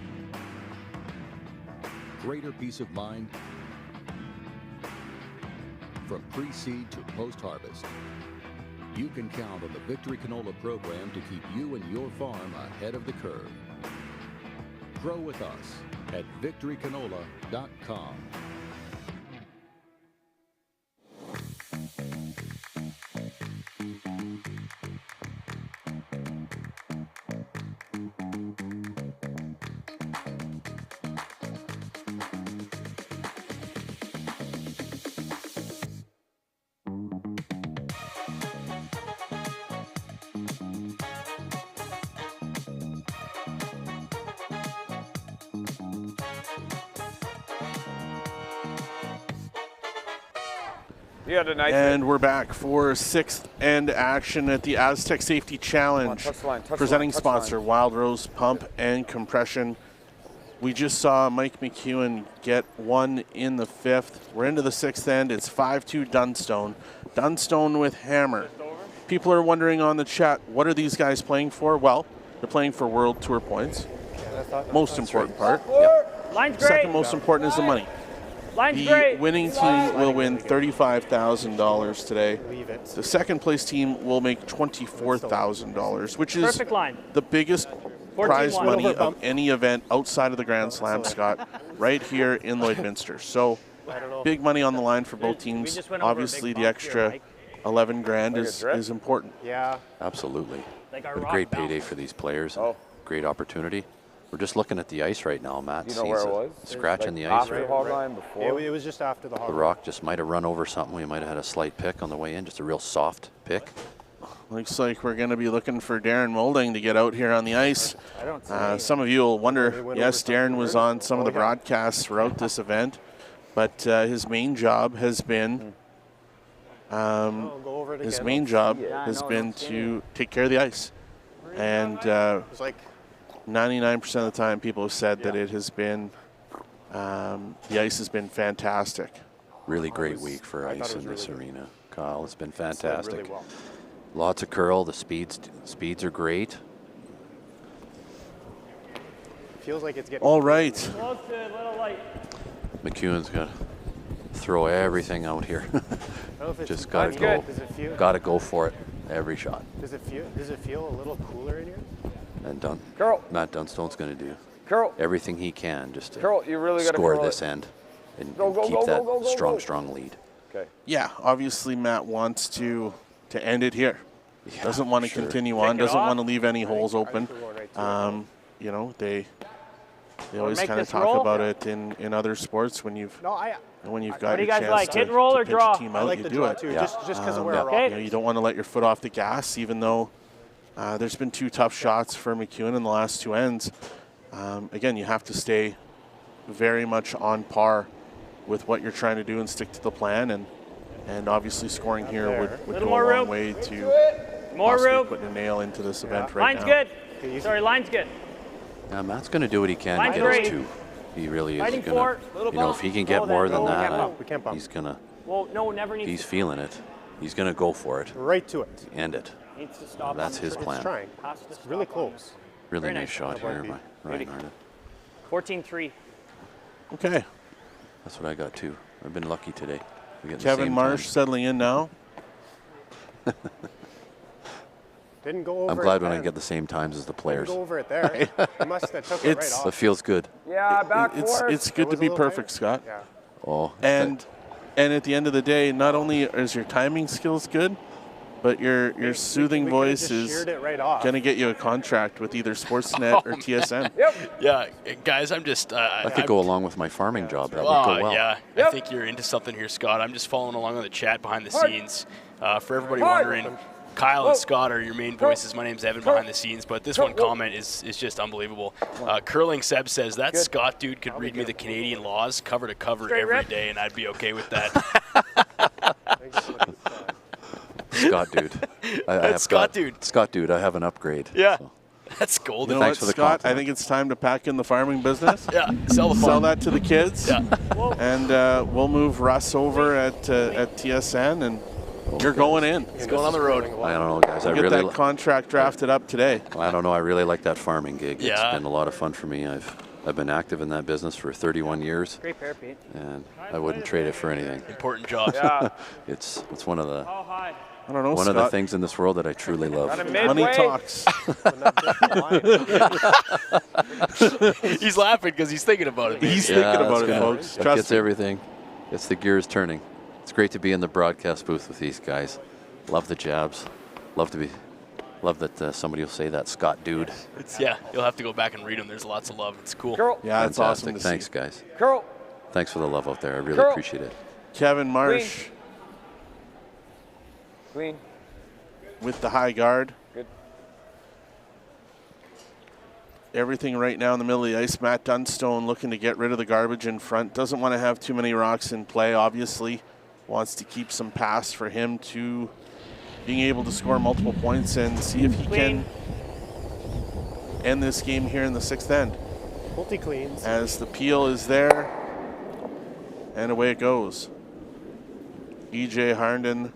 greater peace of mind from pre-seed to post-harvest. You can count on the Victory Canola program to keep you and your farm ahead of the curve. Grow with us at victorycanola.com. And we're back for 6th end action at the Astec Safety Challenge. Presenting sponsor, Wild Rose Pump and Compression. We just saw Mike McEwen get 1 in the 5th. We're into the 6th end. It's 5-2 Dunstone. Dunstone with hammer. People are wondering on the chat, what are these guys playing for? Well, they're playing for World Tour points. Most important part. Yep. Line's great. Second most important is the money. The winning team will win $35,000 today. The second place team will make $24,000, which is the biggest prize money of any event outside of the Grand Slam, Scott, right here in Lloydminster. So big money on the line for both teams. Obviously, the extra 11 grand is important. Yeah. Absolutely. A great payday for these players. Great opportunity. We're just looking at the ice right now, Matt. You know where it was? Scratching the ice right. It was just after the hog. The rock just might have run over something. We might have had a slight pick on the way in, just a real soft pick. Looks like we're going to be looking for Darren Moulding to get out here on the ice. Some of you will wonder, yes, Darren was on some of the broadcasts throughout this event, but his main job has been to take care of the ice. And 99% of the time, people have said that it has been, the ice has been fantastic. Really great week for ice in this arena, Kyle. It's been fantastic. Lots of curl. The speeds are great. Feels like it's getting all right. McEwen's got to throw everything out here. Just got to go. Got to go for it. every shot. Does it feel a little cooler in here? And Curl. Matt Dunstone's going to do Curl. everything he can just to Curl, you really gotta score curl this it. end and Go, go, keep go, that go, go, go, go. strong lead. Okay. Yeah, obviously Matt wants to end it here. Yeah, doesn't want to sure. continue on. Kick it Doesn't off. want to leave any holes open. You know, they always make kind of this talk roll? about it in other sports when you've got What do your you guys chance like, to, hit and roll to or pinch draw? a team I out, like you the do draw it. too, just because of where our Okay. You know, you don't want to let your foot off the gas, even though there's been 2 tough shots for McEwen in the last 2 ends. Again, you have to stay very much on par with what you're trying to do and stick to the plan, and obviously scoring here would Little go more a long room. way to More possibly room. putting a nail into this event right Line's now. good. Sorry, line's good. Now Matt's going to do what he can Line's to get great. his 2. He really is Fighting going for. to, you know, if he can get more than that, We can't bump. he's going to, Well, no, never needs he's to. feeling it. He's going to go for it, Right to it. end it. Needs to stop. That's on his the- plan. It's trying. Has to It's stop really on close. Really Very nice nice. shot here by Ryan Beauty. Arnott. 14-3. Okay. That's what I got too. I've been lucky today. We get the Kevin same Marsh time. settling in now. Didn't go over I'm glad it when I then. get the same times as the Didn't players. go over it there. He must have took it right It's- off. It feels good. Yeah, back forth. It's good was to a be little perfect, Scott. Yeah. Oh, And at the end of the day, not only is your timing skills good, but your soothing we could've voice just is sheared it right off. going to get you a contract with either Sportsnet or TSN. Yeah, guys, I'm just. that could go along with my farming job. That would go well. Yeah, I think you're into something here, Scott. I'm just following along on the chat behind the scenes. For everybody wondering, Kyle and Scott are your main voices. My name's Evan behind the scenes, but this one comment is just unbelievable. Curling Seb says, that Scott dude could read me the Canadian laws cover to cover every day, and I'd be okay with that. Scott dude. Scott dude, I have an upgrade. Yeah. So. That's golden. You know Thanks what, for the Scott? I compliment. think it's time to pack in the farming business. Yeah, sell the farm. Sell that to the kids. Yeah. And we'll move Russ over at TSN, and you're going in. He's going on the road. I don't know, guys. I Get really that contract drafted up today. I don't know. I really like that farming gig. Yeah. It's been a lot of fun for me. I've been active in that business for 31 years. Great pair, Pete. And I wouldn't trade it for anything. Important job. Yeah. It's one of the How high? I don't know, one Scott. of the things in this world that I truly love. Got a Money midway. talks. He's laughing because he's thinking about it. He's thinking about it, that's folks. That Trust gets me. everything. It's the gears turning. It's great to be in the broadcast booth with these guys. Love the jabs. Love that somebody will say that Scott dude. Yeah, you'll have to go back and read them. There's lots of love. It's cool. Curl. Yeah, it's awesome to Thanks, see. guys. Curl. Thanks for the love out there. I really Curl. appreciate it. Kevin Marsh Clean. with the high guard. Good. Everything right now in the middle of the ice. Matt Dunstone looking to get rid of the garbage in front. Doesn't want to have too many rocks in play, obviously. Wants to keep some pass for him to being able to score multiple points and see if he can end this game here in the 6th end. Multi-cleans. As the peel is there, and away it goes. EJ Harnden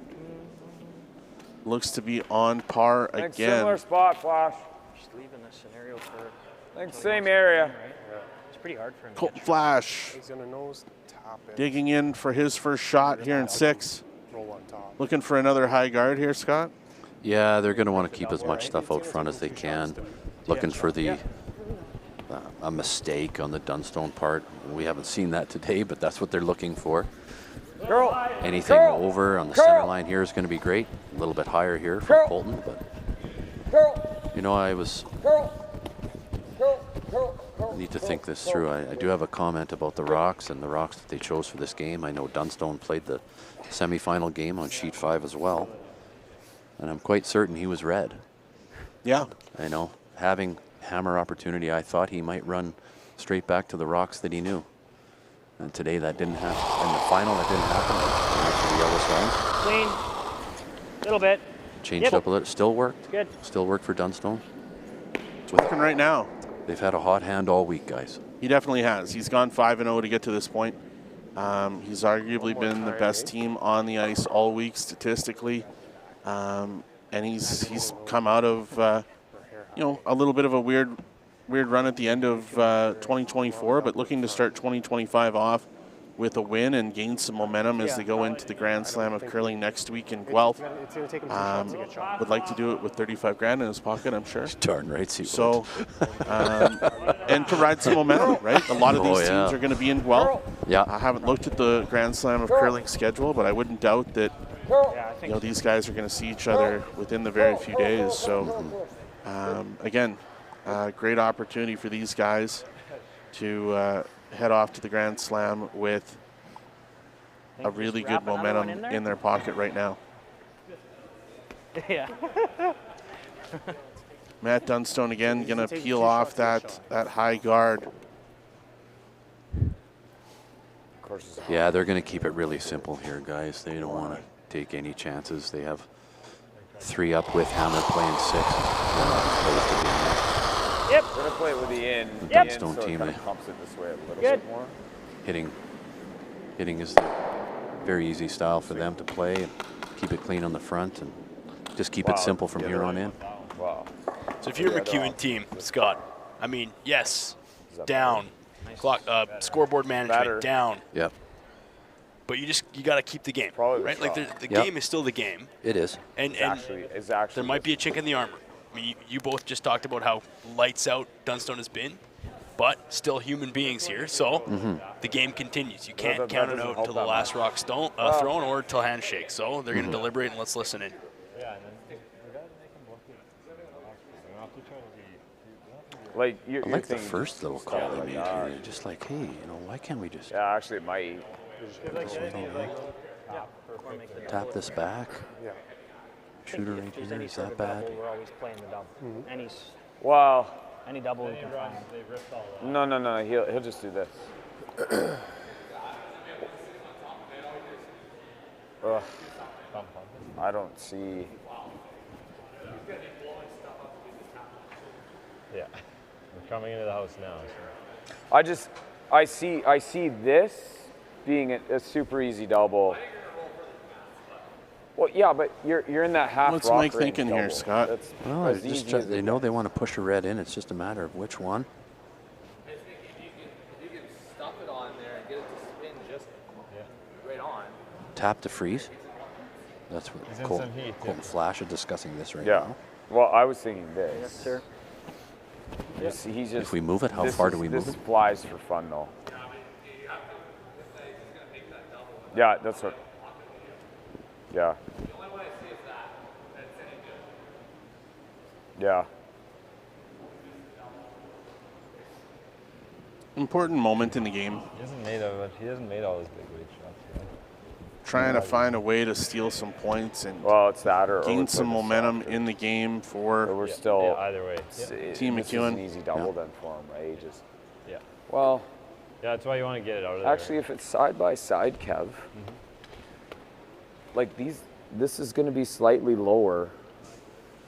looks to be on par Think again. similar spot, Flash. Just leaving this scenario for. Think same area. It's pretty hard for him. Colt Flash He's gonna nose tap it. digging in for his first shot here in 6. Roll on top. Looking for another high guard here, Scott. Yeah, they're going to want to keep as much stuff out front as they can. Looking for the a mistake on the Dunstone part. We haven't seen that today, but that's what they're looking for. Curl. Anything Curl. over on the Curl. center line here is going to be great. A little bit higher here from Curl. Colton, but Curl. you know, I was Curl. Curl. Curl. Curl. need to think this through. I do have a comment about the rocks and the rocks that they chose for this game. I know Dunstone played the semifinal game on sheet 5 as well, and I'm quite certain he was red. Yeah. I know, having hammer opportunity, I thought he might run straight back to the rocks that he knew. And today that didn't happen. In the final, that didn't happen. The yellow zone. Clean. Little bit. Changed Yep. up a little. Still worked. Good. Still worked for Dunstone. It's working right now. They've had a hot hand all week, guys. He definitely has. He's gone 5-0 to get to this point. He's arguably been the best team on the ice all week statistically. And he's come out of, a little bit of a weird run at the end of 2024, but looking to start 2025 off with a win and gain some momentum as they go into the Grand Slam of Curling next week in Guelph. Would like to do it with 35 grand in his pocket, I'm sure. Darn right. So, and to ride some momentum, right? A lot of these teams are going to be in Guelph. Yeah. I haven't looked at the Grand Slam of Curling schedule, but I wouldn't doubt that these guys are going to see each other within the very few days. So, again, great opportunity for these guys to head off to the Grand Slam with a really good momentum in their pocket right now. Yeah. Matt Dunstone again going to peel off that high guard. Yeah, they're going to keep it really simple here, guys. They don't want to take any chances. They have 3 up with Hammer playing 6. Yep. We're gonna play it with the in. The Dunstone team, kind of pumps it this way a little bit more. Hitting is the very easy style for them to play, and keep it clean on the front, and just keep it simple from here on in. Wow. So if you're a McEwen team, Scott, I mean, yes, down, clock, scoreboard management down. Yep. But you got to keep the game, right? Like the game is still the game. It is. And there might be a chink in the armor. I mean, you both just talked about how lights out Dunstone has been, but still human beings here. So the game continues. You can't count it out until the last rock thrown or till handshake. So they're going to deliberate, and let's listen in. Like I like the first little call they made here. Just like, hey, why can't we just? Yeah, actually, it might. Tap this back. Yeah. Shooter right here. Is that bad? We're always playing the double. Any double we can find. No. He'll just do this. Ugh. I don't see. Yeah, we're coming into the house now. So. I see this being a super easy double. Well, yeah, but you're in that half. What's Mike thinking here, Scott? Well, they know they want to push a red in. It's just a matter of which one. You can stuff it on there and get it to spin just right on. Tap to freeze. That's what Colton Flash are discussing this right now. Well, I was thinking this. Yes, sir. He's just, if we move it, how far do we move it? This flies for fun, though. Yeah, that's what. Yeah. Yeah. Important moment in the game. He hasn't made all his big weight shots yet. Trying to find a way to steal some points and it's that or gain some momentum in the game for we're still either way. Team this McEwen. Is an easy double then for him, right? Yeah. Well. Yeah, that's why you want to get it out of there. Actually, if it's side by side, Kev, like this is going to be slightly lower.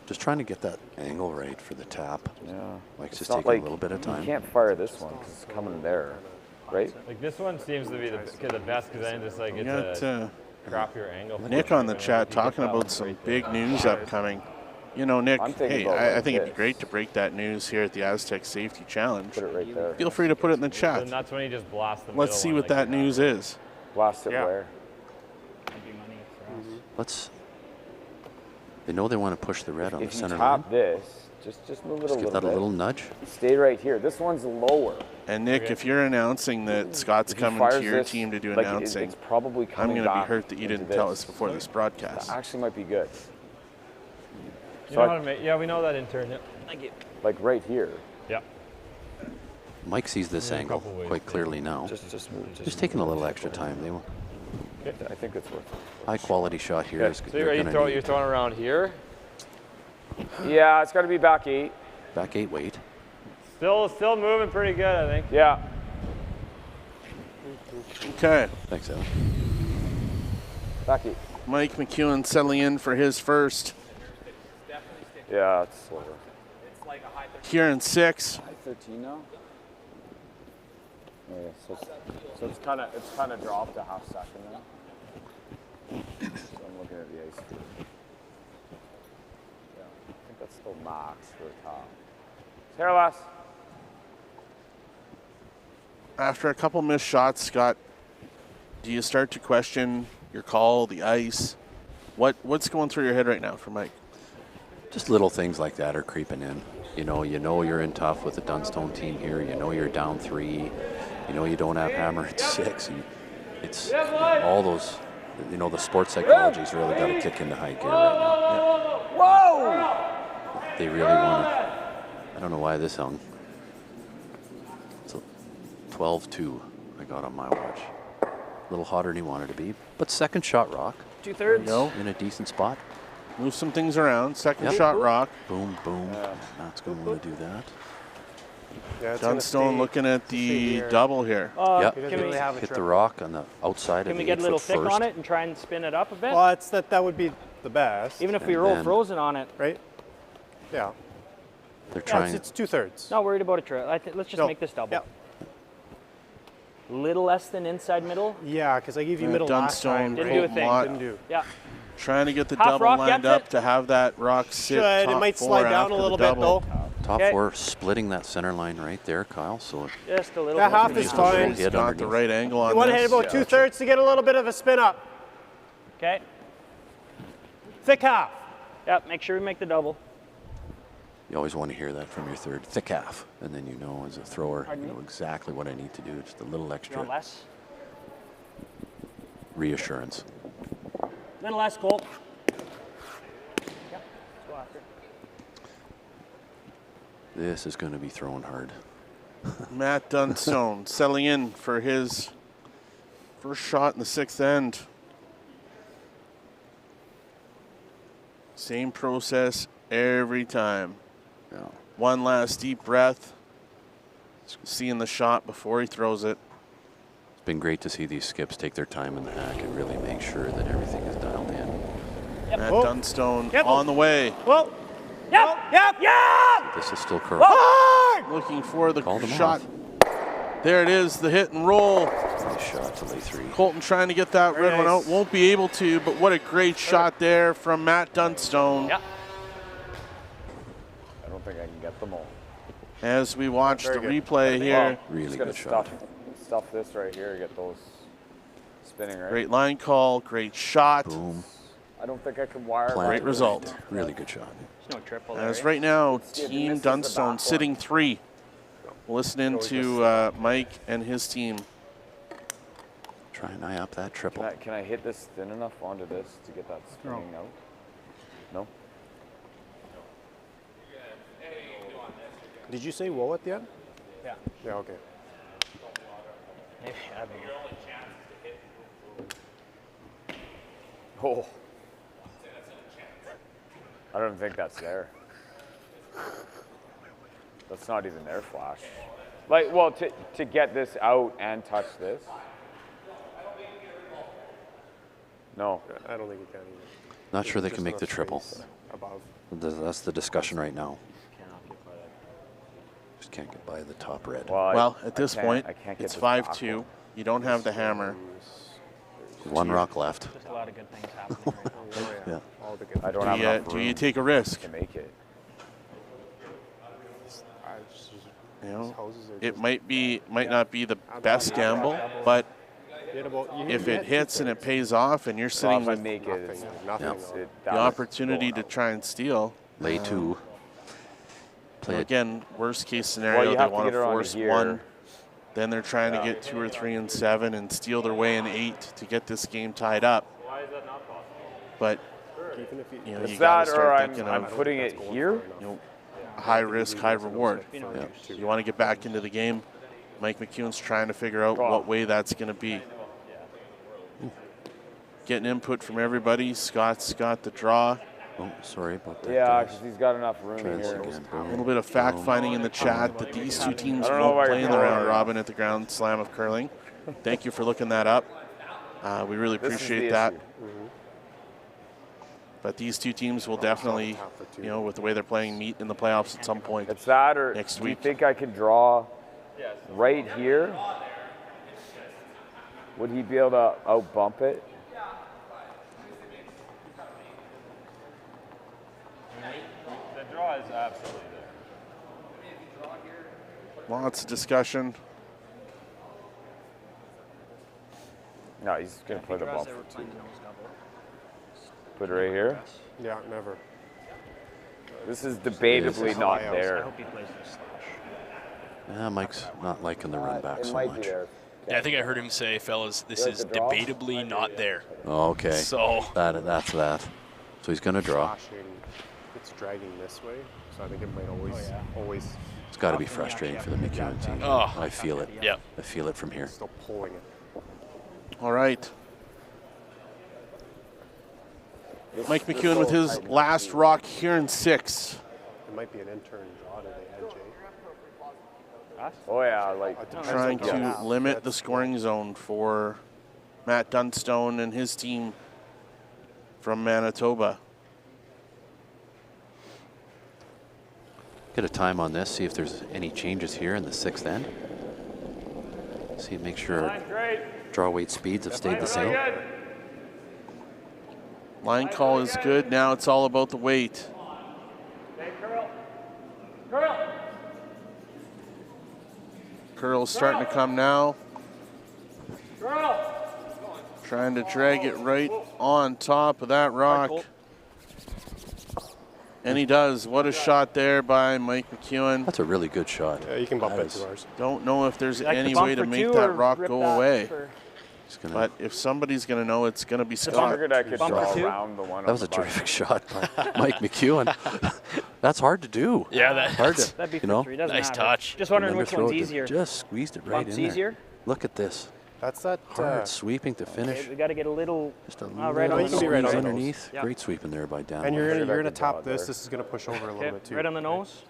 Just trying to get that angle right for the tap. Yeah. Like it's just taking a little bit of time. You can't fire this one because it's coming there, right? Like this one seems to be the best because then just like it's a crappier angle. Nick on the chat talking about some big news upcoming. Nick, hey, I think it'd be great to break that news here at the Astec Safety Challenge. Put it right there. Feel free to put it in the chat. And that's when you just blast them. Let's see what that news is. Blast it where? They know they want to push the red on the center line. If you tap line. this, just move it Just a little bit. give that a little nudge. Stay right here. This one's lower. And Nick, if you're announcing that Scott's coming to your team to do announcing, it's probably I'm going to be hurt that you didn't tell us before this broadcast. That actually might be good. You know how to make, yeah, we know that intern. Yep. Thank you. Like right here. Yeah. Mike sees this angle quite clearly now. Just taking a little extra time. They will. I think it's worth it. High quality shot here. Is so you're throwing around here? Yeah, it's got to be back 8. Back 8 weight. Still moving pretty good, I think. Yeah. Okay. Thanks, Evan. Back 8. Mike McEwen settling in for his first. Yeah, it's slower. Here in 6. High 13 now. Yeah, so it's kind of dropped a half second now. So I'm looking at the ice. Yeah, I think that's still max for the top. Hairless. After a couple missed shots, Scott Do you start to question your call, the ice? What's going through your head right now for Mike? Just little things like that are creeping in. You know you're in tough with the Dunstone team here. You know you're down 3. You know you don't have hammer at 6. And it's all those, the sports psychology's really got to kick into high gear right now. Whoa! They really want to. I don't know why this hung. It's a 12-2 I got on my watch. A little hotter than he wanted to be, but second shot rock. 2/3. In a decent spot. Move some things around. Second shot rock. Boom, boom. Matt's going to want to do that. Yeah, Dunstone looking at the double here. Yep. Can we hit the rock on the outside Can of we the get a little 8-foot thick first. on it and try and spin it up a bit? Well, that would be the best. Even if we And roll then- frozen on it. Right? Yeah. They're Yeah, trying. it's 2/3. Not worried about a trail. Let's just No. make this double. Yeah. Little less than inside middle. Yeah, because I gave you middle last time. Didn't do a thing. Didn't do. Yeah. Trying to get the Half double rock lined gets up it. to have that rock sit Should. top It might 4 slide down after a the little bit double. though. Top Okay. 4 splitting that center line right there, Kyle. So Just a little That bit. half is fine. He's got the right angle on You want to this. hit about 2/3 to get a little bit of a spin up. Okay. Thick half. Yep. Make sure we make the double. you always want to hear that from your third. Thick half. And then you know as a thrower, Pardon you me? know exactly what I need to do. Just a little You extra want less? reassurance. Little less, Colt. Yep. Let's go after it. This is going to be thrown hard. Matt Dunstone settling in for his first shot in the 6th end. Same process every time. Yeah. One last deep breath. Seeing the shot before he throws it. It's been great to see these skips take their time in the hack and really make sure that everything is dialed in. Yep. Matt Oh. Dunstone Yep. on the way. Whoa. Yep. Yep. Yep. This is still curved. Looking for the Called him shot. off. There it is, the hit and roll. Nice shot to lay 3. Colton trying to get that red one out. Won't be able to, but what a great shot there from Matt Dunstone. Yep. I don't think I can get them all. As we watch the Very good. replay here. Really Just gotta good shot. stuff this right here, get those spinning right. Great line call, great shot. Boom. I don't think I can wire. Plant Great it result. right there. Really good shot. There's no triple there. As eh? right now, if he Team misses the Dunstone back sitting 3. Listening to Mike and his team. Try and eye up that triple. Can I hit this thin enough onto this to get that spinning out? No. Did you say whoa at the end? Yeah. Yeah, okay. Maybe. I don't know. Oh. I don't think that's there. That's not even their flash. Like, well, to get this out and touch this. No. I don't think you can either. Not sure they Just can make the enough triple. space above. That's the discussion right now. Just can't get by the top red. Well, at this point, I can't get it's this back 5-2. one. You don't have the hammer. One rock left. Just a lot of good things happening right now. Yeah. All the good. I don't have enough Do you room take a risk? to make it. You know, houses are it just- might not be the best gamble, but if it hits and it pays off, and you're sitting Well, if I with make it, it's Nothing. the opportunity to try and steal. Lay 2. Play it. Again, worst case Well, scenario, you they have to want get to her onto force here. 1. Then they're trying to get 2 or 3 and 7 and steal their way in 8 to get this game tied up. Why is that not possible? But Even if you know, It's you got to that, or start I'm thinking of putting it here. you know, high risk, high reward. Yeah. You want to get back into the game. Mike McEwen's trying to figure out what way that's going to be. Getting input from everybody. Scott's got the draw. Oh, sorry about that. Yeah, guys. because he's got enough room Try this here. again. A little bit of fact finding in the chat that these two teams I don't know won't why play you're in the round calling. robin at the Ground Slam of Curling. Thank you for looking that up. We really This is appreciate the that. issue. But these two teams will definitely, you know, with the way they're playing, meet in the playoffs at some point. It's that, or Next do you week. think I could draw right here? Would he be able to out bump it? The draw is absolutely there. Lots of discussion. No, he's going to play the ball for 2. Put it right here. Yeah, never. This is debatably not there. I hope he plays this slash. Yeah, Mike's not liking the run back so much. Yeah, I think I heard him say, fellas, this is debatably not there. Oh, okay. So that's that. So he's going to draw. Slashing, it's dragging this way, so I think it might always. It's got to be frustrating for the McEwen team. Oh. I feel it. Yeah. I feel it from here. Still pulling it. All right. Mike McEwen with his last rock here in 6. It might be an intern draw to the edge. Oh yeah, like Trying to limit the scoring zone for Matt Dunstone and his team from Manitoba. Get a time on this, see if there's any changes here in the 6th end. See, make sure draw weight speeds have stayed the same. Line call is good. Now it's all about the weight. Curl's starting to come now. Trying to drag it right on top of that rock. And he does. What a shot there by Mike McEwen. That's a really good shot. Yeah, you can bump into ours. Don't know if there's any way to make that rock go away. But if somebody's going to know, it's going to be Scott. I figured I could draw around the one. That was a terrific shot by Mike McEwen. That's hard to do. Yeah, that's hard to, That'd be you know. for 3. Doesn't Nice matter. touch. Just wondering Remember which one's throw it to- easier. Just squeezed it right Bump's in there. easier? Look at this. That's that. Hard sweeping to finish. Okay, we got to get a little. Just a right little on the squeeze right on those. underneath. Yeah. Great sweeping there by Dan. And you're Myers. gonna tap this. This is gonna push over a Okay, little bit too. right on the nose.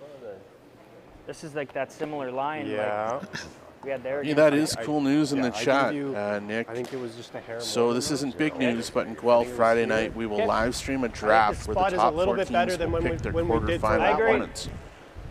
This is like that similar line. Yeah. Like we had there. Yeah, that is cool news in the I gave chat, you- Nick. I think it was just a hair. So more this than isn't those. big news, but in Guelph Friday night, we will live stream a draft where the spot is a top little 4 bit better teams than will when pick their we did for quarterfinal that one. opponents.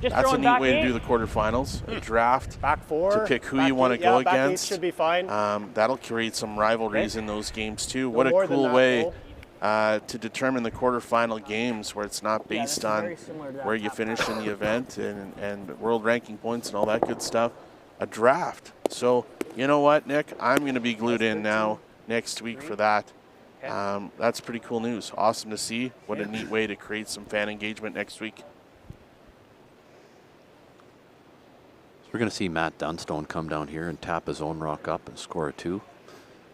Just That's a throwing neat back way to eight. do the quarterfinals, a draft Back 4 to pick who back you want to eight, go yeah, back eight against. should be fine. That'll create some rivalries in those games too. What more a than cool that, way though. to determine the quarterfinal games where it's not Yeah, based this is on very similar to that where you top finish in the event and world ranking points and all that good stuff. A draft. So you know what, Nick? I'm going to be glued in now next week for that. That's pretty cool news. Awesome to see. What a neat way to create some fan engagement next week. We're going to see Matt Dunstone come down here and tap his own rock up and score a 2.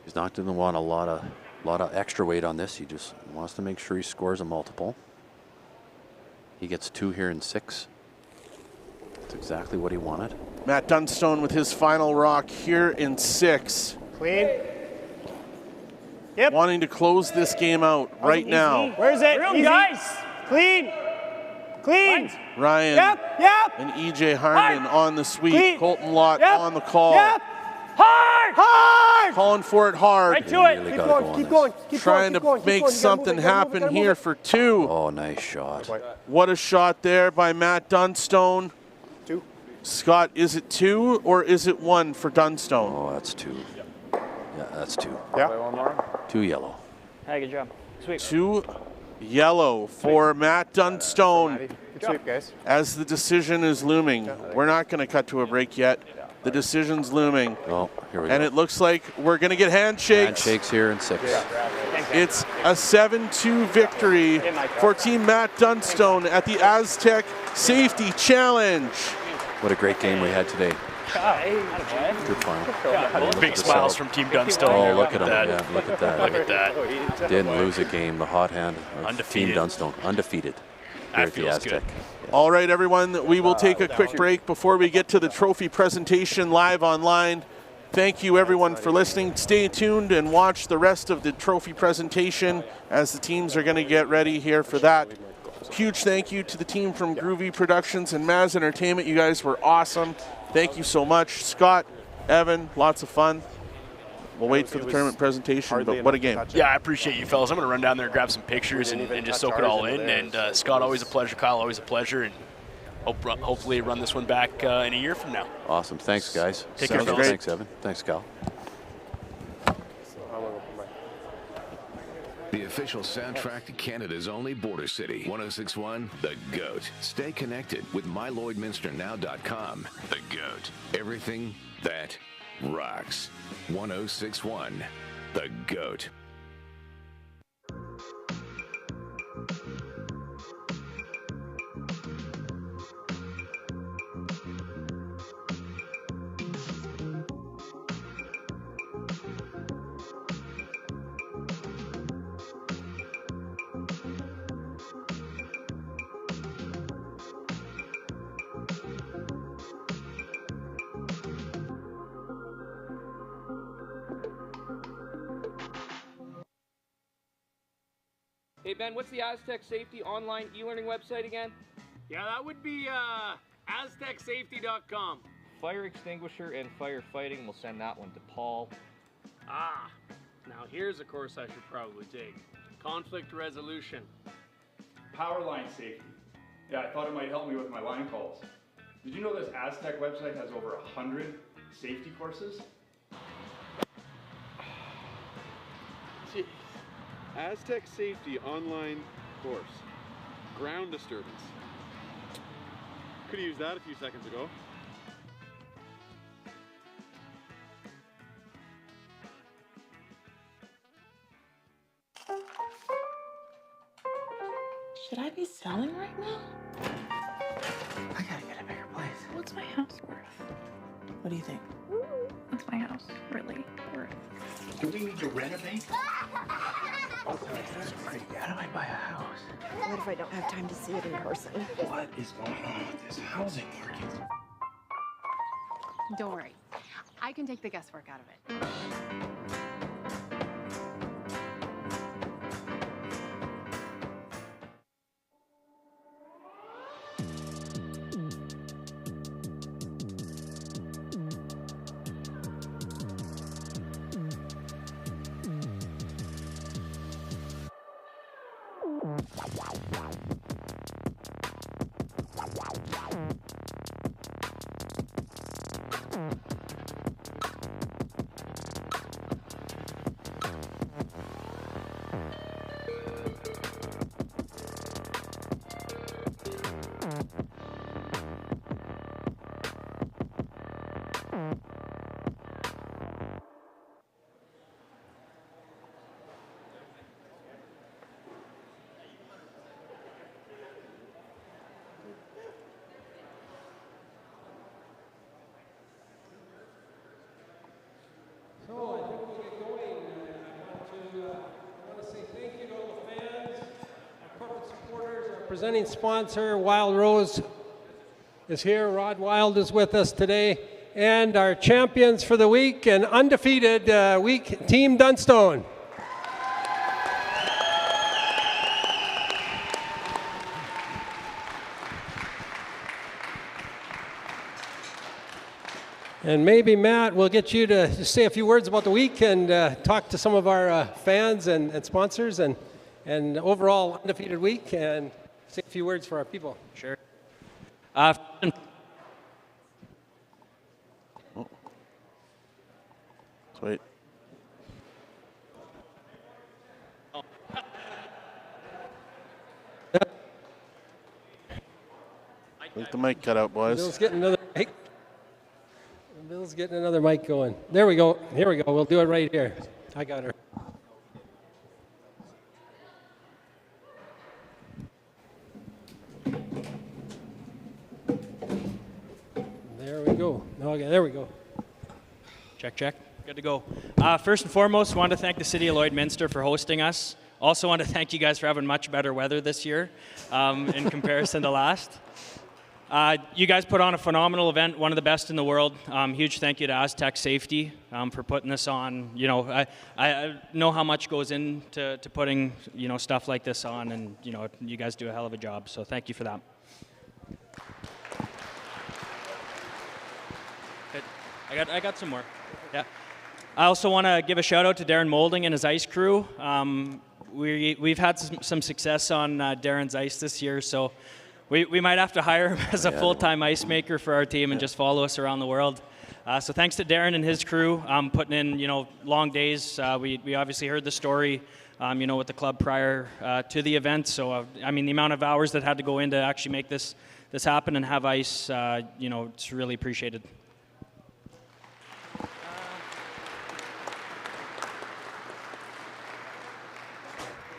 He's not going to want a lot of extra weight on this. He just wants to make sure he scores a multiple. He gets 2 here in 6. That's exactly what he wanted. Matt Dunstone with his final rock here in 6. Clean. Yep. Wanting to close this game out right now. Where's it? Room, Easy. guys. Clean. Clean. Ryan Yep. and EJ Harmon on the sweep. Clean. Colton Lott Yep. on the call. Yep. Hard. Hard. Calling for it hard. Right to it. Really Keep gotta going. go on Keep this. going. Keep Trying going. to make You gotta move something it, you gotta move it, happen you gotta move here it. for 2. Oh, nice shot. What a shot there by Matt Dunstone. 2. Scott, is it 2 or is it 1 for Dunstone? Oh, that's 2. Yeah, that's 2. Yeah. Play one more. 2 yellow. Hey, good job. Sweet. 2 yellow for Matt Dunstone Good sweep, guys. as the decision is looming. We're not going to cut to a break yet. The decision's looming. Oh, here we And go. it looks like we're going to get handshakes. Handshakes here in 6. It's a 7-2 victory for Team Matt Dunstone at the Astec Safety Challenge. What a great game we had today. Good final. Big smiles from Team Dunstone. Oh, look at him. that. Yeah, look at that. Look at that. Didn't lose a game. The hot hand of Undefeated. Team Dunstone. Undefeated. That Here at the feels Aztec. good. All right, everyone, we will take a quick break before we get to the trophy presentation live online. Thank you, everyone, for listening. Stay tuned and watch the rest of the trophy presentation as the teams are going to get ready here for that. Huge thank you to the team from Groovy Productions and Maz Entertainment. You guys were awesome. Thank you so much. Scott, Evan, lots of fun. We'll wait for the tournament presentation, but what a game. Yeah, I appreciate you fellas. I'm going to run down there, grab some pictures, and just soak it all in. And Scott, always a pleasure. Kyle, always a pleasure. And hopefully run this one back in a year from now. Awesome. Thanks, guys. Take care, Sounds fellas. Thanks, Evan. Thanks, Cal. The official soundtrack to Canada's only border city, 1061 The GOAT. Stay connected with MyLloydminsterNow.com. The GOAT. Everything that rocks. 1061 the GOAT. Hey Ben, what's the Astec Safety online e-learning website again? Yeah, that would be AstecSafety.com. Fire extinguisher and firefighting, we'll send that one to Paul. Ah, now here's a course I should probably take. Conflict resolution. Power line safety. Yeah, I thought it might help me with my line calls. Did you know this Astec website has over 100 safety courses? Jeez. Astec Safety online course. Ground disturbance. Could have used that a few seconds ago. Should I be selling right now? I gotta get a bigger place. What's my house worth? What do you think? What's my house really worth? Do we need to renovate? Oh, that's pretty. How do I buy a house? What if I don't have time to see it in person? What is going on with this housing market? Don't worry. I can take the guesswork out of it. So I think we'll get going. I want to say thank you to all the fans, our corporate supporters, our presenting sponsor, Wild Rose is here. Rod Wild is with us today. And our champions for the week and undefeated week, Team Dunstone. And maybe, Matt, we'll get you to say a few words about the week and talk to some of our fans and sponsors and overall undefeated week and say a few words for our people. Sure. Wait. I think the mic cut out, boys. Bill's getting another mic. Bill's getting another mic going. There we go. Here we go. We'll do it right here. I got her. There we go. Okay, there we go. Check, check. Good to go. First and foremost, want to thank the city of Lloydminster for hosting us. Also want to thank you guys for having much better weather this year in comparison to last. You guys put on a phenomenal event, one of the best in the world. Huge thank you to Astec Safety for putting this on. You know, I know how much goes into putting stuff like this on, and you guys do a hell of a job. So thank you for that. I got some more. Yeah. I also want to give a shout out to Darren Moulding and his ice crew. We've had some success on Darren's ice this year, so we might have to hire him as a full-time ice maker for our team and just follow us around the world. So thanks to Darren and his crew putting in long days. We obviously heard the story with the club prior to the event. So I mean the amount of hours that had to go in to actually make this happen and have ice, it's really appreciated.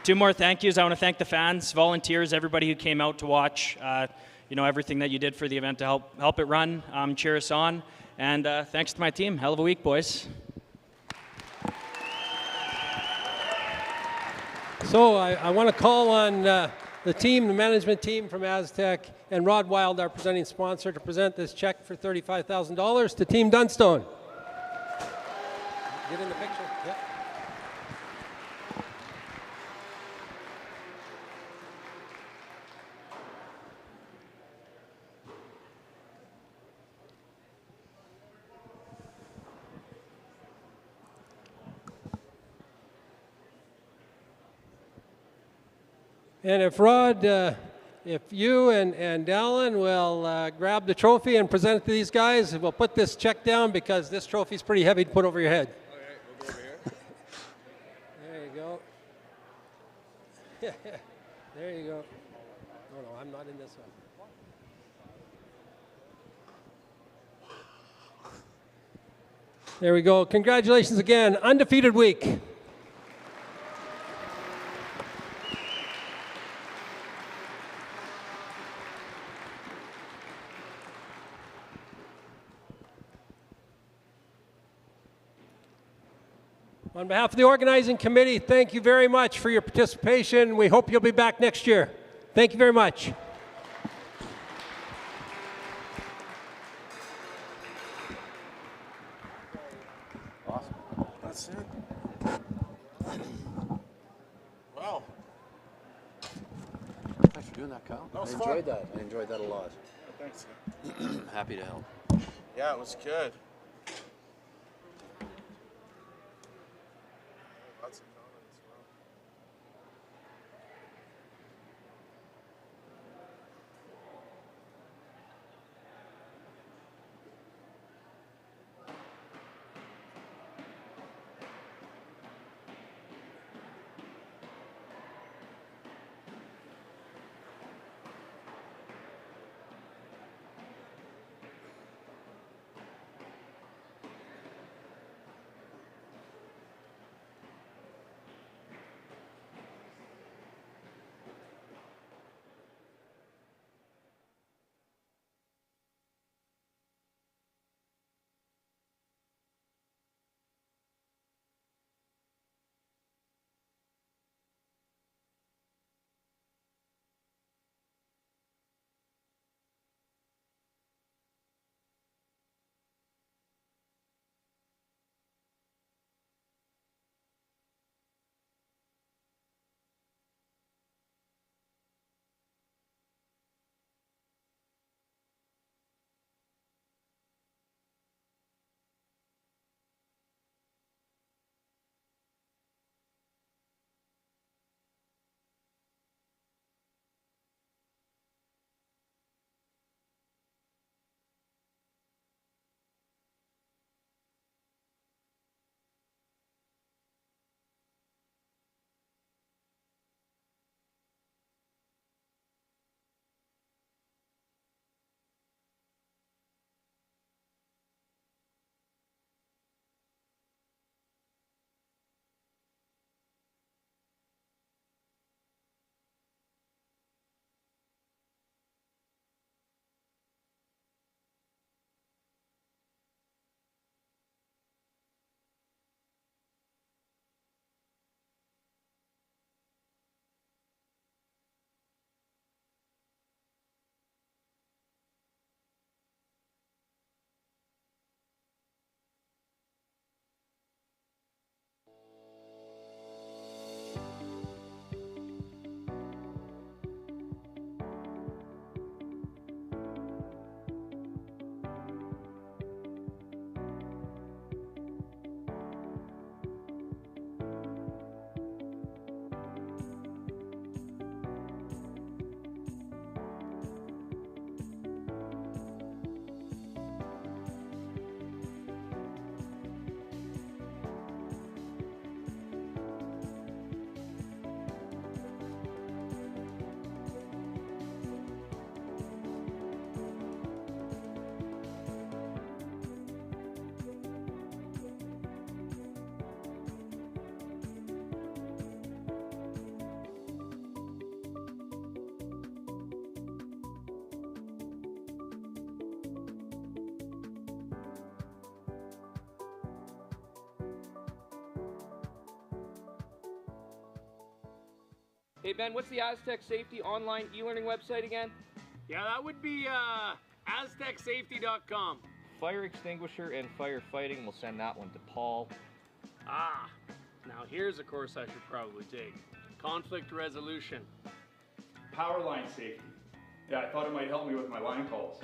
Two more thank yous. I want to thank the fans, volunteers, everybody who came out to watch. Everything that you did for the event to help it run, cheer us on. And thanks to my team. Hell of a week, boys. So I want to call on the team, the management team from Astec, and Rod Wild, our presenting sponsor, to present this check for $35,000 to Team Dunstone. Get in the picture. Yep. And if Rod, if you and Dallin will grab the trophy and present it to these guys, we'll put this check down because this trophy's pretty heavy to put over your head. All right, we'll go over here. There you go. There you go. No, I'm not in this one. There we go. Congratulations again. Undefeated week. On behalf of the organizing committee, thank you very much for your participation. We hope you'll be back next year. Thank you very much. Awesome. That's it. Wow. Thanks for doing that, Kyle. That was I fun. enjoyed that. I enjoyed that a lot. Thanks. Happy to help. Yeah, it was good. Lots of comments, wow. Hey Ben, what's the Astec Safety online e-learning website again? Yeah, that would be AstecSafety.com. Fire extinguisher and firefighting, we'll send that one to Paul. Ah, now here's a course I should probably take. Conflict resolution. Power line safety. Yeah, I thought it might help me with my line calls.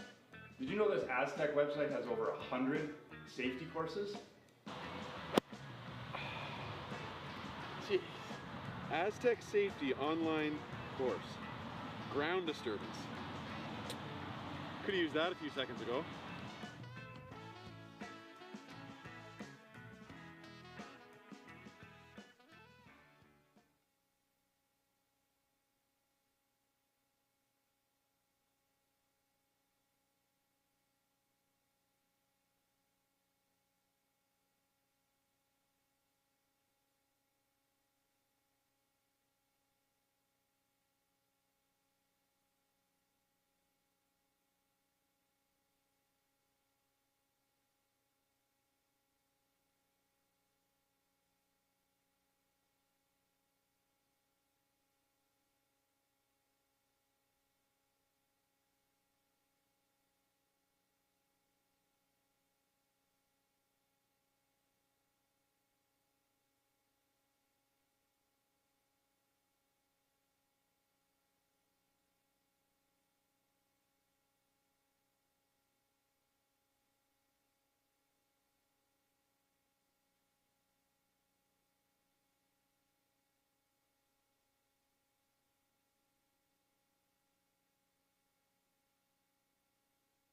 Did you know this Astec website has over 100 safety courses? Jeez. Astec Safety online course. Ground disturbance. Could have used that a few seconds ago.